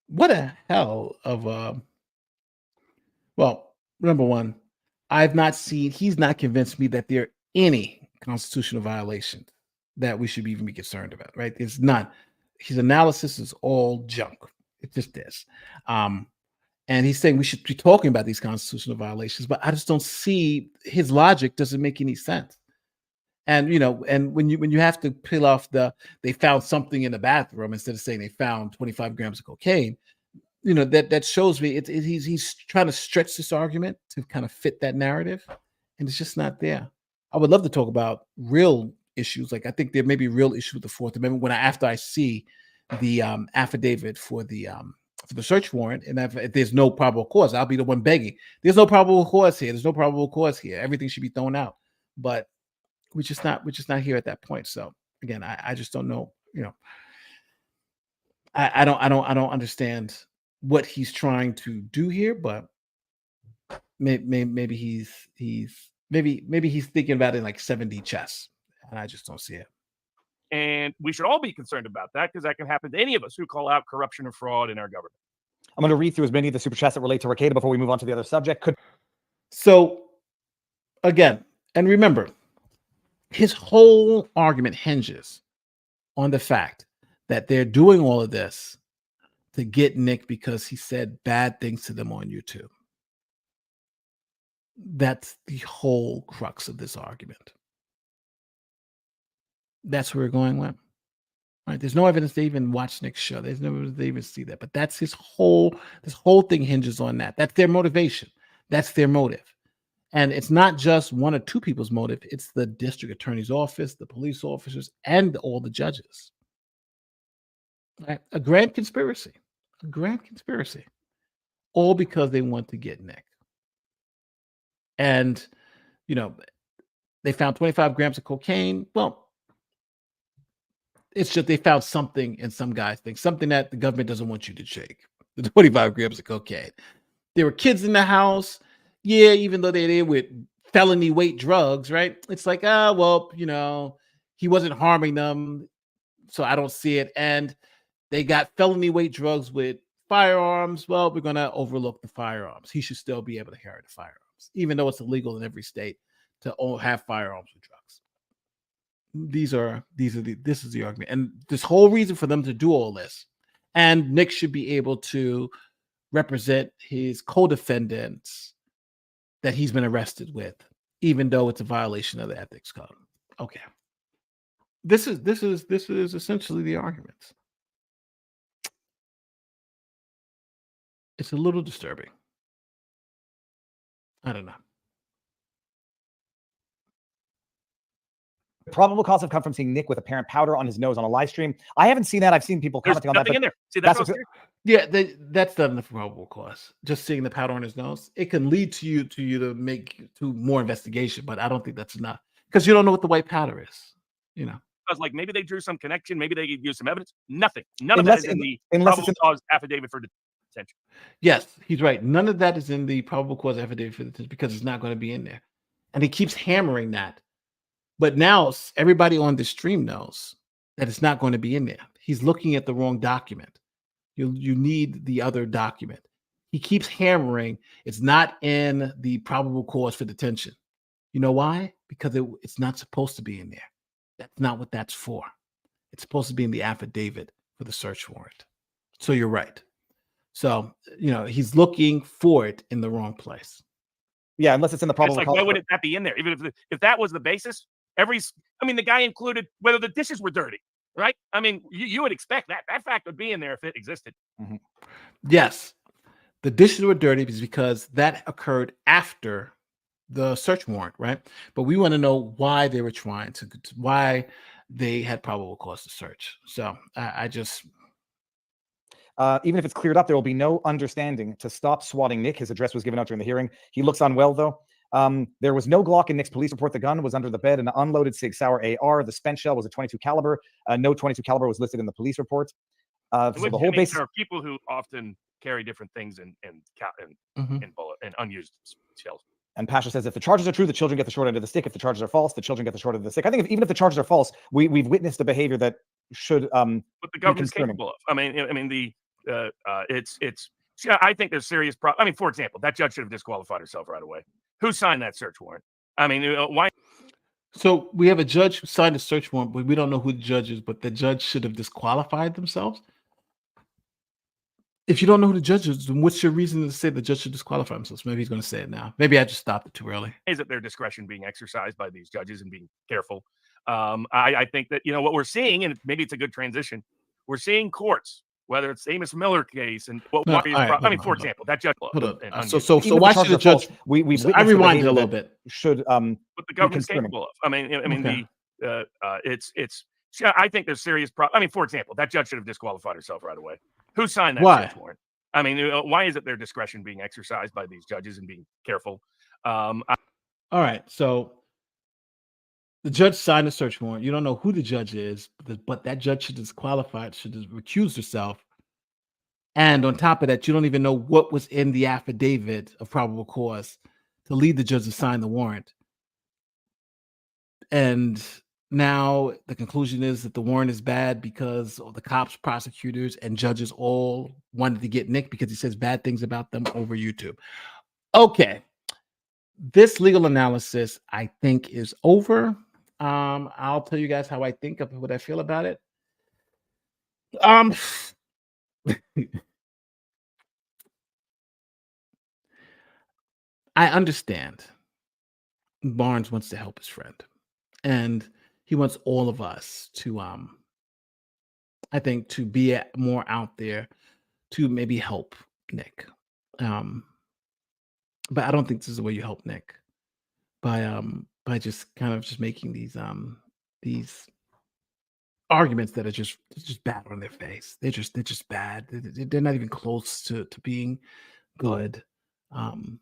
What a hell of well, number one, he's not convinced me that there are any constitutional violations that we should even be concerned about, right? There's none. His analysis is all junk. It just is. And he's saying we should be talking about these constitutional violations, but I just don't see his logic doesn't make any sense. And and when you have to peel off they found something in the bathroom instead of saying they found 25 grams of cocaine, that shows me he's trying to stretch this argument to kind of fit that narrative, and it's just not there. I would love to talk about real issues. Like I think there may be real issue with the Fourth Amendment after I see the affidavit for the search warrant, and if there's no probable cause, I'll be the one begging. There's no probable cause here. There's no probable cause here. Everything should be thrown out. But we're just not here at that point. So again, I just don't know. I don't understand what he's trying to do here, but maybe he's thinking about it in like 7D chess, and I just don't see it. And we should all be concerned about that because that can happen to any of us who call out corruption or fraud in our government. I'm going to read through as many of the super chats that relate to Rekieta before we move on to the other subject. So again, and remember, his whole argument hinges on the fact that they're doing all of this to get Nick because he said bad things to them on YouTube. That's the whole crux of this argument. That's where we're going with. Right? There's no evidence they even watch Nick's show. There's no evidence they even see that. But that's this whole thing hinges on that. That's their motivation. That's their motive. And it's not just one or two people's motive. It's the district attorney's office, the police officers, and all the judges. Right? A grand conspiracy. All because they want to get Nick. And, they found 25 grams of cocaine. Well, it's just they found something in some guy's thing, something that the government doesn't want you to shake. The 25 grams of cocaine. There were kids in the house. Yeah, even though they're there with felony weight drugs, right? It's like, he wasn't harming them, so I don't see it. And they got felony weight drugs with firearms. Well, we're going to overlook the firearms. He should still be able to carry the firearms, even though it's illegal in every state to have firearms with drugs. This is the argument. And this whole reason for them to do all this. And Nick should be able to represent his co-defendants that he's been arrested with, even though it's a violation of the ethics code. Okay. This is essentially the argument. It's a little disturbing. I don't know. Probable cause have come from seeing Nick with apparent powder on his nose on a live stream. I haven't seen that. I've seen people There's commenting on that. nothing in there. See, that's that's not enough probable cause. Just seeing the powder on his nose, it can lead to you to make more investigation, but I don't think that's enough because you don't know what the white powder is. Because maybe they drew some connection, maybe they used some evidence. Nothing. None of that is in the probable cause affidavit for detention. Yes, he's right. None of that is in the probable cause affidavit for detention because it's not going to be in there, and he keeps hammering that. But now everybody on the stream knows that it's not going to be in there. He's looking at the wrong document. You need the other document. he keeps hammering it's not in the probable cause for detention. You know why? Because it's not supposed to be in there. That's not what that's for. It's supposed to be in the affidavit for the search warrant. So you're right. So, he's looking for it in the wrong place. Yeah, unless it's in the It's probable like, cause. why wouldn't that be in there? Even if that was the basis, the guy included whether the dishes were dirty, right? I mean, you would expect that fact would be in there if it existed. Mhm. Yes, the dishes were dirty because that occurred after the search warrant, right? But we want to know why they were why they had probable cause to search. So I just. Even if it's cleared up, there will be no understanding to stop swatting Nick. His address was given out during the hearing. He looks unwell, though. There was no Glock in Nick's police report. The gun was under the bed, an unloaded Sig Sauer AR. The spent shell was a 22 caliber. No 22 caliber was listed in the police report. So the whole basis. There are people who often carry different things in bullet and unused shells. And Pasha says, if the charges are true, the children get the short end of the stick. If the charges are false, the children get the short end of the stick. I think even if the charges are false, we've witnessed a behavior that should what the government's capable of. I think there's serious problem. For example, that judge should have disqualified herself right away. Who signed that search warrant? Why? So we have a judge who signed a search warrant, but we don't know who the judge is, but the judge should have disqualified themselves. If you don't know who the judge is, then what's your reason to say the judge should disqualify themselves? Maybe he's going to say it now. Maybe I just stopped it too early. Is it their discretion being exercised by these judges and being careful? I think that, what we're seeing, and maybe it's a good transition, we're seeing courts, whether it's the Amos Miller case and for example, that judge. So why should the judge? I rewinded a little bit. Should what the government's capable of. I think there's serious problem. For example, that judge should have disqualified herself right away. Who signed that search warrant? Why is it their discretion being exercised by these judges and being careful? All right, so the judge signed a search warrant. You don't know who the judge is, but that judge should should have recused herself. And on top of that, you don't even know what was in the affidavit of probable cause to lead the judge to sign the warrant. And now the conclusion is that the warrant is bad because the cops, prosecutors, and judges all wanted to get Nick because he says bad things about them over YouTube. Okay. This legal analysis, I think, is over. I'll tell you guys how I think of what I feel about it. I understand Barnes wants to help his friend, and he wants all of us to, I think, to be more out there to maybe help Nick. But I don't think this is the way you help Nick by just kind of just making these arguments that are just bad on their face. They're just bad. They're not even close to being good. I'm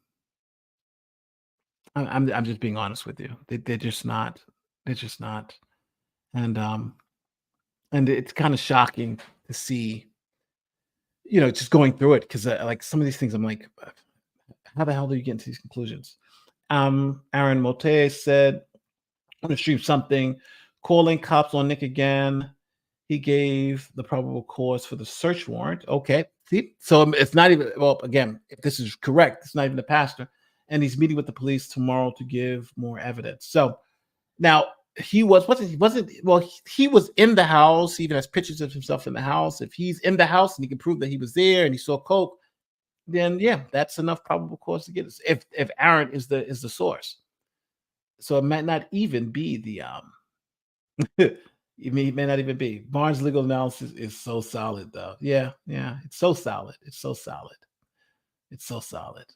just being honest with you. They're just not. They're just not. And it's kind of shocking to see, just going through it, because like some of these things, I'm like, how the hell do you get into these conclusions? Aaron Mote said on the stream something, calling cops on Nick again. He gave the probable cause for the search warrant. Okay, see, so it's not even, well, again, if this is correct, it's not even the pastor, and he's meeting with the police tomorrow to give more evidence. So now he was in the house. He even has pictures of himself in the house. If he's in the house and he can prove that he was there and he saw coke, then yeah, that's enough probable cause to get us. If Aaron is the source, so it might not even be the it may not even be. Barnes' legal analysis is so solid, though. Yeah, it's so solid. It's so solid. It's so solid.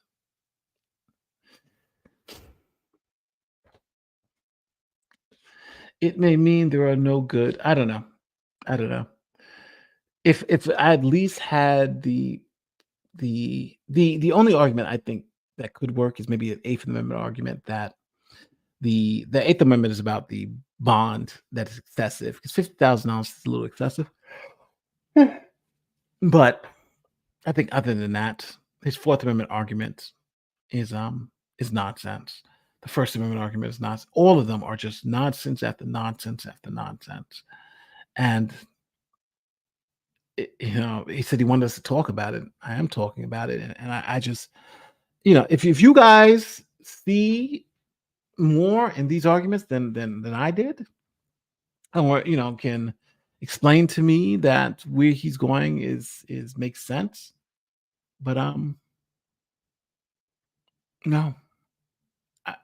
It may mean there are no good. I don't know. If I at least had the only argument I think that could work is maybe an Eighth Amendment argument that the Eighth Amendment is about the bond that is excessive, because $50,000 is a little excessive. But I think other than that, his Fourth Amendment argument is nonsense. The First Amendment argument is nonsense. All of them are just nonsense after nonsense after nonsense. And he said he wanted us to talk about it. I am talking about it, and I just, if you guys see more in these arguments than I did, or can explain to me that where he's going is makes sense, but no,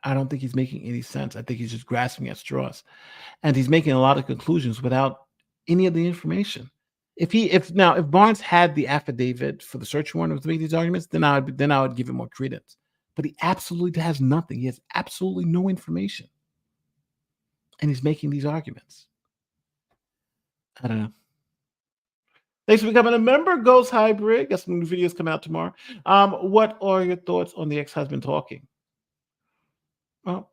I don't think he's making any sense. I think he's just grasping at straws, and he's making a lot of conclusions without any of the information. If Barnes had the affidavit for the search warrant to make these arguments, then I would give him more credence. But he absolutely has nothing. He has absolutely no information, and he's making these arguments. I don't know. Thanks for becoming a member, Ghost Hybrid. Got some new videos coming out tomorrow. What are your thoughts on the ex-husband talking? Well,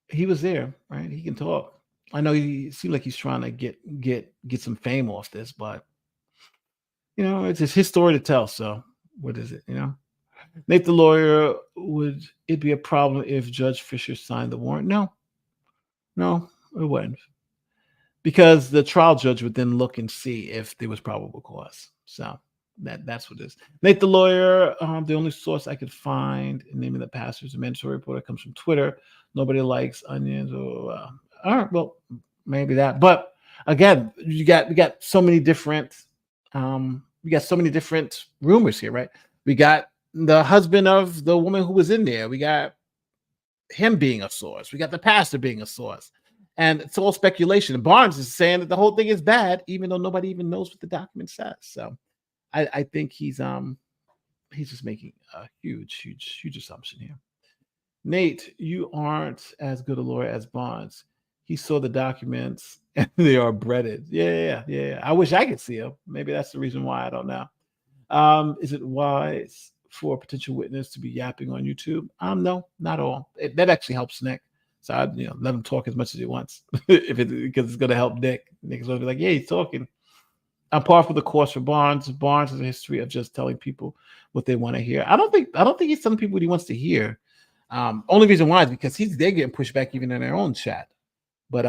he was there, right? He can talk. I know he seemed like he's trying to get some fame off this, but it's just his story to tell. So what is it? Nate the lawyer, would it be a problem if Judge Fisher signed the warrant? No, it wouldn't. Because the trial judge would then look and see if there was probable cause. So that's what it is. Nate the lawyer, the only source I could find in naming the pastor is a mandatory reporter comes from Twitter. Nobody likes onions. Or all right, well, maybe that. But again, we got so many different rumors here, right? We got the husband of the woman who was in there. We got him being a source. We got the pastor being a source. And it's all speculation. Barnes is saying that the whole thing is bad, even though nobody even knows what the document says. So I think he's just making a huge assumption here. Nate, you aren't as good a lawyer as Barnes. He saw the documents and they are breaded. Yeah. I wish I could see them. Maybe that's the reason why. I don't know. Is it wise for a potential witness to be yapping on YouTube? No, not all. That actually helps Nick. So I let him talk as much as he wants, because it's going to help Nick. Nick is going to be like, yeah, he's talking. I'm par for the course for Barnes. Barnes has a history of just telling people what they want to hear. I don't think he's telling people what he wants to hear. Only reason why is because they're getting pushed back even in their own chat. But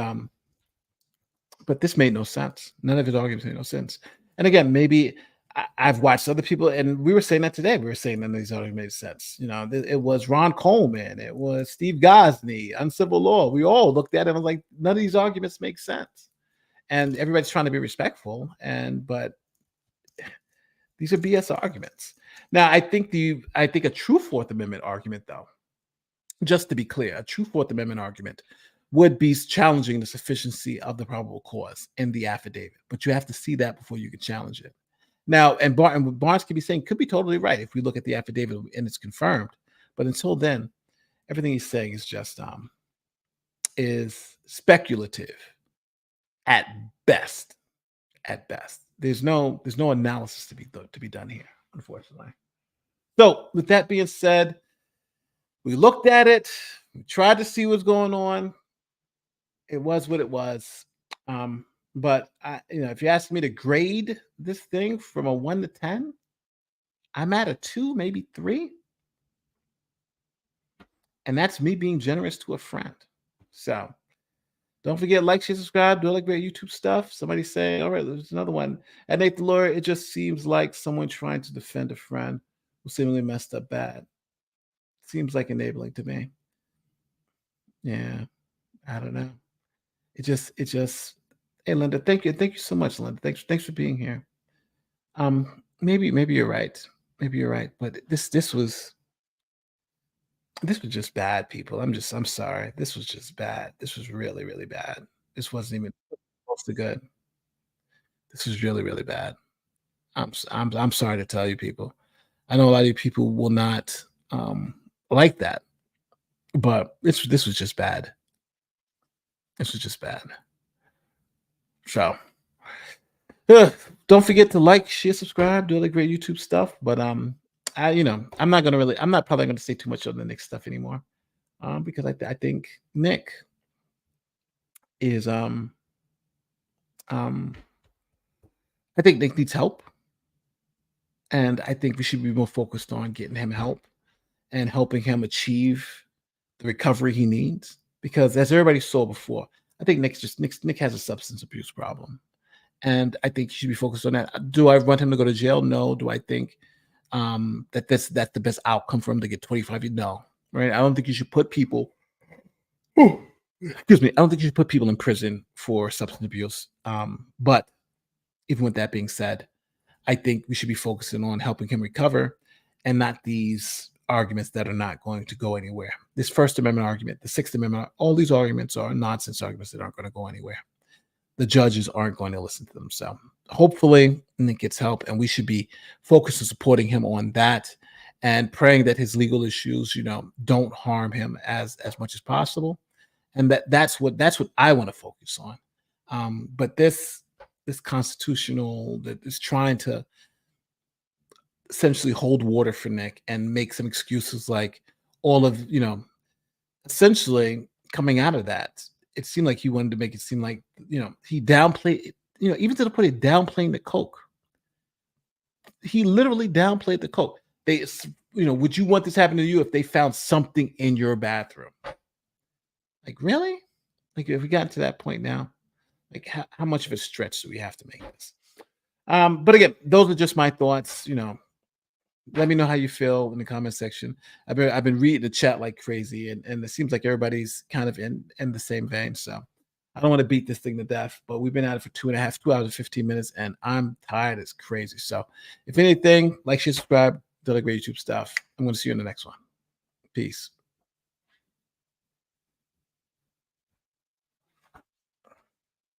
this made no sense. None of his arguments made no sense. And again, maybe I've watched other people, and we were saying that today. We were saying none of these arguments made sense. It was Ron Coleman, it was Steve Gosney, Uncivil Law. We all looked at it and was like, none of these arguments make sense. And everybody's trying to be respectful, but these are BS arguments. Now, I think a true Fourth Amendment argument, though, just to be clear, a true Fourth Amendment argument would be challenging the sufficiency of the probable cause in the affidavit. But you have to see that before you can challenge it. Now, and Barnes could be totally right if we look at the affidavit and it's confirmed. But until then, everything he's saying is just is speculative at best. At best, there's no analysis to be done here, unfortunately. So, with that being said, we looked at it. We tried to see what's going on. It was what it was. But if you ask me to grade this thing from a 1 to 10, I'm at a 2, maybe 3. And that's me being generous to a friend. So don't forget, like, share, subscribe, do all the great YouTube stuff. Somebody saying, all right, there's another one. At Nate the Lawyer, it just seems like someone trying to defend a friend who seemingly messed up bad. Seems like enabling to me. Yeah, I don't know. It just. Hey, Linda, thank you so much, Linda. Thanks for being here. Maybe you're right. Maybe you're right. But this was just bad, people. I'm sorry. This was just bad. This was really, really bad. This wasn't even close to good. This was really, really bad. I'm sorry to tell you, people. I know a lot of you people will not like that, but this was just bad. This was just bad. So don't forget to like, share, subscribe, do all the great YouTube stuff. But I'm not probably gonna say too much on the Nick stuff anymore. Because I think Nick is I think Nick needs help. And I think we should be more focused on getting him help and helping him achieve the recovery he needs. Because as everybody saw before, I think Nick has a substance abuse problem. And I think he should be focused on that. Do I want him to go to jail? No. Do I think that's the best outcome for him to get 25 years? No. Right? I don't think you should put people. Excuse me. I don't think you should put people in prison for substance abuse. But even with that being said, I think we should be focusing on helping him recover, and not these arguments that are not going to go anywhere. This First Amendment argument, the Sixth Amendment, all these arguments are nonsense arguments that aren't going to go anywhere. The judges aren't going to listen to them. So hopefully Nick gets help, and we should be focused on supporting him on that and praying that his legal issues, don't harm him as much as possible. And that's what I want to focus on. But this constitutional that is trying to essentially hold water for Nick and make some excuses, like all of, essentially coming out of that, it seemed like he wanted to make it seem like, he downplayed, even to the point of downplaying the coke. He literally downplayed the coke. They, would you want this happen to you if they found something in your bathroom? Like, really? Like, if we got to that point now, like, how much of a stretch do we have to make this? But again, those are just my thoughts. Let me know how you feel in the comment section. I've been reading the chat like crazy, and it seems like everybody's kind of in the same vein. So I don't want to beat this thing to death, but we've been at it for 2 hours and 15 minutes, and I'm tired as crazy. So if anything, like, share, subscribe, do the great YouTube stuff. I'm going to see you in the next one. Peace.